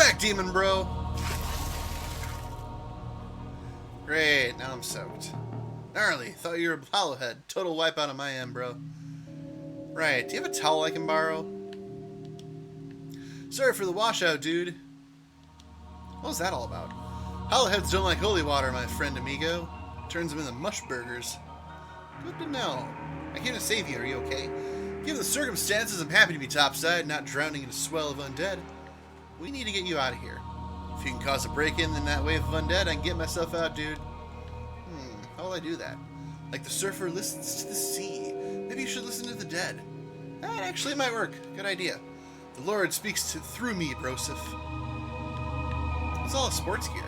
back, demon bro! Great, now I'm soaked. Gnarly, thought you were a hollowhead. Total wipeout on my end, bro. Right, do you have a towel I can borrow? Sorry for the washout, dude. What was that all about? Hollowheads don't like holy water, my friend amigo. Turns them into mush burgers. Good to know. I came to save you, are you okay? Given the circumstances, I'm happy to be topside, not drowning in a swell of undead. We need to get you out of here. If you can cause a break-in in that wave of undead, I can get myself out, dude. How will I do that? Like the surfer listens to the sea. Maybe you should listen to the dead. That actually might work. Good idea. The Lord speaks through me, Broseph. It's all sports gear.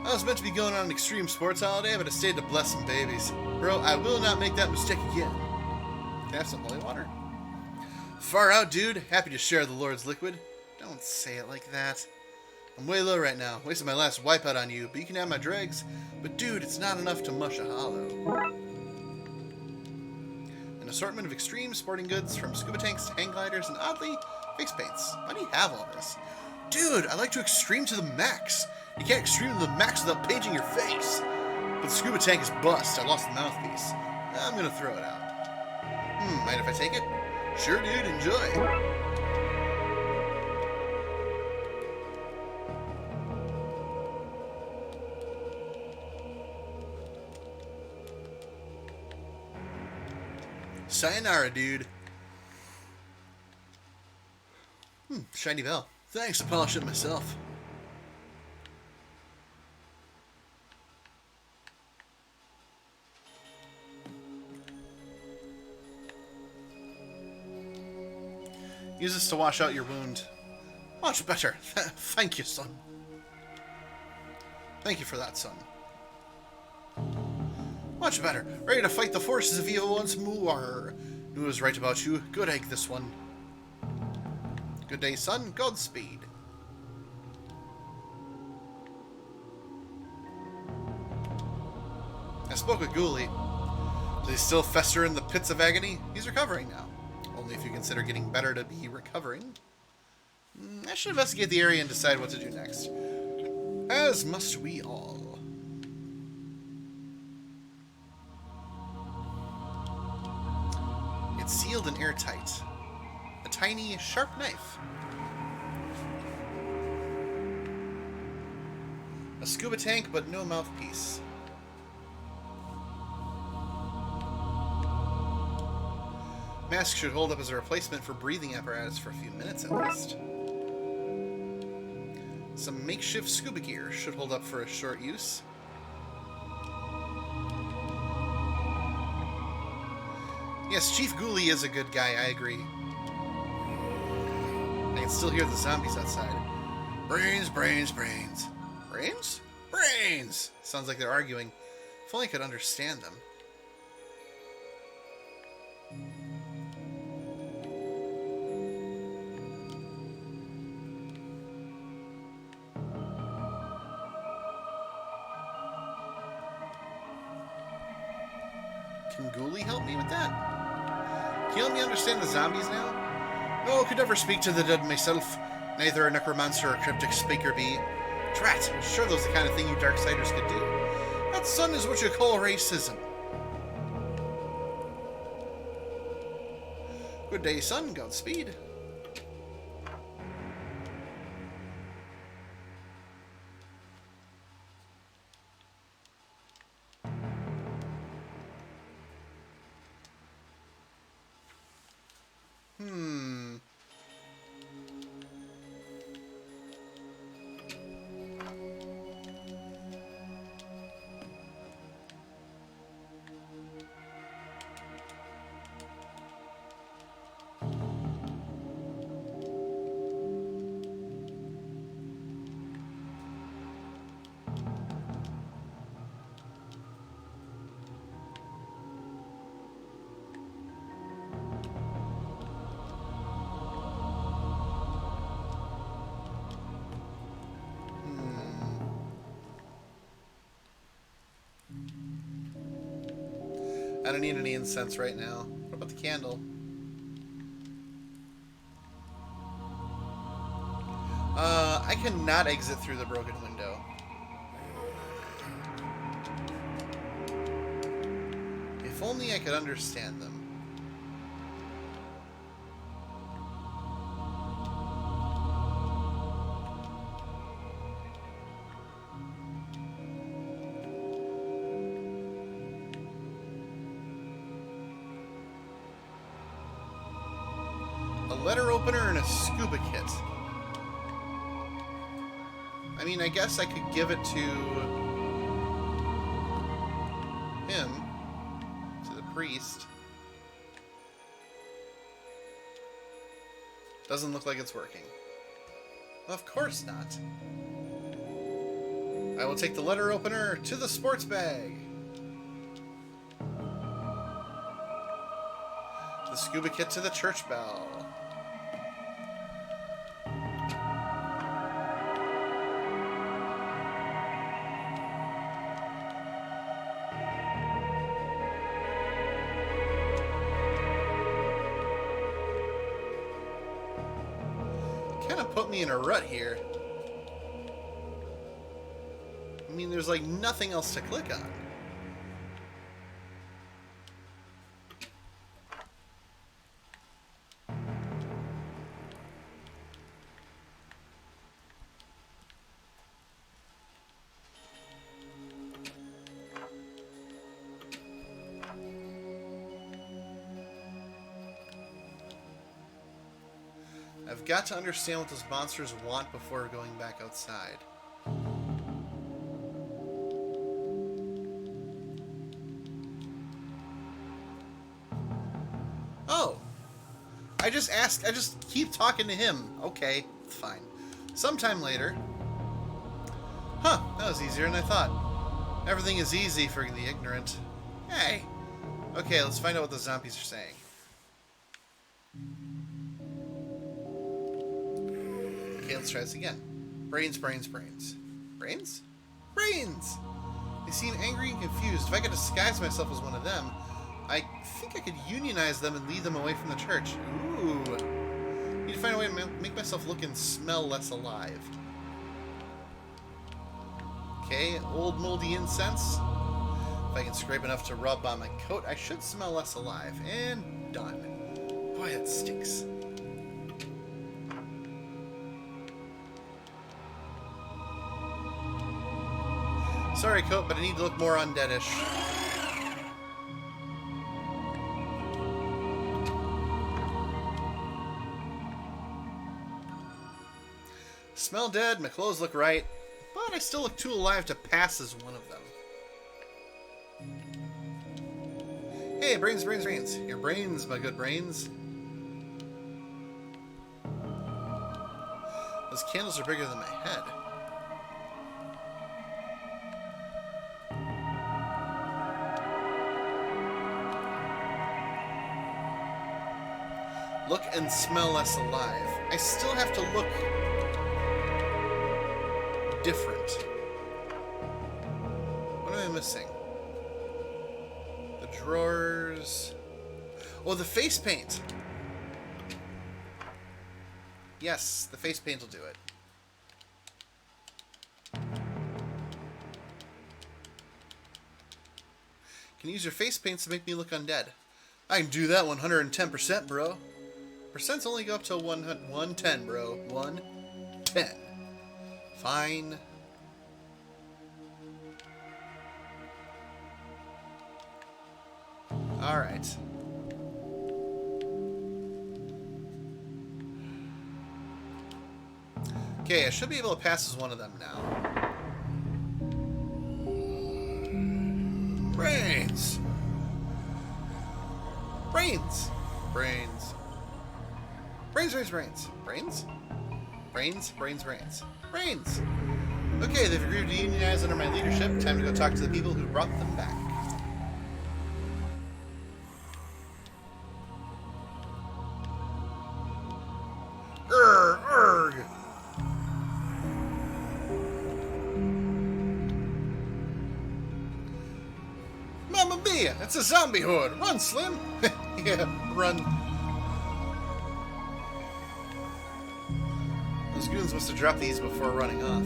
I was meant to be going on an extreme sports holiday, but I stayed to bless some babies. Bro, I will not make that mistake again. Can I have some holy water? Far out, dude. Happy to share the Lord's liquid. Don't say it like that. I'm way low right now. Wasted my last wipeout on you, but you can have my dregs. But dude, it's not enough to mush a hollow. An assortment of extreme sporting goods, from scuba tanks to hang gliders and oddly, face paints. Why do you have all this? Dude, I like to extreme to the max. You can't extreme to the max without painting your face. But the scuba tank is bust. I lost the mouthpiece. I'm gonna throw it out. Mind if I take it? Sure, dude. Enjoy. Sayonara, dude. Shiny bell. Thanks, I'll polish it myself. Use this to wash out your wound. Much better. Thank you, son. Thank you for that, son. Much better. Ready to fight the forces of evil once more. Knew I was right about you. Good egg, this one. Good day, son. Godspeed. I spoke with Ghoulie. Does he still fester in the pits of agony? He's recovering now. Only if you consider getting better to be recovering. I should investigate the area and decide what to do next. As must we all. It's sealed and airtight. A tiny, sharp knife. A scuba tank, but no mouthpiece. Mask should hold up as a replacement for breathing apparatus for a few minutes at least. Some makeshift scuba gear should hold up for a short use. Yes, Chief Ghoulie is a good guy, I agree. I can still hear the zombies outside. Brains, brains, brains. Brains? Brains! Sounds like they're arguing. If only I could understand them. Can Ghoulie help me with that? Can you help me understand the zombies now? No, could never speak to the dead myself. Neither a necromancer or cryptic speaker be. Drat, I'm sure those the kind of thing you Darksiders could do. That, son, is what you call racism. Good day, son. Godspeed. I don't need any incense right now. What about the candle? I cannot exit through the broken window. If only I could understand them. A letter opener and a scuba kit. I mean, I guess I could give it to him, to the priest. Doesn't look like it's working. Of course not. I will take the letter opener to the sports bag. The scuba kit to the church bell. Kind of put me in a rut here. I mean, there's like nothing else to click on. I've got to understand what those monsters want before going back outside. Oh! I just keep talking to him. Okay, fine. Sometime later. Huh, that was easier than I thought. Everything is easy for the ignorant. Hey! Okay, let's find out what the zombies are saying. Okay, let's try this again. Brains, brains, brains. Brains? Brains! They seem angry and confused. If I could disguise myself as one of them, I think I could unionize them and lead them away from the church. Ooh. Need to find a way to make myself look and smell less alive. Okay, old moldy incense. If I can scrape enough to rub on my coat, I should smell less alive. And done. Boy, that stinks. Sorry, coat, but I need to look more undeadish. Smell dead, my clothes look right, but I still look too alive to pass as one of them. Hey, brains, brains, brains. Your brains, my good brains. Those candles are bigger than my head. Look and smell less alive. I still have to look different. What am I missing? The drawers. Oh, the face paint. Yes, the face paint will do it. Can use your face paints to make me look undead. I can do that 110%, bro. Percents only go up to 110, bro. 110. Fine. Alright. Okay, I should be able to pass as one of them now. Brains! Brains! Brains. Brains, brains, brains. Brains? Brains, brains, brains. Brains! Okay, they've agreed to unionize under my leadership. Time to go talk to the people who brought them back. Urgh! Mamma mia! It's a zombie horde! Run, Slim! Yeah, run. Those goons goons must have dropped these before running off.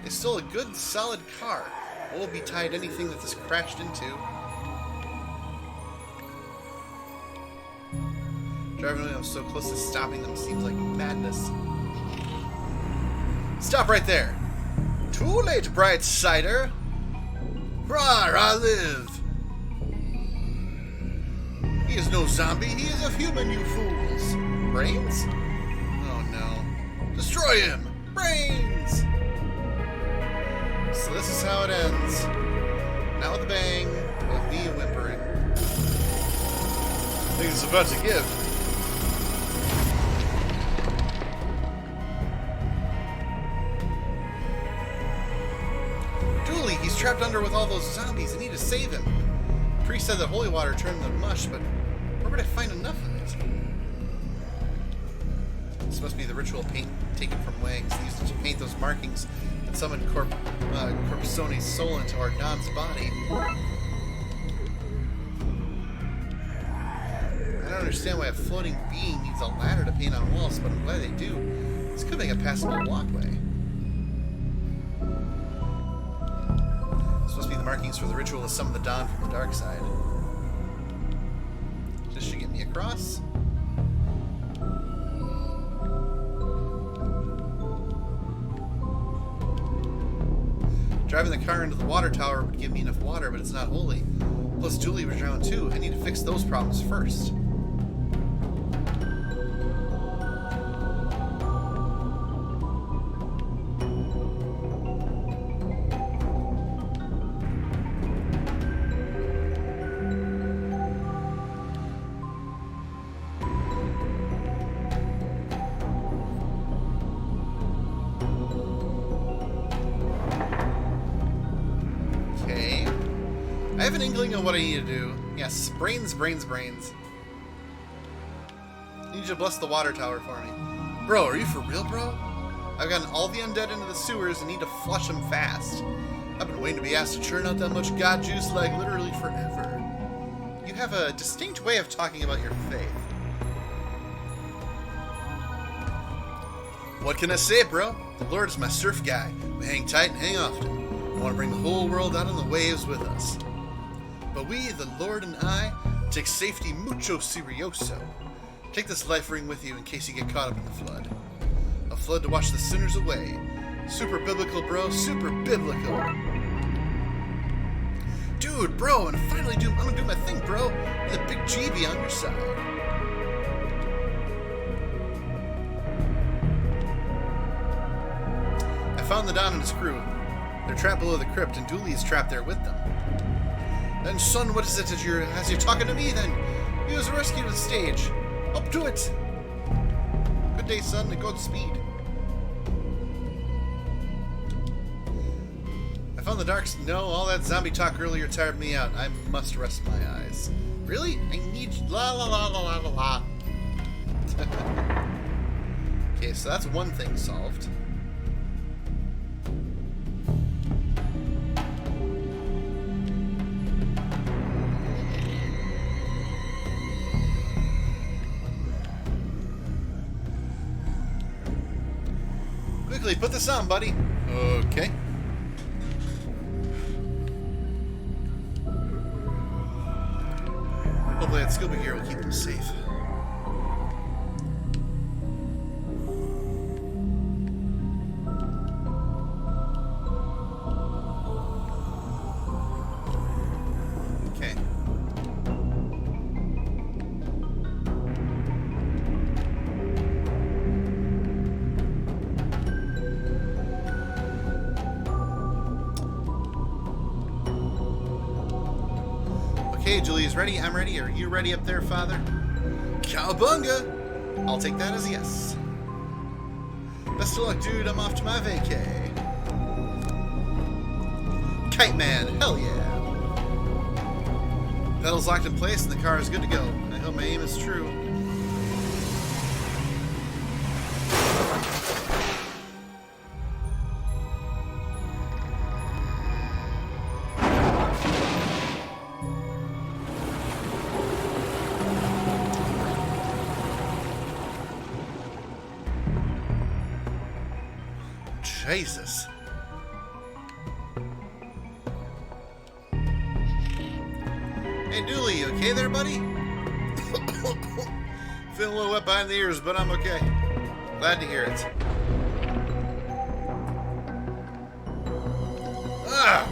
They stole a good, solid car. What will be tied anything that this crashed into? Driving away, I'm so close to stopping them seems like madness. Stop right there! Too late, bright sider! Rawr, I live! He is no zombie, he is a human, you fools! Brains? Oh no. Destroy him! Brains! So this is how it ends. Not with a bang, but with me whimpering. I think it's about to give. Dooley, he's trapped under with all those zombies. I need to save him. The priest said that holy water turned them mush, but where would I find enough of it? This must be the ritual paint taken from Wangs. They used to paint those markings that summoned Corpsone's soul into our Don's body. I don't understand why a floating being needs a ladder to paint on walls, but I'm glad they do. This could make a passable walkway. This must be the markings for the ritual to summon the Don from the Darkside. This should get me across. Driving the car into the water tower would give me enough water, but it's not holy. Plus, Julie was drowned too. I need to fix those problems first. I have an inkling of what I need to do. Yes, brains, brains, brains. I need you to bless the water tower for me. Bro, are you for real, bro? I've gotten all the undead into the sewers and need to flush them fast. I've been waiting to be asked to churn out that much god juice like literally forever. You have a distinct way of talking about your faith. What can I say, bro? The Lord is my surf guy. We hang tight and hang often. I want to bring the whole world out on the waves with us. But we, the Lord and I, take safety mucho serioso. Take this life ring with you in case you get caught up in the flood. A flood to wash the sinners away. Super biblical, bro. Super biblical. Dude, bro, I'm gonna do my thing, bro. With a big GB on your side. I found the Don and his crew. They're trapped below the crypt, and Dooley is trapped there with them. Then, son, what is it as you're talking to me, then? You was rescued at the stage. Up to it! Good day, son, and Godspeed. I found the darks. No, all that zombie talk earlier tired me out. I must rest my eyes. Really? I need... La la la la la la la. Okay, so that's one thing solved. Quickly, put this on, buddy. Okay. Hopefully that scuba gear will keep him safe. Okay. Okay, Julie's ready. I'm ready. Are you ready up there, Father? Cowabunga! I'll take that as a yes. Best of luck, dude. I'm off to my vacay. Kite Man, hell yeah. Pedals locked in place and the car is good to go. I hope my aim is true. Jesus. Hey, Dooley, you okay there, buddy? Feeling a little wet behind the ears, but I'm okay. Glad to hear it. Ah!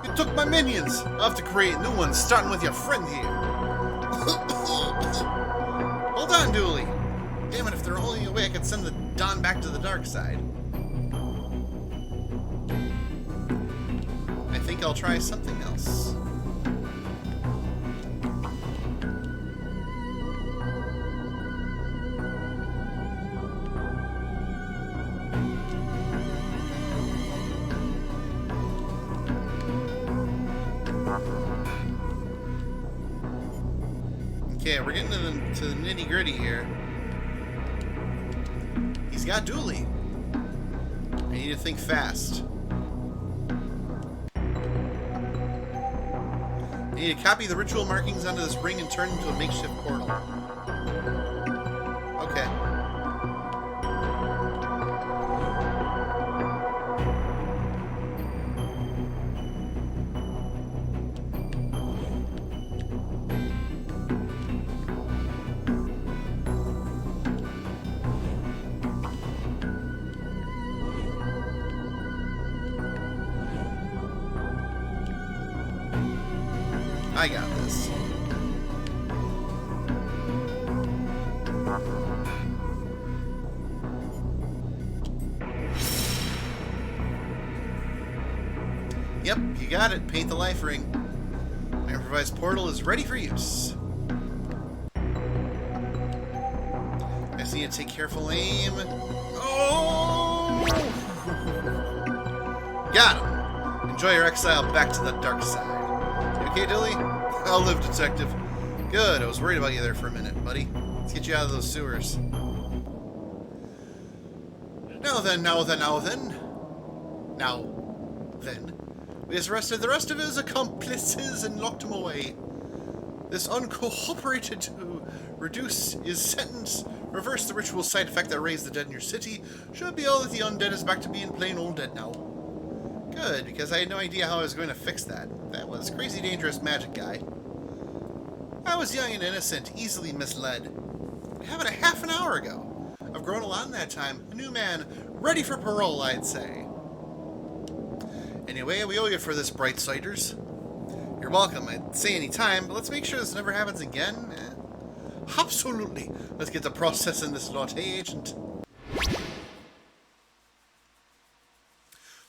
You took my minions! I'll have to create new ones, starting with your friend here. Hold on, Dooley. Damn it, if they're only a way I could send the Don back to the Darkside. I think I'll try something else. Okay, we're getting to the nitty-gritty here. He's got Dooley. I need to think fast. I need to copy the ritual markings onto this ring and turn it into a makeshift portal. Okay. I got this. Yep, you got it. Paint the life ring. My improvised portal is ready for use. I just need to take careful aim. Oh! Got him. Enjoy your exile back to the dark side. Okay, Dilly? I'll live, Detective. Good, I was worried about you there for a minute, buddy. Let's get you out of those sewers. Now then. We has arrested the rest of his accomplices and locked him away. This uncooperated to reduce his sentence, reverse the ritual side effect that raised the dead in your city, should be all that the undead is back to being plain old dead now. Good, because I had no idea how I was going to fix that. That was crazy dangerous magic guy. I was young and innocent, easily misled. It happened a half an hour ago. I've grown a lot in that time. A new man, ready for parole, I'd say. Anyway, we owe you for this, Brightsiders. You're welcome, I'd say any time, but let's make sure this never happens again. Absolutely. Let's get to processing this lot, hey, Agent?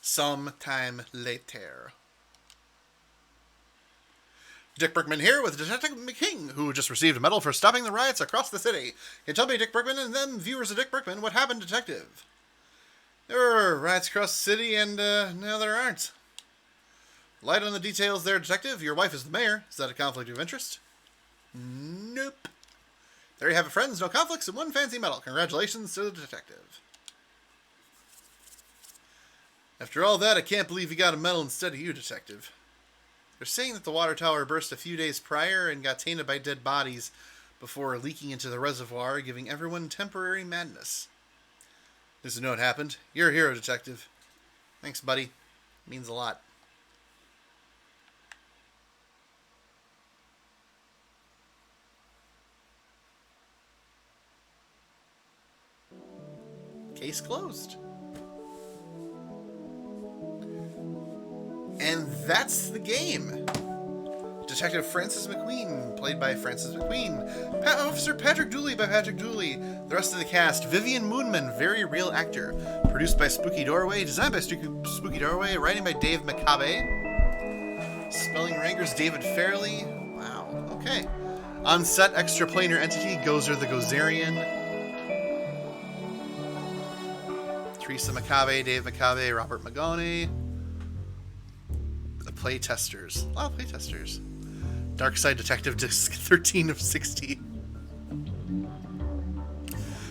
Sometime later. Dick Brickman here with Detective McKing, who just received a medal for stopping the riots across the city. Can you tell me, Dick Brickman, and them viewers of Dick Brickman, what happened, Detective? There were riots across the city, and now there aren't. Light on the details there, Detective. Your wife is the mayor. Is that a conflict of interest? Nope. There you have it, friends. No conflicts and one fancy medal. Congratulations to the detective. After all that, I can't believe he got a medal instead of you, Detective. They're saying that the water tower burst a few days prior and got tainted by dead bodies before leaking into the reservoir, giving everyone temporary madness. This is what happened. You're a hero, Detective. Thanks, buddy. It means a lot. Case closed. And that's the game. Detective Francis McQueen, played by Francis McQueen. Officer Patrick Dooley by Patrick Dooley. The rest of the cast, Vivian Moonman, very real actor. Produced by Spooky Doorway, designed by Spooky Doorway, writing by Dave McCabe. Spelling Rankers, David Fairley. Wow, okay. On set, extraplanar entity, Gozer the Gozerian. Teresa McCabe, Dave McCabe, Robert Magone. The playtesters. A lot of playtesters. Darkside Detective Disc 13 of 60.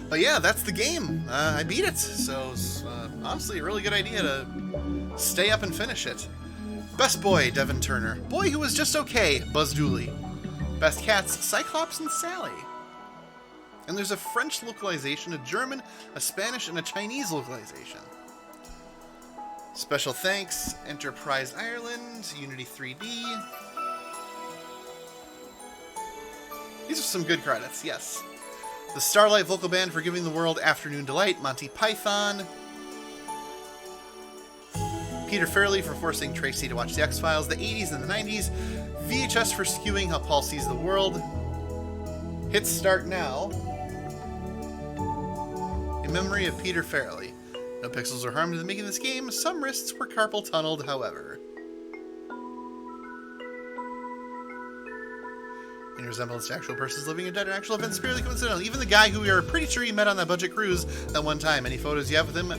But yeah, that's the game. I beat it. So, honestly, a really good idea to stay up and finish it. Best boy, Devin Turner. Boy who was just okay, Buzz Dooley. Best cats, Cyclops and Sally. And there's a French localization, a German, a Spanish, and a Chinese localization. Special thanks, Enterprise Ireland, Unity 3D. These are some good credits, yes. The Starlight Vocal Band for Giving the World Afternoon Delight, Monty Python. Peter Farrelly for forcing Tracy to watch The X-Files, the 80s and the 90s. VHS for skewing how Paul sees the world. Hit start now. In memory of Peter Farrelly. No pixels were harmed in making this game. Some wrists were carpal tunneled, however. In resemblance to actual persons living or dead, or actual events purely coincidental. Even the guy who we are pretty sure you met on that budget cruise that one time. Any photos you have with him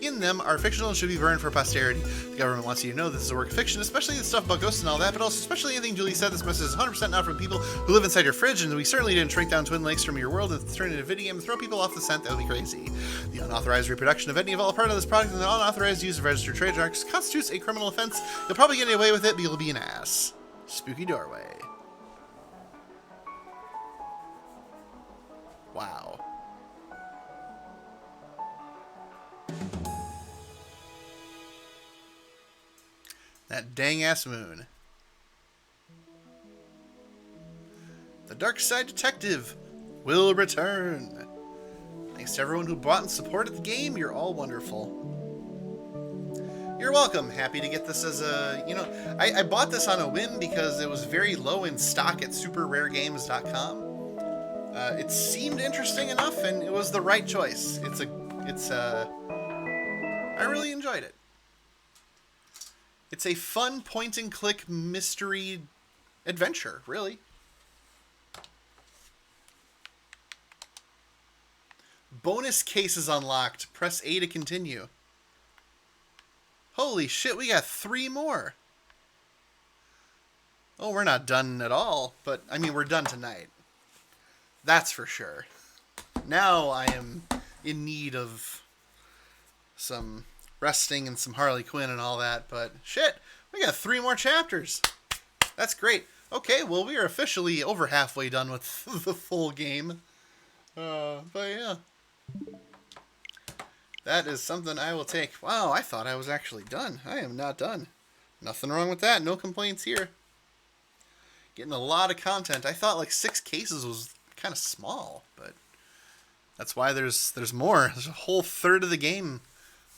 in them are fictional and should be burned for posterity. The government wants you to know this is a work of fiction, especially the stuff about ghosts and all that, but also especially anything Julie said. This message is 100% not from people who live inside your fridge, and we certainly didn't shrink down Twin Lakes from your world and turn it into a video game and throw people off the scent. That would be crazy. The unauthorized reproduction of any of all part of this product and the unauthorized use of registered trademarks constitutes a criminal offense. You'll probably get away with it, but you'll be an ass. Spooky doorway. Wow. That dang-ass moon. The Darkside Detective will return. Thanks to everyone who bought and supported the game. You're all wonderful. You're welcome. Happy to get this as a... You know, I bought this on a whim because it was very low in stock at superraregames.com. It seemed interesting enough, and it was the right choice. I really enjoyed it. It's a fun point-and-click mystery adventure, really. Bonus cases unlocked. Press A to continue. Holy shit, we got 3 more. Oh, we're not done at all, but, I mean, we're done tonight. That's for sure. Now I am in need of some resting and some Harley Quinn and all that, but shit, we got 3 more chapters. That's great. Okay, well, we are officially over halfway done with the full game. But yeah. That is something I will take. Wow, I thought I was actually done. I am not done. Nothing wrong with that. No complaints here. Getting a lot of content. I thought like 6 cases was kind of small, but that's why there's more. There's a whole third of the game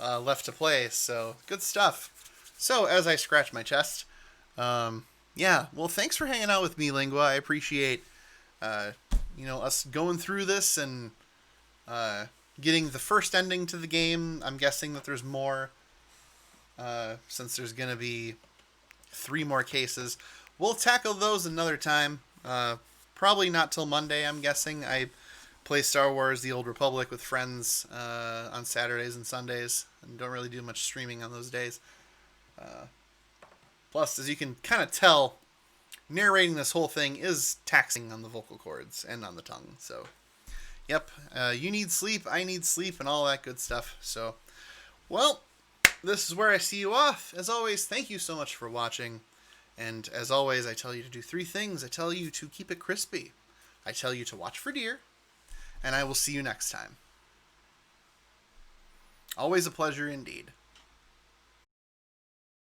left to play, so good stuff. So as I scratch my chest, yeah, well, thanks for hanging out with me, Lingua. I appreciate us going through this and getting the first ending to the game. I'm guessing that there's more, since there's gonna be 3 more cases. We'll tackle those another time. Probably not till Monday, I'm guessing. I play Star Wars The Old Republic with friends on Saturdays and Sundays, and don't really do much streaming on those days. Plus, as you can kind of tell, narrating this whole thing is taxing on the vocal cords and on the tongue. So, yep, you need sleep, I need sleep, and all that good stuff. So, well, this is where I see you off. As always, thank you so much for watching. And as always, I tell you to do 3 things. I tell you to keep it crispy. I tell you to watch for deer. And I will see you next time. Always a pleasure indeed.